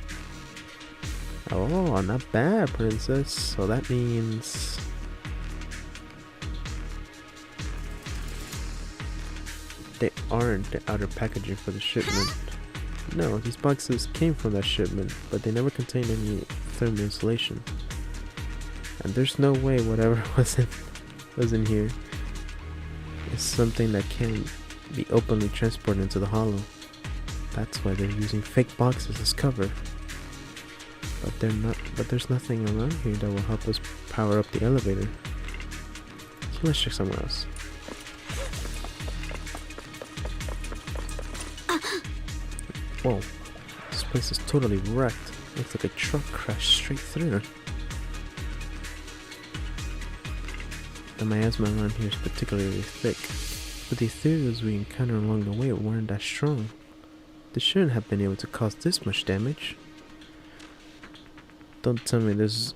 Oh, not bad, princess. So that means... they aren't the outer packaging for the shipment. No, these boxes came from that shipment, but they never contained any thermal insulation. And there's no way whatever was in here is something that can be openly transported into the hollow. That's why they're using fake boxes as cover. But there's nothing around here that will help us power up the elevator. So let's check somewhere else. Whoa, this place is totally wrecked. Looks like a truck crashed straight through. The miasma around here is particularly thick, but the ethereals we encountered along the way weren't that strong. They shouldn't have been able to cause this much damage. Don't tell me there's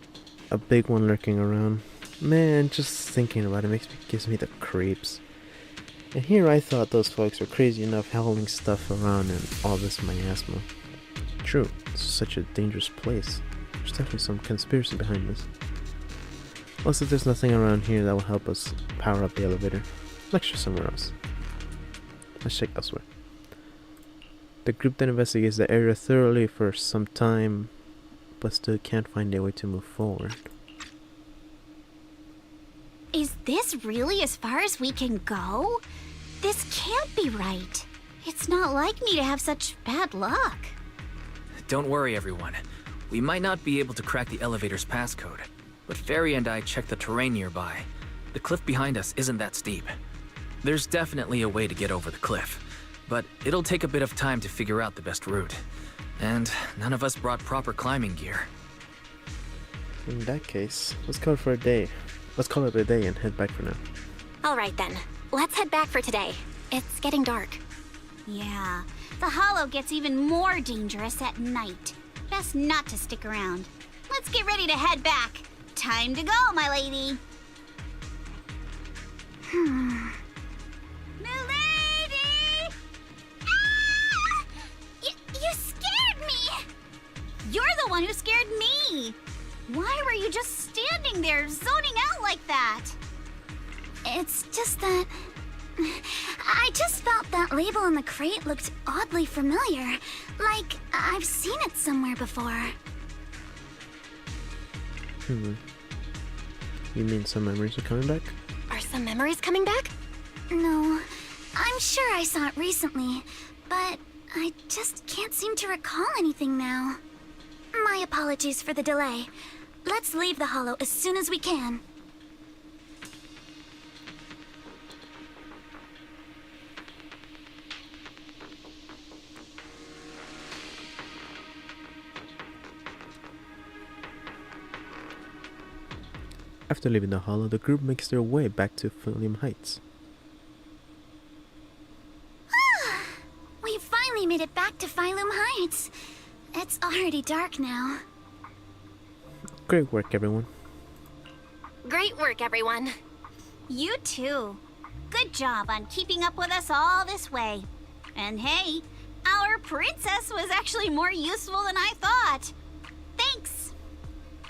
a big one lurking around. Man, just thinking about it gives me the creeps. And here I thought those folks were crazy enough hauling stuff around and all this miasma. True, it's such a dangerous place. There's definitely some conspiracy behind this. Also, there's nothing around here that will help us power up the elevator. Let's try somewhere else. Let's check elsewhere. The group that investigates the area thoroughly for some time, but still can't find a way to move forward. Is this really as far as we can go? This can't be right. It's not like me to have such bad luck. Don't worry, everyone. We might not be able to crack the elevator's passcode, but Fairy and I checked the terrain nearby. The cliff behind us isn't that steep. There's definitely a way to get over the cliff, but it'll take a bit of time to figure out the best route. And none of us brought proper climbing gear. In that case, let's call it for a day. Let's call it a day and head back for now. Alright then, let's head back for today. It's getting dark. Yeah, the hollow gets even more dangerous at night. Best not to stick around. Let's get ready to head back. Time to go, my lady. Milady! Ah! You scared me! You're the one who scared me! Why were you just standing there, zoning out like that? It's just that... I just felt that label on the crate looked oddly familiar. Like, I've seen it somewhere before. You mean some memories are coming back? Are some memories coming back? No, I'm sure I saw it recently, but I just can't seem to recall anything now. My apologies for the delay. Let's leave the hollow as soon as we can. After leaving the hollow, the group makes their way back to Phillium Heights. We finally made it back to Phylum Heights. It's already dark now. Great work, everyone. Great work, everyone. You too. Good job on keeping up with us all this way. And hey, our princess was actually more useful than I thought. Thanks.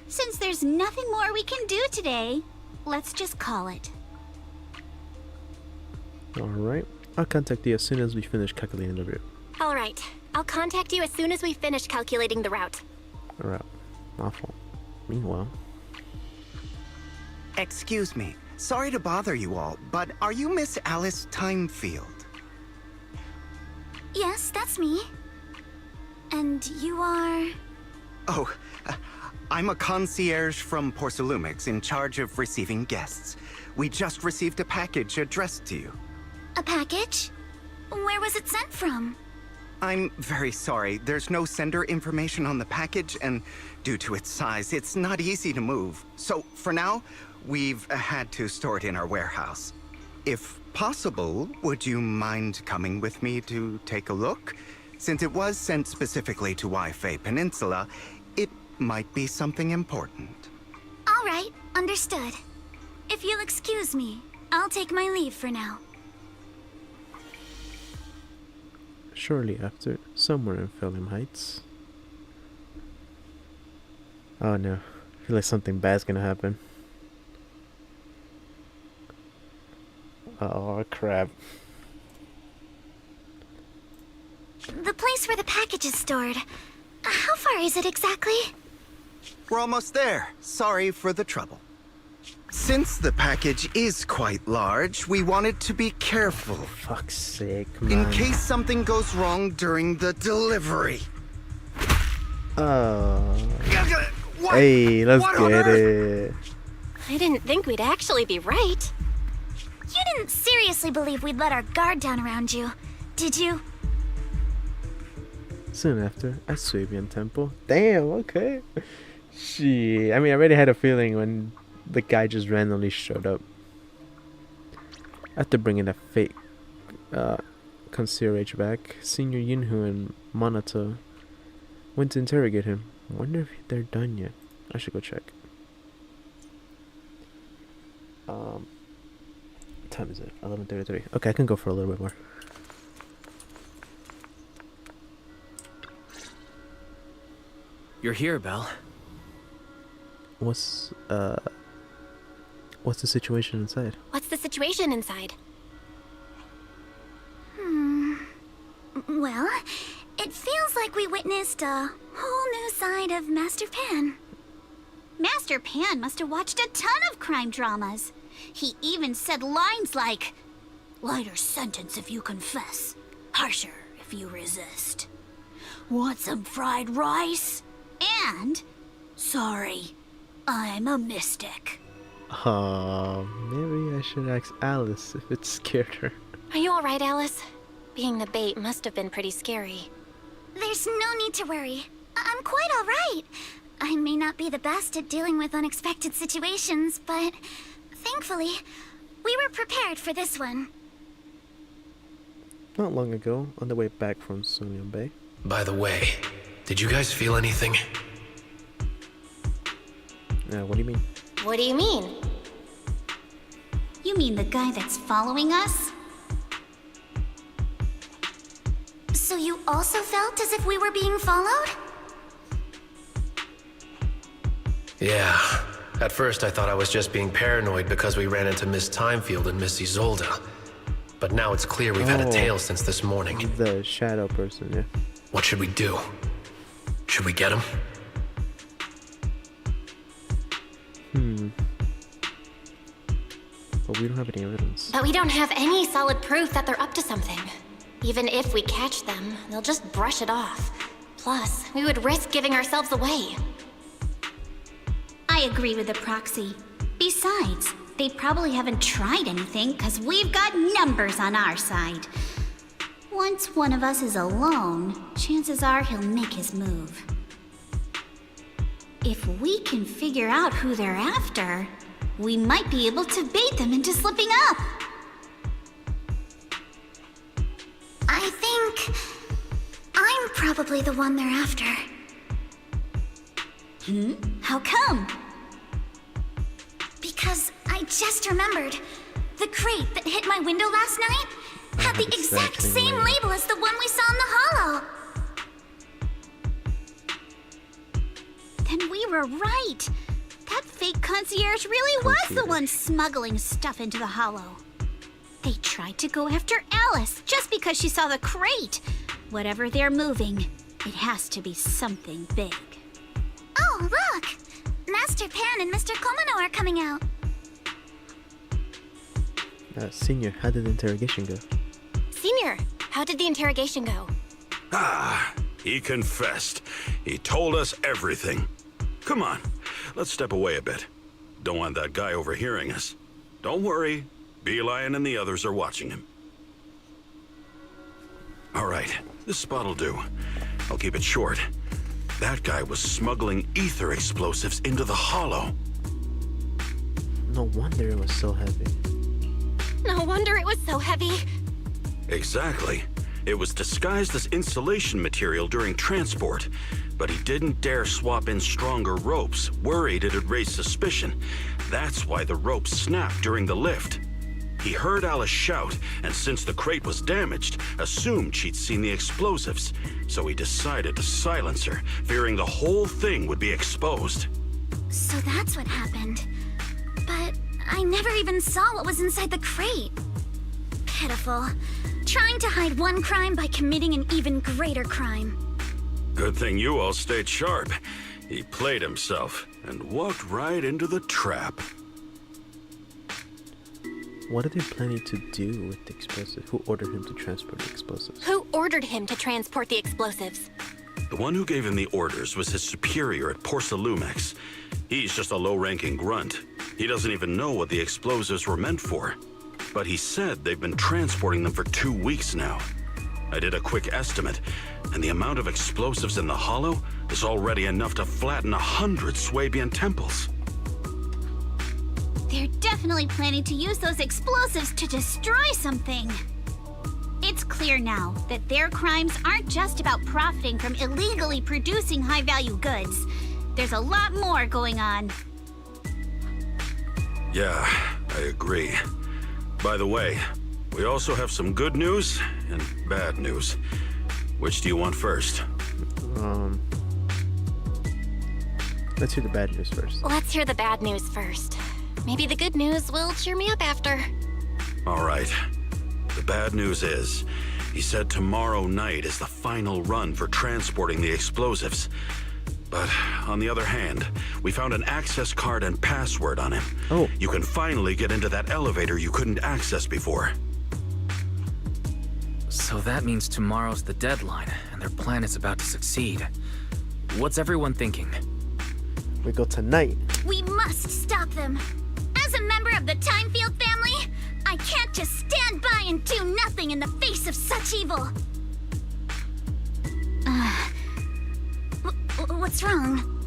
Since there's nothing more we can do today, let's just call it. Alright, I'll contact you as soon as we finish calculating the route. Alright, I'll contact you as soon as we finish calculating the route. Alright, awful. Meanwhile... Excuse me, sorry to bother you all, but are you Miss Alice Timefield? Yes, that's me. And you are... Oh, I'm a concierge from Porcelumix in charge of receiving guests. We just received a package addressed to you. A package? Where was it sent from? I'm very sorry. There's no sender information on the package, and due to its size, it's not easy to move. So, for now, we've had to store it in our warehouse. If possible, would you mind coming with me to take a look? Since it was sent specifically to Waifei Peninsula, it might be something important. All right, understood. If you'll excuse me, I'll take my leave for now. Shortly after, somewhere in Phillium Heights... Oh no, I feel like something bad's gonna happen. Oh crap. The place where the package is stored. How far is it exactly? We're almost there. Sorry for the trouble. Since the package is quite large, we wanted to be careful. For fuck's sake, man. In case something goes wrong during the delivery. Oh. What? Hey, let's What on get earth? it. I didn't think we'd actually be right. You didn't seriously believe we'd let our guard down around you, did you? Soon after, at Suibian Temple. Damn, okay. Shit. I mean, I already had a feeling when the guy just randomly showed up. After bringing that fake concierge back, Senior Yunhu and Monata went to interrogate him. Wonder if they're done yet. I should go check. time is it? 11:33. Okay, I can go for a little bit more. You're here, Belle. What's the situation inside? What's the situation inside? Well, it feels like we witnessed a whole new side of Master Pan. Master Pan must have watched a ton of crime dramas. He even said lines like, "Lighter sentence if you confess, harsher if you resist. Want some fried rice?" And, "Sorry, I'm a mystic." Maybe I should ask Alice if it scared her. Are you alright, Alice? Being the bait must have been pretty scary. There's no need to worry. I'm quite all right. I may not be the best at dealing with unexpected situations, but thankfully, we were prepared for this one. Not long ago, on the way back from Sunyeon Bay. By the way, did you guys feel anything? What do you mean? What do you mean? You mean the guy that's following us? So you also felt as if we were being followed? Yeah. At first, I thought I was just being paranoid because we ran into Miss Timefield and Miss Isolde. But now it's clear we've had a tail since this morning. The shadow person, yeah. What should we do? Should we get him? But we don't have any evidence. But we don't have any solid proof that they're up to something. Even if we catch them, they'll just brush it off. Plus, we would risk giving ourselves away. I agree with the proxy. Besides, they probably haven't tried anything because we've got numbers on our side. Once one of us is alone, chances are he'll make his move. If we can figure out who they're after, we might be able to bait them into slipping up. I think I'm probably the one they're after. How come? Because I just remembered. The crate that hit my window last night had the exact same label as the one we saw in the hollow. Then we were right. That fake concierge really was the one smuggling stuff into the hollow. They tried to go after Alice just because she saw the crate. Whatever they're moving, it has to be something big. Oh, look! Master Pan and Mr. Komano are coming out. Senior, how did the interrogation go? Senior, how did the interrogation go? He confessed. He told us everything. Come on, let's step away a bit. Don't want that guy overhearing us. Don't worry, Beelion and the others are watching him. All right, this spot'll do. I'll keep it short. That guy was smuggling ether explosives into the hollow. No wonder it was so heavy. No wonder it was so heavy. Exactly. It was disguised as insulation material during transport, but he didn't dare swap in stronger ropes, worried it'd raise suspicion. That's why the ropes snapped during the lift. He heard Alice shout, and since the crate was damaged, assumed she'd seen the explosives. So he decided to silence her, fearing the whole thing would be exposed. So that's what happened. But I never even saw what was inside the crate. Pitiful. Trying to hide one crime by committing an even greater crime. Good thing you all stayed sharp. He played himself and walked right into the trap. What are they planning to do with the explosives? Who ordered him to transport the explosives? Who ordered him to transport the explosives? The one who gave him the orders was his superior at Porsalumex. He's just a low-ranking grunt. He doesn't even know what the explosives were meant for. But he said they've been transporting them for 2 weeks now. I did a quick estimate, and the amount of explosives in the hollow is already enough to flatten 100 Swabian temples. They're definitely planning to use those explosives to destroy something. It's clear now that their crimes aren't just about profiting from illegally producing high-value goods. There's a lot more going on. Yeah, I agree. By the way, we also have some good news and bad news. Which do you want first? Let's hear the bad news first. Let's hear the bad news first. Maybe the good news will cheer me up after. All right. The bad news is, he said tomorrow night is the final run for transporting the explosives. But on the other hand, we found an access card and password on him. Oh. You can finally get into that elevator you couldn't access before. So that means tomorrow's the deadline, and their plan is about to succeed. What's everyone thinking? We go tonight. We must stop them. As a member of the Timefield family, I can't just stand by and do nothing in the face of such evil. What's wrong?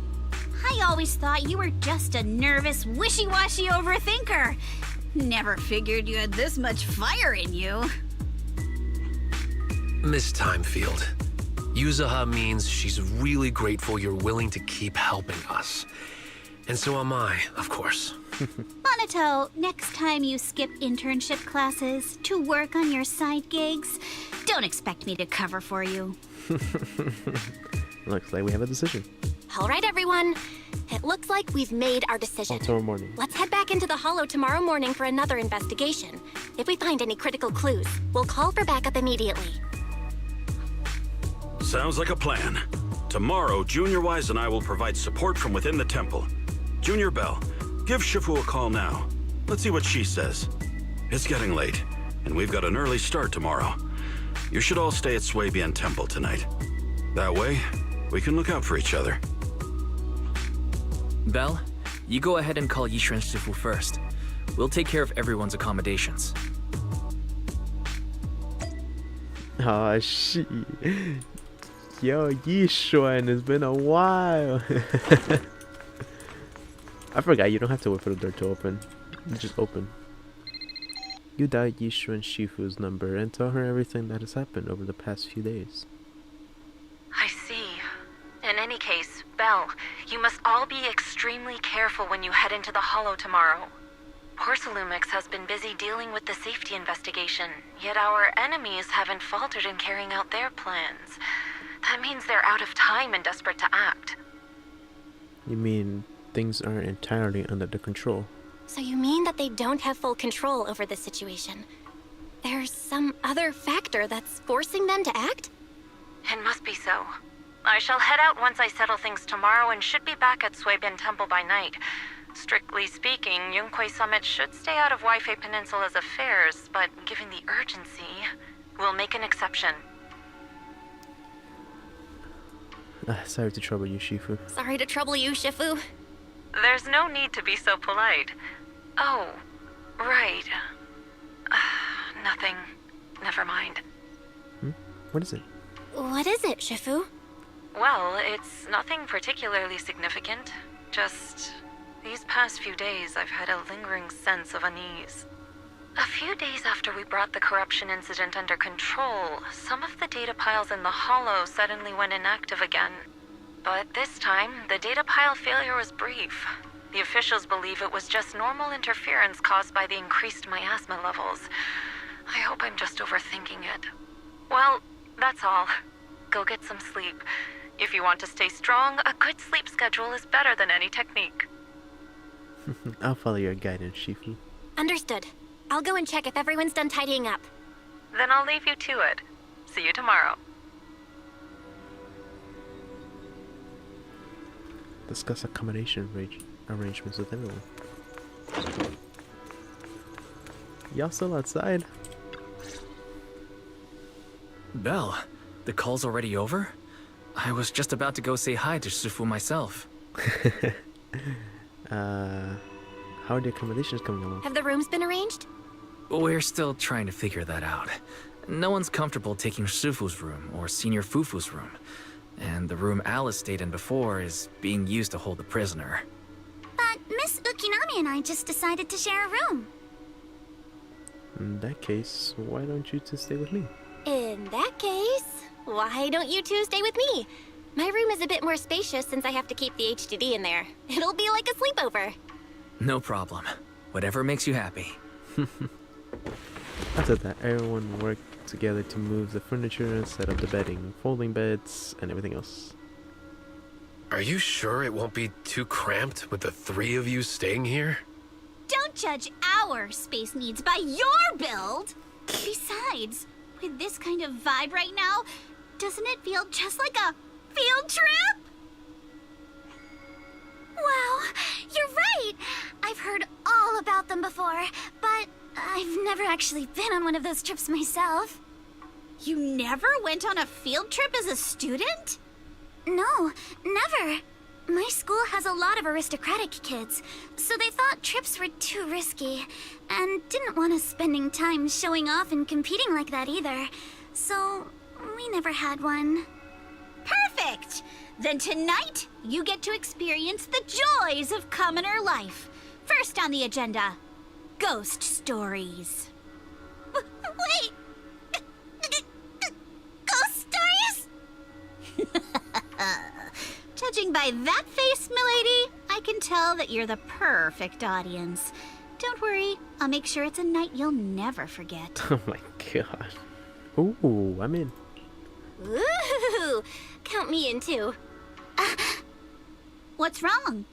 I always thought you were just a nervous, wishy-washy overthinker. Never figured you had this much fire in you. Miss Timefield, Yuzaha means she's really grateful you're willing to keep helping us. And so am I, of course. Monato, next time you skip internship classes to work on your side gigs, don't expect me to cover for you. Looks like we have a decision. All right, everyone. It looks like we've made our decision. Tomorrow morning. Let's head back into the Hollow tomorrow morning for another investigation. If we find any critical clues, we'll call for backup immediately. Sounds like a plan. Tomorrow, Junior Wise and I will provide support from within the temple. Junior Bell, give Shifu a call now. Let's see what she says. It's getting late, and we've got an early start tomorrow. You should all stay at Swabian Temple tonight. That way, we can look out for each other. Belle, you go ahead and call Yishu and Shifu first. We'll take care of everyone's accommodations. Oh, shit. Yo, Yishuan, it's been a while. I forgot you don't have to wait for the door to open. You just open. You dial Yishu and Shifu's number and tell her everything that has happened over the past few days. I see. In any case, Belle, you must all be extremely careful when you head into the Hollow tomorrow. Porcelumix has been busy dealing with the safety investigation, yet our enemies haven't faltered in carrying out their plans. That means they're out of time and desperate to act. You mean things aren't entirely under their control? So you mean that they don't have full control over the situation? There's some other factor that's forcing them to act? It must be so. I shall head out once I settle things tomorrow and should be back at Swabian Temple by night. Strictly speaking, Yunquay Summit should stay out of Waifei Peninsula's affairs, but given the urgency, we'll make an exception. Sorry to trouble you, Shifu. Sorry to trouble you, Shifu. There's no need to be so polite. Oh, right. Nothing. Never mind. What is it? What is it, Shifu? Well, it's nothing particularly significant. Just these past few days, I've had a lingering sense of unease. A few days after we brought the corruption incident under control, some of the data piles in the Hollow suddenly went inactive again. But this time, the data pile failure was brief. The officials believe it was just normal interference caused by the increased miasma levels. I hope I'm just overthinking it. Well, that's all. Go get some sleep. If you want to stay strong, a good sleep schedule is better than any technique. I'll follow your guidance, Shifu. Understood. I'll go and check if everyone's done tidying up. Then I'll leave you to it. See you tomorrow. Discuss accommodation arrangements with everyone. Y'all still outside? Belle, the call's already over? I was just about to go say hi to Shifu myself. How are the accommodations coming along? Have the rooms been arranged? We're still trying to figure that out. No one's comfortable taking Shifu's room or Senior Fufu's room. And the room Alice stayed in before is being used to hold the prisoner. But Miss Ukinami and I just decided to share a room. In that case, why don't you two stay with me? In that case, why don't you two stay with me? My room is a bit more spacious since I have to keep the HDD in there. It'll be like a sleepover. No problem. Whatever makes you happy. After that, everyone worked together to move the furniture and set up the bedding, folding beds, and everything else. Are you sure it won't be too cramped with the 3 of you staying here? Don't judge our space needs by your build! Besides, with this kind of vibe right now, doesn't it feel just like a field trip? Wow, you're right! I've heard all about them before, but I've never actually been on one of those trips myself. You never went on a field trip as a student? No, never. My school has a lot of aristocratic kids, so they thought trips were too risky, and didn't want us spending time showing off and competing like that either. So, we never had one. Perfect! Then tonight, you get to experience the joys of commoner life. First on the agenda, ghost stories. Wait! Ghost stories? Judging by that face, milady, I can tell that you're the perfect audience. Don't worry, I'll make sure it's a night you'll never forget. Oh my god. Ooh, I'm in. Ooh, count me in too. What's wrong?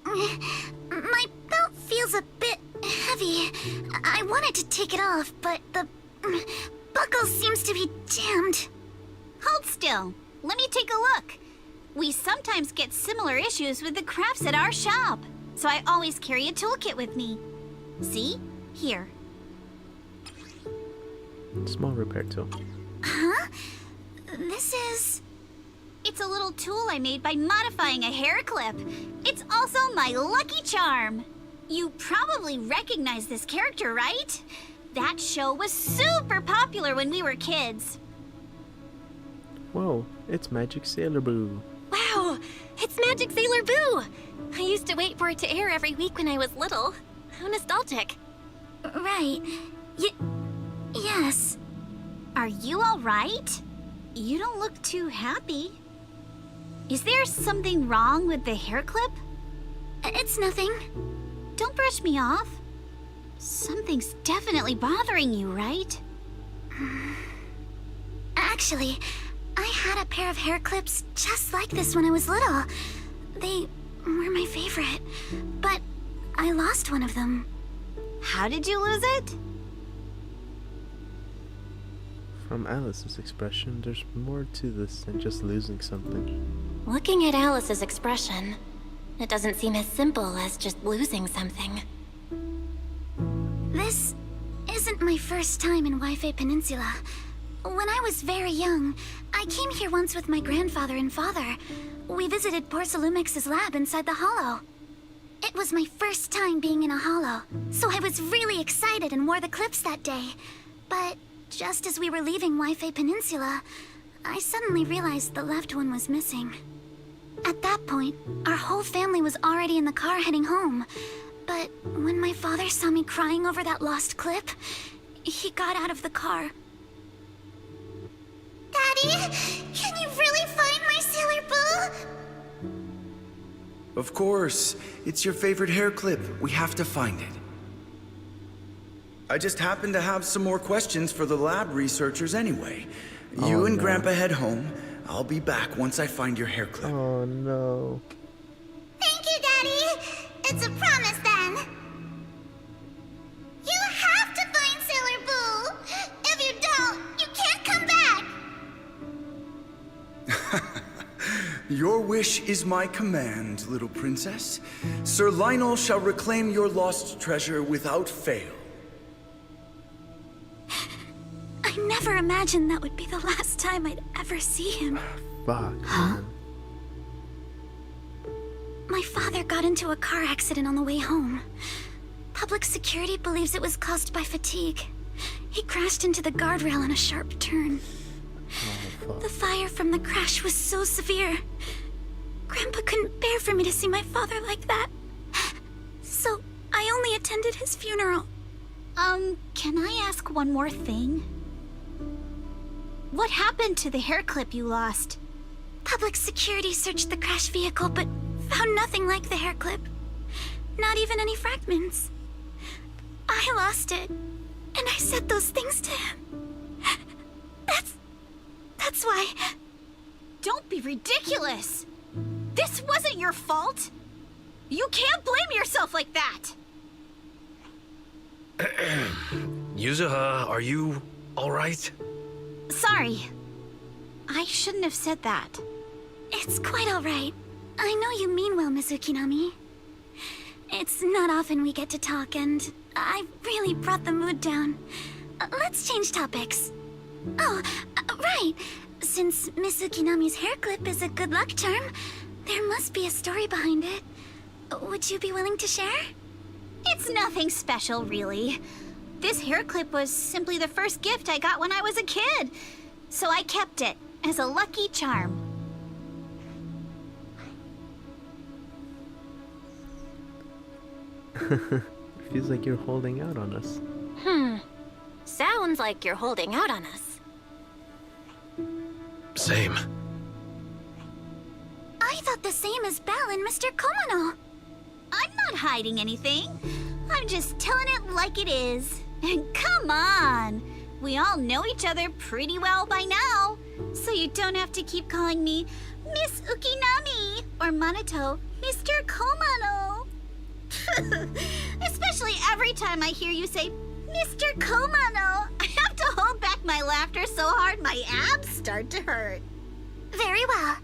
My belt feels a bit heavy. I wanted to take it off, but the buckle seems to be jammed. Hold still. Let me take a look. We sometimes get similar issues with the crafts at our shop, so I always carry a toolkit with me. See? Here. Small repair tool. Huh? This is... It's a little tool I made by modifying a hair clip. It's also my lucky charm. You probably recognize this character, right? That show was super popular when we were kids. Whoa, it's Magic Sailor Boo. Wow, it's Magic Sailor Boo! I used to wait for it to air every week when I was little. How nostalgic. Right. Yes. Are you all right? You don't look too happy. Is there something wrong with the hair clip? It's nothing. Don't brush me off. Something's definitely bothering you, right? Actually, I had a pair of hair clips just like this when I was little. They were my favorite, but I lost one of them. How did you lose it? From Alice's expression, there's more to this than just losing something. Looking at Alice's expression, it doesn't seem as simple as just losing something. This isn't my first time in Wi-Fi Peninsula. When I was very young, I came here once with my grandfather and father. We visited Porcelumex's lab inside the Hollow. It was my first time being in a Hollow, so I was really excited and wore the clips that day. But just as we were leaving Wi-Fi Peninsula, I suddenly realized the left one was missing. At that point, our whole family was already in the car heading home. But when my father saw me crying over that lost clip, he got out of the car. Daddy, can you really find my Sailor Boo? Of course. It's your favorite hair clip. We have to find it. I just happen to have some more questions for the lab researchers anyway. You and Grandpa head home. I'll be back once I find your hair clip. Oh no. Thank you, Daddy. It's a promise then. You have to find Sailor Boo. If you don't, you can't come back. Your wish is my command, little princess. Sir Lionel shall reclaim your lost treasure without fail. I never imagined that would be the last time I'd ever see him. Fuck. Huh? My father got into a car accident on the way home. Public security believes it was caused by fatigue. He crashed into the guardrail on a sharp turn. The fire from the crash was so severe. Grandpa couldn't bear for me to see my father like that. So I only attended his funeral. Can I ask one more thing? What happened to the hair clip you lost? Public security searched the crash vehicle, but found nothing like the hair clip. Not even any fragments. I lost it. And I said those things to him. That's why... Don't be ridiculous! This wasn't your fault! You can't blame yourself like that! Yuzuha, are you alright? Sorry. I shouldn't have said that. It's quite alright. I know you mean well, Miss Ukinami. It's not often we get to talk, and I really brought the mood down. Let's change topics. Oh, right. Since Miss Ukinami's hair clip is a good luck charm, there must be a story behind it. Would you be willing to share? It's nothing special, really. This hair clip was simply the first gift I got when I was a kid. So I kept it as a lucky charm. Feels like you're holding out on us. Sounds like you're holding out on us. Same. I thought the same as Belle and Mr. Komano. I'm not hiding anything. I'm just telling it like it is. And come on! We all know each other pretty well by now. So you don't have to keep calling me Miss Ukinami or Manato Mr. Komano. Especially every time I hear you say Mr. Komano, I have to hold back my laughter so hard my abs start to hurt. Very well.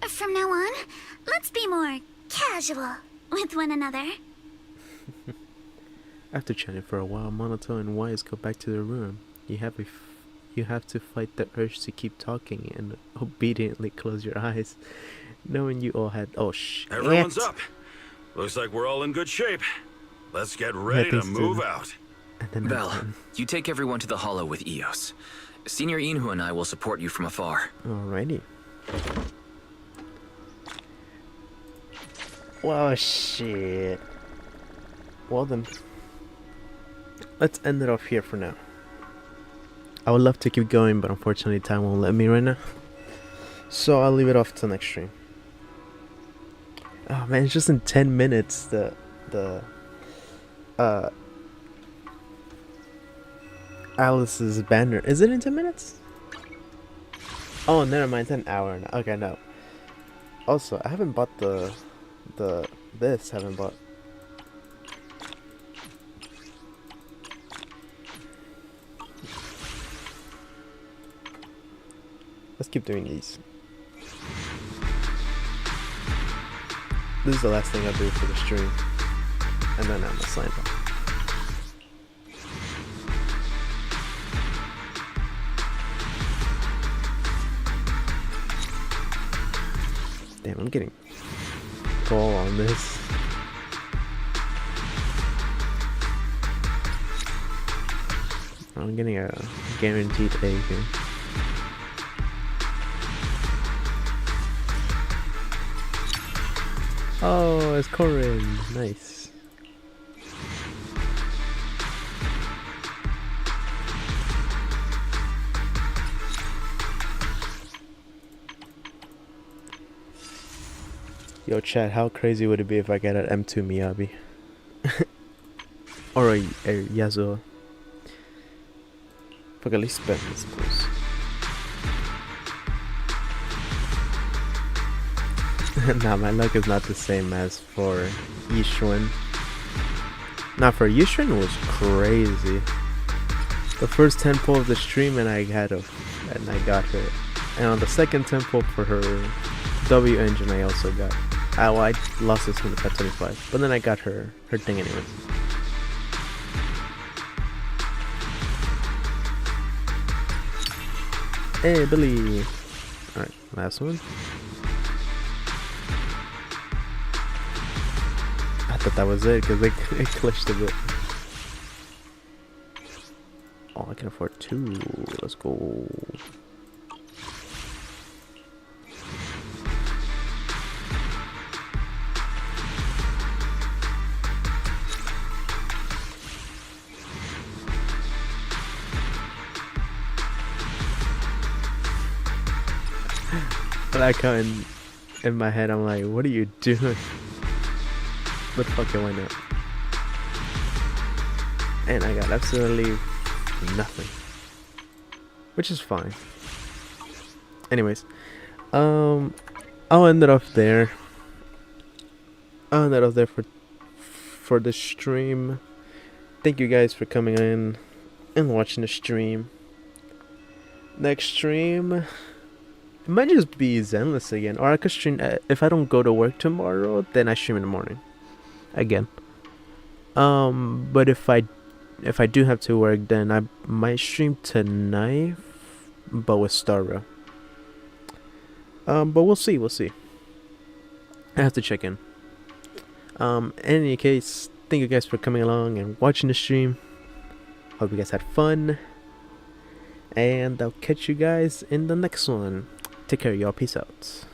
From now on, let's be more casual with one another. After chatting for a while, Monoto and Wise go back to their room. You have to fight the urge to keep talking and obediently close your eyes, knowing you all had. Oh shit! Everyone's up. Looks like we're all in good shape. Let's get ready to move out. Belle, you take everyone to the Hollow with Eos. Senior Inhu and I will support you from afar. Alrighty. Well, shit. Well then, let's end it off here for now. I would love to keep going, but unfortunately time won't let me right now. So I'll leave it off till next stream. Oh man, it's just in 10 minutes Alice's banner. Is it in 10 minutes? Oh, never mind, it's an hour now. Okay, no. Also, I haven't bought haven't bought. Let's keep doing these. This is the last thing I'll do for the stream. And then I'm gonna sign off. Damn, I'm getting all on this. I'm getting a guaranteed A here. Oh, it's Corin. Nice. Yo, chat, how crazy would it be if I got an M2 Miyabi? Or a Yasuo? Fuck, at least spend this, please. Nah, my luck is not the same as for Yishuan. Nah, for Yishuan was crazy. The first tempo of the stream and I got her. And on the second tempo for her W engine I also got. I lost this one at 25, but then I got her thing anyways. Hey Billy! Alright, last one. I thought that was it because it glitched a bit. Oh, I can afford 2. Let's go. Like how in my head I'm like, what are you doing? But fuck it, why not? And I got absolutely nothing, which is fine. Anyways, I'll end it off there. I'll end it off there for the stream. Thank you guys for coming in and watching the stream. Next stream, it might just be Zenless again, or I could stream if I don't go to work tomorrow. Then I stream in the morning again. But if I do have to work, then I might stream tonight, but with Starro. But we'll see. I have to check in. In any case, thank you guys for coming along and watching the stream. Hope you guys had fun. And I'll catch you guys in the next one. Take care, y'all. Peace out.